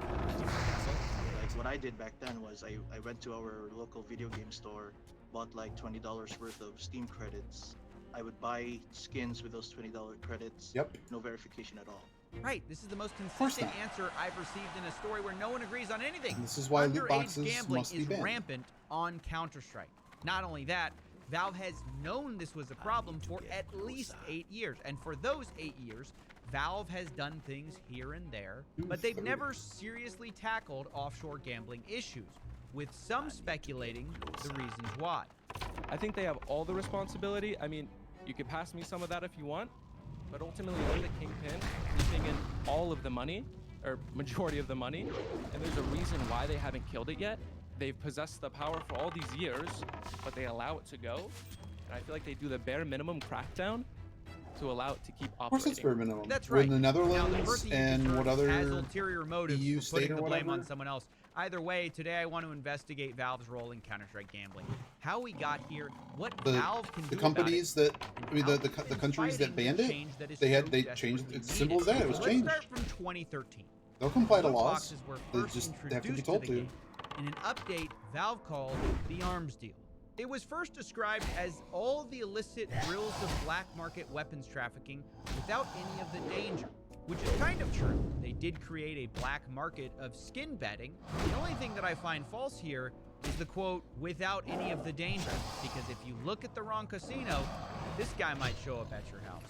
Like what I did back then was I went to our local video game store, bought like $20 worth of Steam credits. I would buy skins with those $20 credits. Yep. No verification at all. Right, this is the most consistent answer I've received in a story where no one agrees on anything. And this is why loot Underage boxes gambling must be is banned. rampant on Counter-Strike. Not only that, Valve has known this was a problem for at least 8 years, and for those 8 years, Valve has done things here and there, but they've never seriously tackled offshore gambling issues, with some speculating the reasons why. I think they have all the responsibility. I mean, you could pass me some of that if you want, but ultimately they're the kingpin, reaping in all of the money, or majority of the money, and there's a reason why they haven't killed it yet. They've possessed the power for all these years, but they allow it to go, and I feel like they do the bare minimum crackdown to allow it to keep operating. Of course it's bare minimum. That's We're right. in the Now, the Netherlands person you and just what heard other has ulterior motives EU for state putting or the blame whatever? on someone else. Either way, today I want to investigate Valve's role in Counter-Strike gambling, how we got here, what Valve can the do companies about it, that I mean the countries that banned it, they changed it's simple as that. It was So changed. Let's start from 2013. They'll comply to Loot laws. boxes were They first just have to be introduced told the to. game in an update Valve called the Arms Deal. It was first described as all the illicit drills of black market weapons trafficking without any of the danger, which is kind of true. They did create a black market of skin betting. The only thing that I find false here is the quote, without any of the danger, because if you look at the wrong casino, this guy might show up at your house.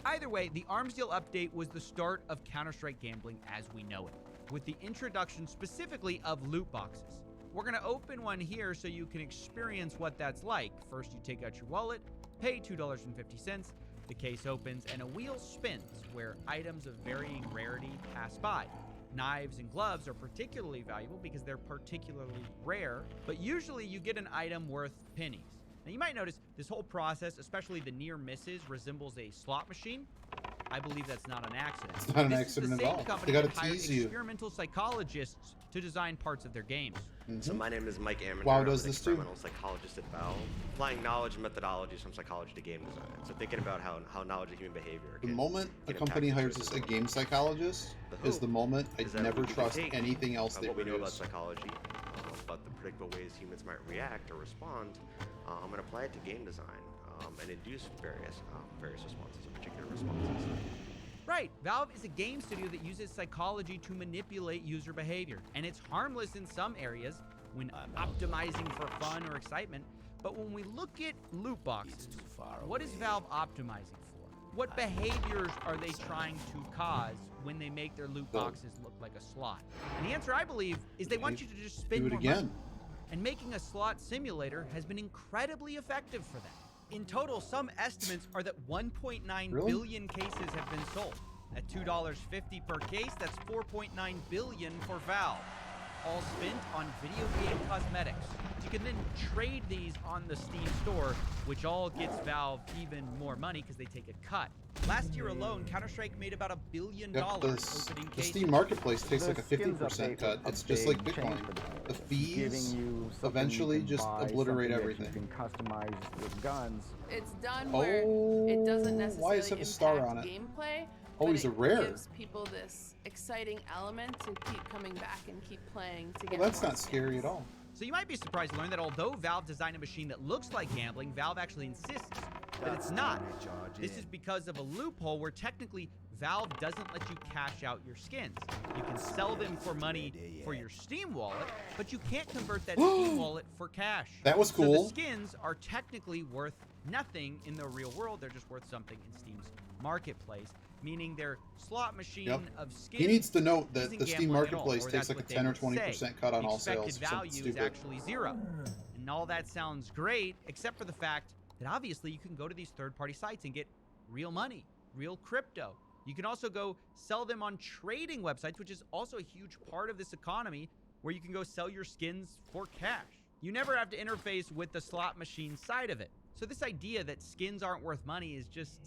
Either way, the Arms Deal update was the start of Counter-Strike gambling as we know it, with the introduction specifically of loot boxes. We're gonna open one here so you can experience what that's like. First, you take out your wallet, pay $2.50, the case opens, and a wheel spins where items of varying rarity pass by. Knives and gloves are particularly valuable because they're particularly rare, but usually you get an item worth pennies. Now you might notice this whole process, especially the near misses, resembles a slot machine. I believe that's not an accident. It's not an This accident is the at same all. company They gotta that hired tease you. experimental psychologists to design parts of their games. So my name is Mike Amender. WoW I'm does an this too. experimental psychologist at Valve, applying knowledge and methodologies from psychology to game design. So thinking about how knowledge of human behavior The can, moment a can company impact hires choices a game psychologist is the moment I'd that never we can trust take, anything else they what we know about produce. psychology, about the predictable ways humans might react or respond, and apply it to game design and induce various responses, or particular responses. Right, Valve is a game studio that uses psychology to manipulate user behavior, and it's harmless in some areas when optimizing for fun or excitement. But when we look at loot boxes, what is Valve optimizing for? What behaviors are they trying to cause when they make their loot boxes look like a slot? And the answer, I believe, is they want you to just spend more money. And making a slot simulator has been incredibly effective for them. In total, some estimates are that 1.9 billion cases have been sold. At $2.50 per case, that's 4.9 billion for Valve, all spent on video game cosmetics. You can then trade these on the Steam store, which all gets Valve even more money because they take a cut. Last year alone, Counter-Strike made about $1 billion opening The cases. Steam Marketplace takes like a 50% cut. It's just like Bitcoin. The fees eventually just obliterate everything. You can customize with guns. It's done where it doesn't necessarily why does it have a star on it? gameplay. Oh, but he's a it rare. gives people this exciting element to keep coming back and keep playing to Well, get that's more not scary at all. So you might be surprised to learn that although Valve designed a machine that looks like gambling, Valve actually insists that it's not. This is because of a loophole where technically Valve doesn't let you cash out your skins. You can sell them for money for your Steam wallet, but you can't convert that Steam wallet for cash. That was So cool. the skins are technically worth nothing in the real world. They're just worth something in Steam's marketplace, meaning their slot machine of skins. He needs to note that isn't the Steam gambling at all, Marketplace or takes that's like a what 10 or they would 20% say. cut on The all sales. expected Something value is stupid. actually zero. And all that sounds great, except for the fact that obviously you can go to these third-party sites and get real money, real crypto. You can also go sell them on trading websites, which is also a huge part of this economy, where you can go sell your skins for cash. You never have to interface with the slot machine side of it. So this idea that skins aren't worth money is just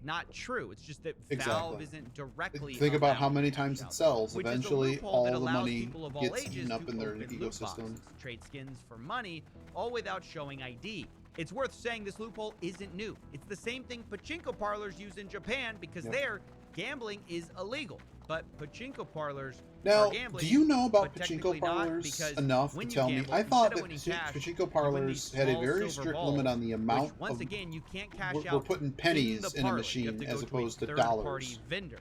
not true. It's just that Valve isn't directly Think about how allowing many cash times it out, sells. which is a Eventually, loophole that all the allows money people of all gets ages eaten up to in their open loot ecosystem. boxes, trade skins for money, all without showing ID. It's worth saying this loophole isn't new. It's the same thing pachinko parlors use in Japan because there, gambling is illegal. But pachinko parlors Now, are gambling, do you know about but technically pachinko not, parlors because enough when to you tell me? gamble, I thought instead that of winning cash, pachinko you win parlors these had a small very silver strict balls, limit on the amount which, once of. again, you can't cash We're out putting in pennies the in a parlor. You machine have to as go opposed to third-party dollars. vendor.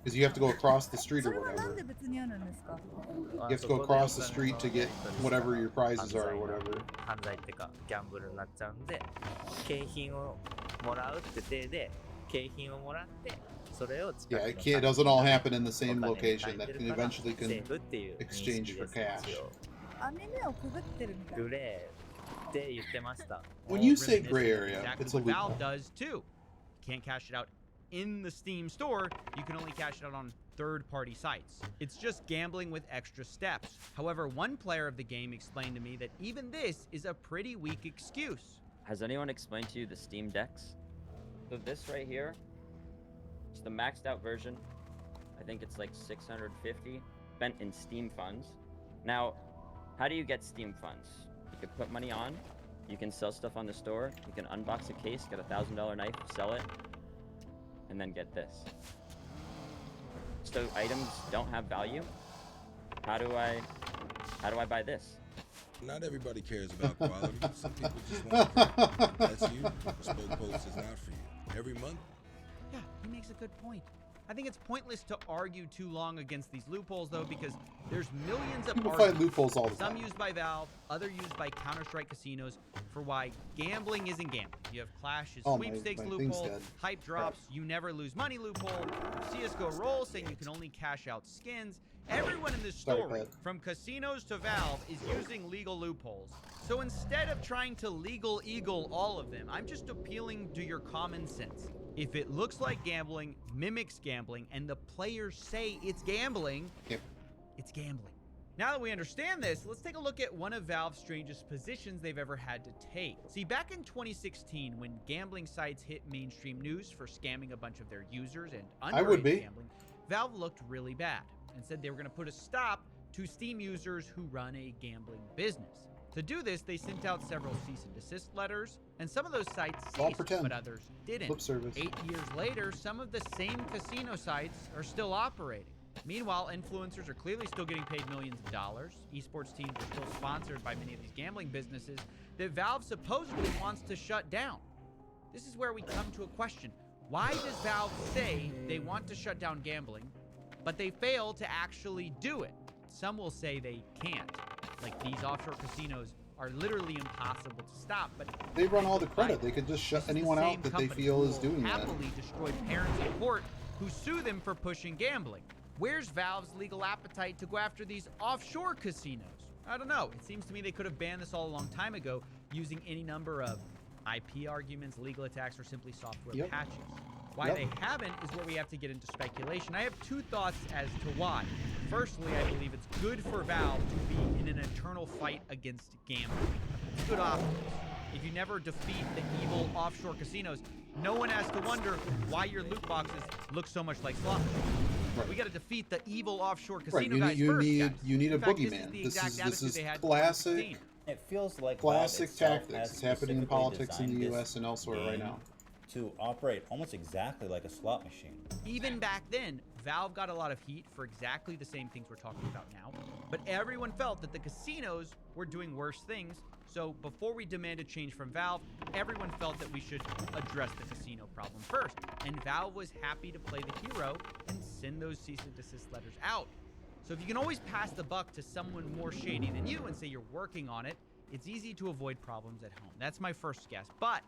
Because you have to go across the street or whatever. You have to go across the street to get whatever your prizes are or whatever. 犯罪っていうかギャンブルになっちゃうんで景品をもらうって体で景品をもらってそれを Yeah, it doesn't all happen in the same location. That can eventually exchange for cash. 網目をくぐってるみたい。グレーって言ってました。 When you say This gray is area, exactly it's a what Valve loophole. does too. You can't cash it out in the Steam store. You can only cash it out on third-party sites. It's just gambling with extra steps. However, one player of the game explained to me that even this is a pretty weak excuse. Has anyone explained to you the Steam decks? So this right here, it's the maxed out version. I think it's like 650 spent in Steam funds. Now, how do you get Steam funds? You can put money on, you can sell stuff on the store, you can unbox a case, get a $1,000 knife, sell it, and then get this. So items don't have value. How do I buy this? Not everybody cares about quality. Some people just want to. That's you. Bespoke Post is not for you. Every month. Yeah, he makes a good point. I think it's pointless to argue too long against these loopholes, though, because there's millions of People find arguments, loopholes all the some time. used by Valve, other used by Counter-Strike casinos, for why gambling isn't gambling. You have Clash's Oh, my sweepstakes thing's loophole, dead. hype drops, you never lose money loophole, CSGO roll saying you can only cash out skins. Everyone in this Sorry, story, Pat. from casinos to Valve, is using legal loopholes. So instead of trying to legal eagle all of them, I'm just appealing to your common sense. If it looks like gambling, mimics gambling, and the players say it's gambling, it's gambling. Now that we understand this, let's take a look at one of Valve's strangest positions they've ever had to take. See, back in 2016, when gambling sites hit mainstream news for scamming a bunch of their users and underage gambling, Valve looked really bad and said they were going to put a stop to Steam users who run a gambling business. To do this, they sent out several cease and desist letters, and some of those sites ceased, but others didn't. Flip service. 8 years later, some of the same casino sites are still operating. Meanwhile, influencers are clearly still getting paid millions of dollars. Esports teams are still sponsored by many of these gambling businesses that Valve supposedly wants to shut down. This is where we come to a question. Why does Valve say they want to shut down gambling, but they fail to actually do it? Some will say they can't. Like, these offshore casinos are literally impossible to stop, but they run all the credit. They could just shut anyone out that they feel is doing that. Happily destroy parents in court who sue them for pushing gambling. Where's Valve's legal appetite to go after these offshore casinos? I don't know. It seems to me they could have banned this all a long time ago using any number of IP arguments, legal attacks, or simply software patches. Why they haven't is where we have to get into speculation. I have two thoughts as to why. Firstly, I believe it's good for Valve to be in an eternal fight against gambling. It's good optics. If you never defeat the evil offshore casinos, no one has to wonder why your loot boxes look so much like slot machines. Right. We got to defeat the evil offshore casino guys first, guys. You need a boogeyman. This is classic. It feels like classic tactics. It's happening in politics in the U.S. and elsewhere right now. To operate almost exactly like a slot machine. Even back then, Valve got a lot of heat for exactly the same things we're talking about now, but everyone felt that the casinos were doing worse things. So before we demanded change from Valve, everyone felt that we should address the casino problem first. And Valve was happy to play the hero and send those cease and desist letters out. So if you can always pass the buck to someone more shady than you and say you're working on it, it's easy to avoid problems at home. That's my first guess. But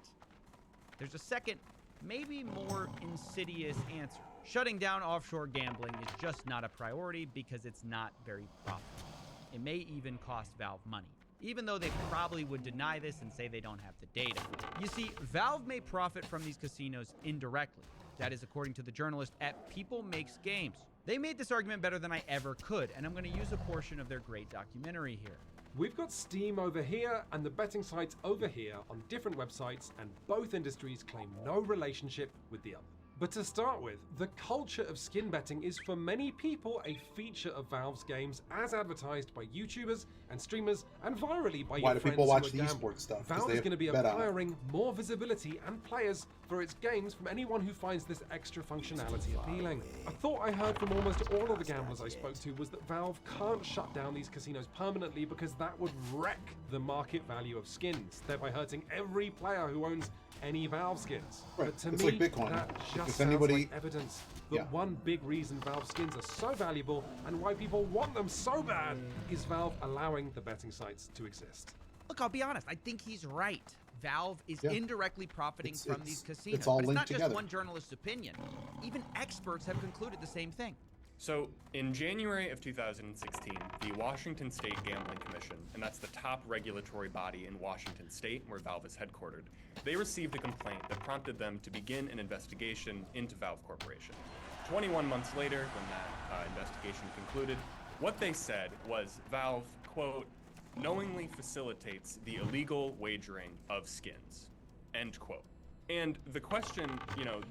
there's a second, maybe more insidious answer. Shutting down offshore gambling is just not a priority because it's not very profitable. It may even cost Valve money, even though they probably would deny this and say they don't have the data. You see, Valve may profit from these casinos indirectly. That is according to the journalist at People Makes Games. They made this argument better than I ever could, and I'm going to use a portion of their great documentary here. We've got Steam over here and the betting sites over here on different websites, and both industries claim no relationship with the other. But to start with, the culture of skin betting is for many people a feature of Valve's games as advertised by YouTubers and streamers and virally by your friends who are gambling. Why do people watch the esports stuff? Valve is going to be acquiring more visibility and players for its games from anyone who finds this extra functionality appealing. A thought I heard from almost all of the gamblers I spoke to was that Valve can't shut down these casinos permanently because that would wreck the market value of skins, thereby hurting every player who owns any Valve skins. Right. But to it's me, like Bitcoin. that just sounds like evidence that one big reason Valve skins are so valuable and why people want them so bad is Valve allowing the betting sites to exist. Look, I'll be honest, I think he's right. Valve is indirectly profiting from these casinos. It's all but it's linked not together. Just one journalist's opinion. Even experts have concluded the same thing. So, in January of 2016, the Washington State Gambling Commission, and that's the top regulatory body in Washington State where Valve is headquartered, they received a complaint that prompted them to begin an investigation into Valve Corporation. 21 months later, when that investigation concluded, what they said was Valve, quote, knowingly facilitates the illegal wagering of skins, end quote. And the question,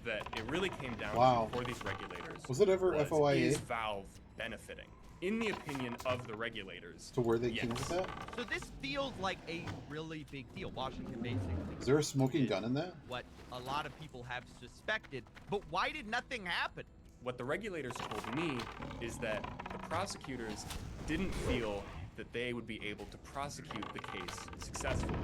that it really came down to for these regulators was it ever FOIA? Is Valve benefiting? In the opinion of the regulators. To where they came with that? So this feels like a really big deal. Washington basically. Is there a smoking gun in that? What a lot of people have suspected. But why did nothing happen? What the regulators told me is that the prosecutors didn't feel that they would be able to prosecute the case successfully,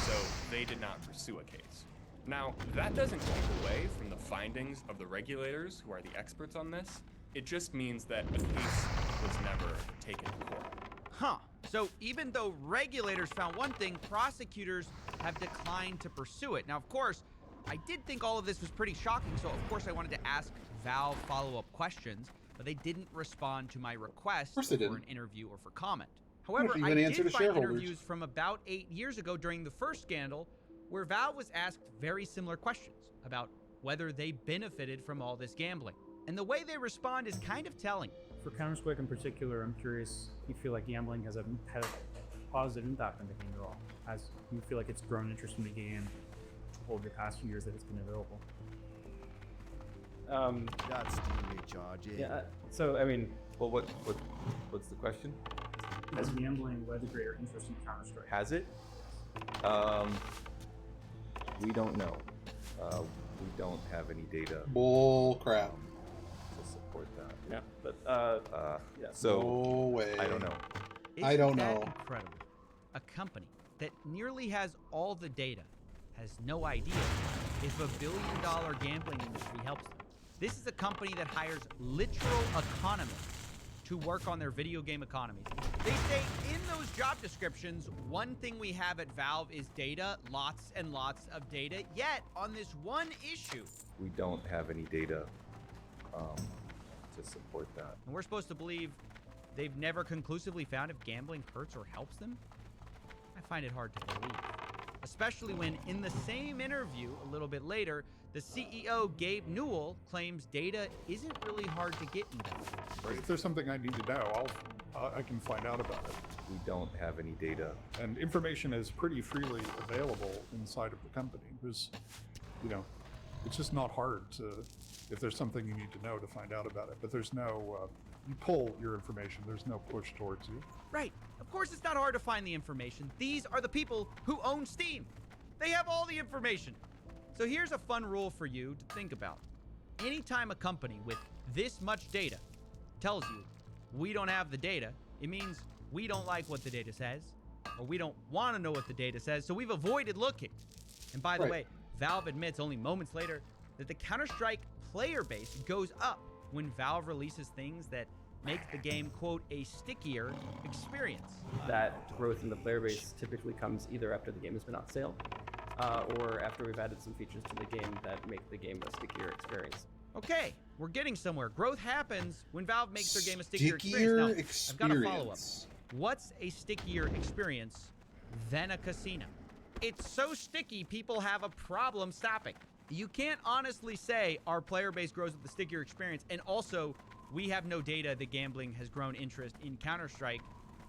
so they did not pursue a case. Now, that doesn't take away from the findings of the regulators, who are the experts on this. It just means that a case was never taken to court. Huh. So even though regulators found one thing, prosecutors have declined to pursue it. Now, of course, I did think all of this was pretty shocking, so of course I wanted to ask Valve follow-up questions, but they didn't respond to my request for an interview or for comment. However, I did find interviews from about 8 years ago during the first scandal where Valve was asked very similar questions about whether they benefited from all this gambling. And the way they respond is kind of telling. for Counter-Strike in particular, I'm curious, do you feel like gambling has had a positive impact on the game at all? Do you feel like it's grown interest in the game over the past few years that it's been available? That's Steam recharge. Yeah. So I mean, well, what's the question? Has gambling led to greater interest in Counter-Strike? Has it? We don't know. We don't have any data. Bull crap. To support that. Yeah, but yeah. So no way. I don't know. I don't Isn't that know. Incredible. A company that nearly has all the data has no idea if $1 billion gambling industry helps them. This is a company that hires literal economists to work on their video game economies. They say in those job descriptions, one thing we have at Valve is data, lots and lots of data. Yet, on this one issue, We don't have any data to support that. and we're supposed to believe they've never conclusively found if gambling hurts or helps them? I find it hard to believe. Especially when, in the same interview a little bit later, the CEO, Gabe Newell, claims data isn't really hard to get in Valve. If there's something I need to know, I can find out about it. We don't have any data. And information is pretty freely available inside of the company. There's, it's just not hard to, if there's something you need to know, to find out about it. But there's no, you pull your information, there's no push towards you. Right. Of course it's not hard to find the information. These are the people who own Steam. They have all the information. So here's a fun rule for you to think about. Anytime a company with this much data tells you, we don't have the data, it means we don't like what the data says, or we don't want to know what the data says, so we've avoided looking. And by the way, Valve admits only moments later that the Counter-Strike player base goes up when Valve releases things that make the game, quote, a stickier experience. That growth in the player base typically comes either after the game has been on sale, or after we've added some features to the game that make the game a stickier experience. Okay, we're getting somewhere. Growth happens when Valve makes their game a stickier experience. Now, I've got a follow-up. What's a stickier experience than a casino? It's so sticky, people have a problem stopping. You can't honestly say our player base grows with the stickier experience, and also we have no data that gambling has grown interest in Counter-Strike,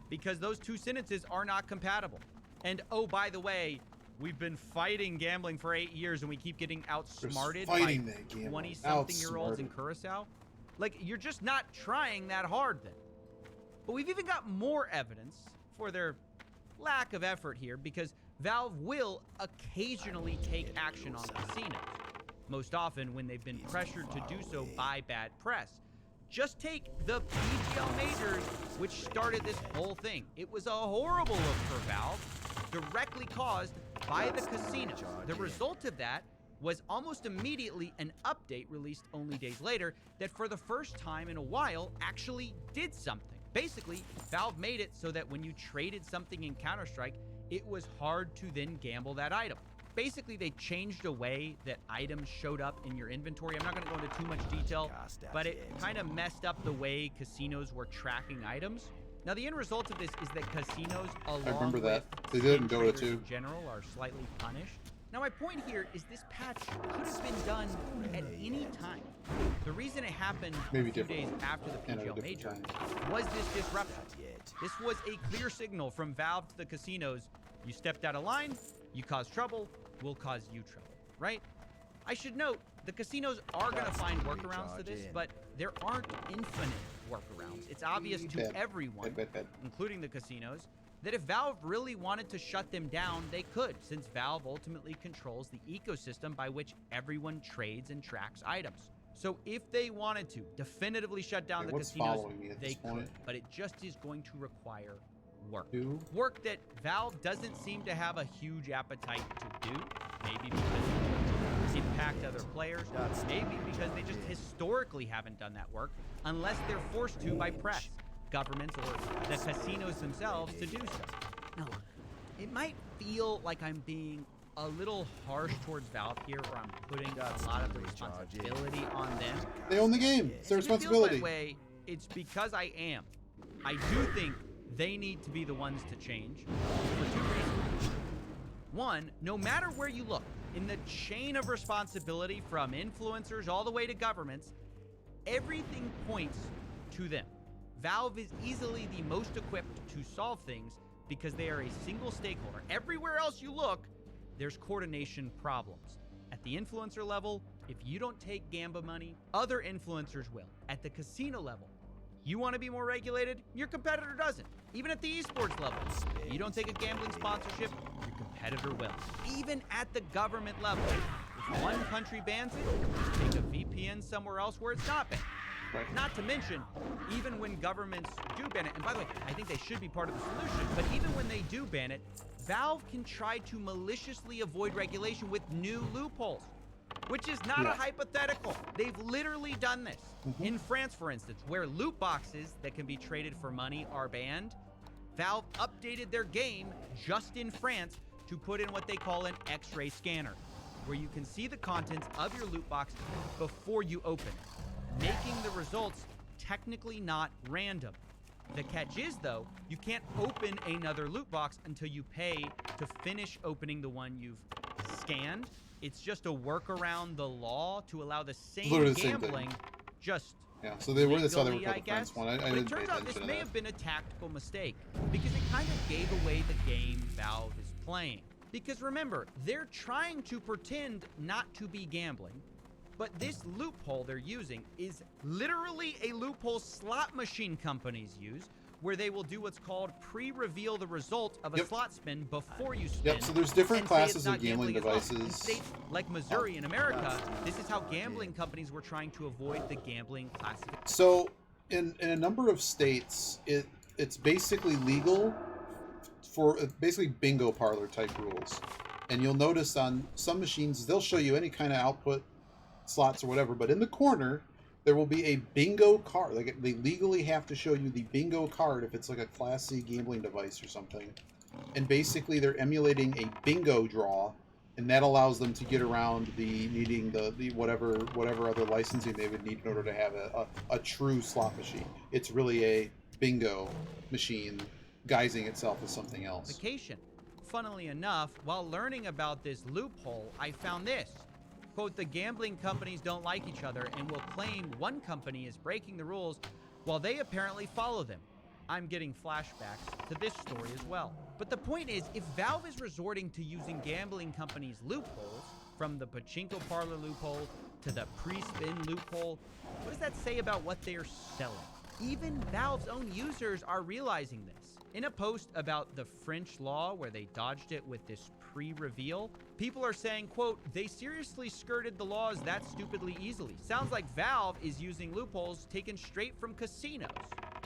because those two sentences are not compatible. And oh, by the way, we've been fighting gambling for 8 years and we keep getting outsmarted by 20-something-year-olds in Curacao. Like, you're just not trying that hard then. But we've even got more evidence for their lack of effort here, because Valve will occasionally take action on casinos, most often when they've been pressured to do so by bad press. Just take the PGL Majors, which started this whole thing. It was a horrible look for Valve, directly caused by the casino. The result of that was almost immediately an update released only days later that for the first time in a while actually did something. Basically, Valve made it so that when you traded something in Counter-Strike, it was hard to then gamble that item. Basically, they changed a way that items showed up in your inventory. I'm not going to go into too much detail, but it kind of messed up the way casinos were tracking items. Now, the end result of this is that casinos, along with They did in Dota traders 2. in general, are slightly punished. Now, my point here is this patch could have been done at any time. The reason it happened a few days after the PGL Major was this disruption. This was a clear signal from Valve to the casinos. You stepped out of line, you caused trouble, we'll cause you trouble, right? I should note, the casinos are going to find workarounds to this, but there aren't infinite workarounds. It's obvious to everyone, including the casinos, that if Valve really wanted to shut them down, they could, since Valve ultimately controls the ecosystem by which everyone trades and tracks items. So if they wanted to definitively shut down the casinos, they could, but it just is going to require work. Work that Valve doesn't seem to have a huge appetite to do, maybe because it impact other players, maybe because they just historically haven't done that work, unless they're forced to by press, governments, or the casinos themselves to do so. Now look, it might feel like I'm being a little harsh towards Valve here, where I'm putting a lot of the responsibility on them. They own the game. It's their responsibility. If it feels that way, it's because I am. I do think they need to be the ones to change for two reasons. One, no matter where you look, in the chain of responsibility from influencers all the way to governments, everything points to them. Valve is easily the most equipped to solve things because they are a single stakeholder. Everywhere else you look, there's coordination problems. At the influencer level, if you don't take Gamba money, other influencers will. At the casino level, you want to be more regulated, your competitor doesn't. Even at the esports level, if you don't take a gambling sponsorship, your competitor will. Even at the government level, if one country bans it, you take a VPN somewhere else where it's not banned. Right. Not to mention, even when governments do ban it, and by the way, I think they should be part of the solution, but even when they do ban it, Valve can try to maliciously avoid regulation with new loopholes, which is not a hypothetical. They've literally done this. In France, for instance, where loot boxes that can be traded for money are banned, Valve updated their game just in France to put in what they call an X-ray scanner, where you can see the contents of your loot box before you open it, making the results technically not random. The catch is, though, you can't open another loot box until you pay to finish opening the one you've scanned. It's just a workaround the law to allow the same Literally the same gambling, thing. just So they were this other legally, I guess. French one. I But it didn't pay turns out this attention to may that. have been a tactical mistake because it kind of gave away the game Valve is playing. Because remember, they're trying to pretend not to be gambling, but this loophole they're using is literally a loophole slot machine companies use, where they will do what's called pre-reveal the result of a slot spin before you spin. So there's different and say it's classes not of gambling as well. In devices. states like Missouri in America, this is how gambling companies were trying to avoid the gambling classification. So in a number of states, it's basically legal for basically bingo parlor type rules. And you'll notice on some machines, they'll show you any kind of output slots or whatever, but in the corner, there will be a bingo card. Like, they legally have to show you the bingo card if it's like a Class C gambling device or something. And basically, they're emulating a bingo draw, and that allows them to get around the needing the whatever other licensing they would need in order to have a true slot machine. It's really a bingo machine guising itself as something else. Funnily enough, while learning about this loophole, I found this. Quote, the gambling companies don't like each other and will claim one company is breaking the rules while they apparently follow them. I'm getting flashbacks to this story as well. But the point is, if Valve is resorting to using gambling companies' loopholes, from the pachinko parlor loophole to the pre-spin loophole, what does that say about what they're selling? Even Valve's own users are realizing this. In a post about the French law where they dodged it with this pre-reveal, people are saying, quote, they seriously skirted the laws that stupidly easily. Sounds like Valve is using loopholes taken straight from casinos.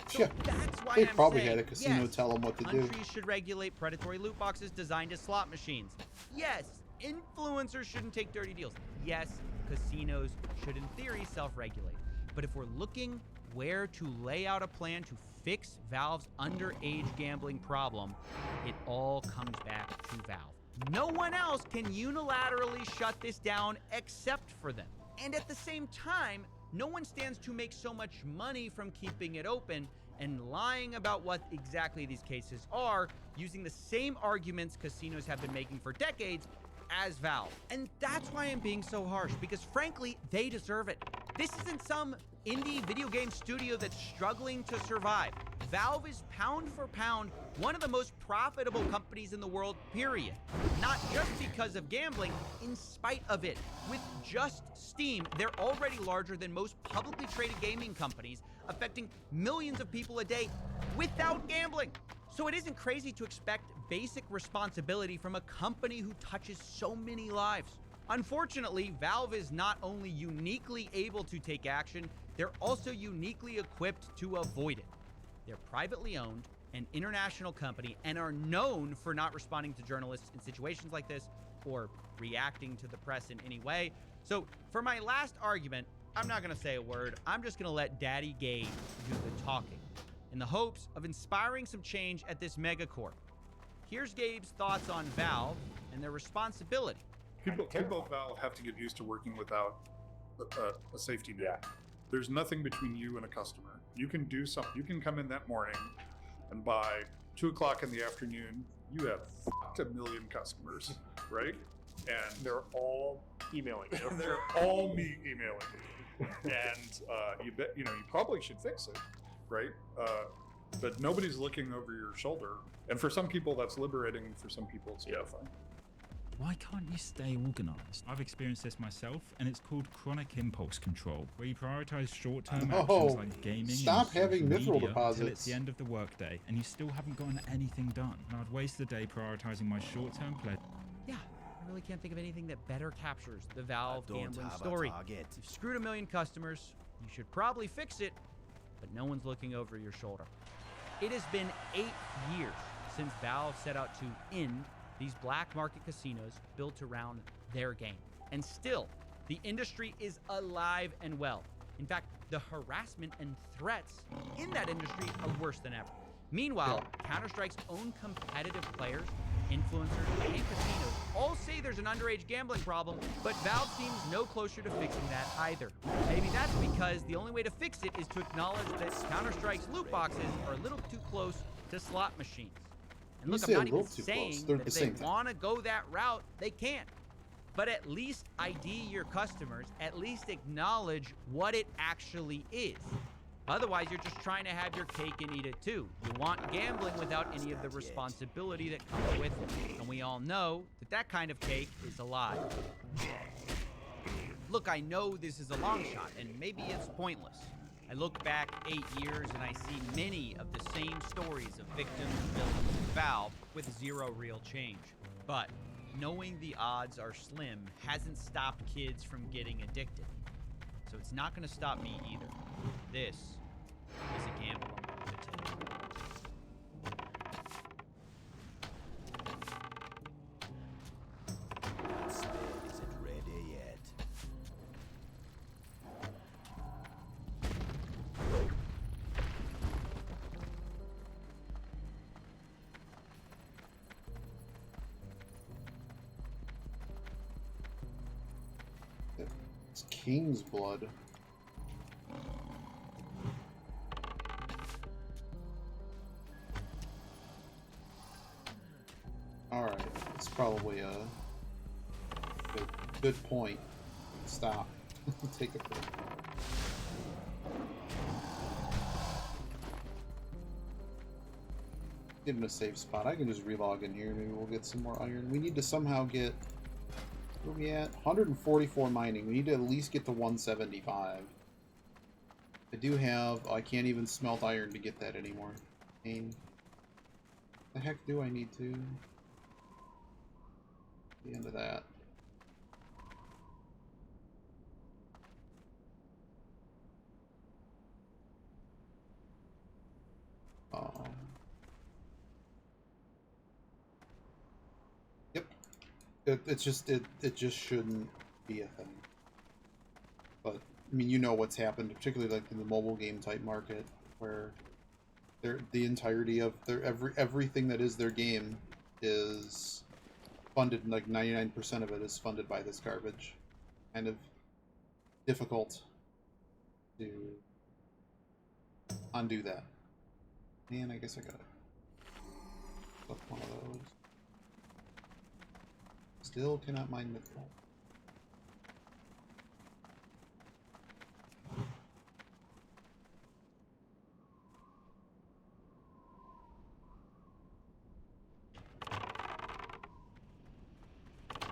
So that's why They I'm probably saying, had a casino yes, tell them what to do. countries should regulate predatory loot boxes designed as slot machines. Yes, influencers shouldn't take dirty deals. Yes, casinos should in theory self-regulate. But if we're looking where to lay out a plan to fix Valve's underage gambling problem, it all comes back to Valve. No one else can unilaterally shut this down except for them. And at the same time, no one stands to make so much money from keeping it open and lying about what exactly these cases are, using the same arguments casinos have been making for decades as Valve. And that's why I'm being so harsh, because frankly, they deserve it. This isn't some indie video game studio that's struggling to survive. Valve is pound for pound one of the most profitable companies in the world, period. Not just because of gambling, in spite of it. With just Steam, they're already larger than most publicly traded gaming companies, affecting millions of people a day without gambling. So it isn't crazy to expect basic responsibility from a company who touches so many lives. Unfortunately, Valve is not only uniquely able to take action, they're also uniquely equipped to avoid it. They're privately owned, an international company, and are known for not responding to journalists in situations like this or reacting to the press in any way. So for my last argument, I'm not going to say a word. I'm just going to let Daddy Gabe do the talking in the hopes of inspiring some change at this megacorp. Here's Gabe's thoughts on Valve and their responsibility. People at Valve have to get used to working without a safety net. There's nothing between you and a customer. You can do something. You can come in that morning, and by 2 o'clock in the afternoon, you have fucked 1 million customers, right? And they're all emailing you. They're all me emailing you. And you probably should fix it, right? But nobody's looking over your shoulder. And for some people, that's liberating. For some people, it's terrifying. Why can't you stay organized? I've experienced this myself, and it's called chronic impulse control, where you prioritize short-term actions like gaming stop and having social mithril media deposits. until it's the end of the workday, and you still haven't gotten anything done. And I'd waste the day prioritizing my short-term pleasure. Yeah, I really can't think of anything that better captures the Valve gambling story. You've screwed 1 million customers. You should probably fix it, but no one's looking over your shoulder. It has been 8 years since Valve set out to end these black market casinos built around their game. And still, the industry is alive and well. In fact, the harassment and threats in that industry are worse than ever. Meanwhile, Counter-Strike's own competitive players, influencers, and casinos all say there's an underage gambling problem, but Valve seems no closer to fixing that either. Maybe that's because the only way to fix it is to acknowledge that Counter-Strike's loot boxes are a little too close to slot machines. And look, I'm not even saying that if they want to go that route, they can't. But at least ID your customers, at least acknowledge what it actually is. Otherwise, you're just trying to have your cake and eat it too. You want gambling without any of the responsibility that comes with it. And we all know that that kind of cake is a lie. Look, I know this is a long shot, and maybe it's pointless. I look back 8 years and I see many of the same stories of victims and villains in Valve with zero real change. But knowing the odds are slim hasn't stopped kids from getting addicted. So it's not going to stop me either. This is a gamble I'm willing to take. That spade isn't ready yet. It's King's Blood. Alright, it's probably a good point. Stop. Take a break. Get in a safe spot. I can just relog in here. Maybe we'll get some more iron. We need to somehow get... Where are we at? 144 mining. We need to at least get to 175. I do have... I can't even smelt iron to get that anymore. Pain. The heck do I need to? The end of that. Yep. It just shouldn't be a thing. But I mean, you know what's happened, particularly like in the mobile game type market, where the entirety of their everything that is their game is funded, like 99% of it is funded by this garbage. Kind of difficult to undo that. Man, I guess I gotta flip one of those. Still cannot mine mithril.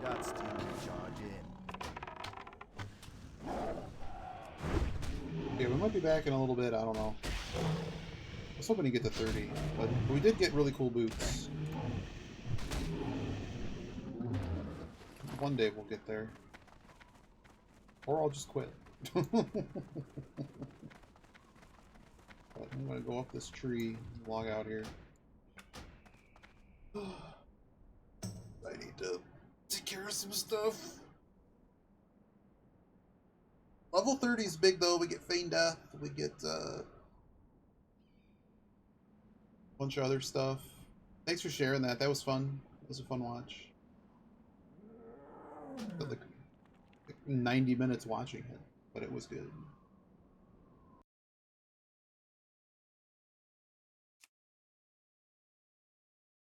Got steam to charge in. Okay, we might be back in a little bit, I don't know. I was hoping to get to 30, but we did get really cool boots. One day we'll get there. Or I'll just quit. But I'm gonna go up this tree, log out here. I need to take care of some stuff. Level 30 is big though. We get Feign Death. We get a bunch of other stuff. Thanks for sharing that. That was fun. It was a fun watch. But like 90 minutes watching it, but it was good.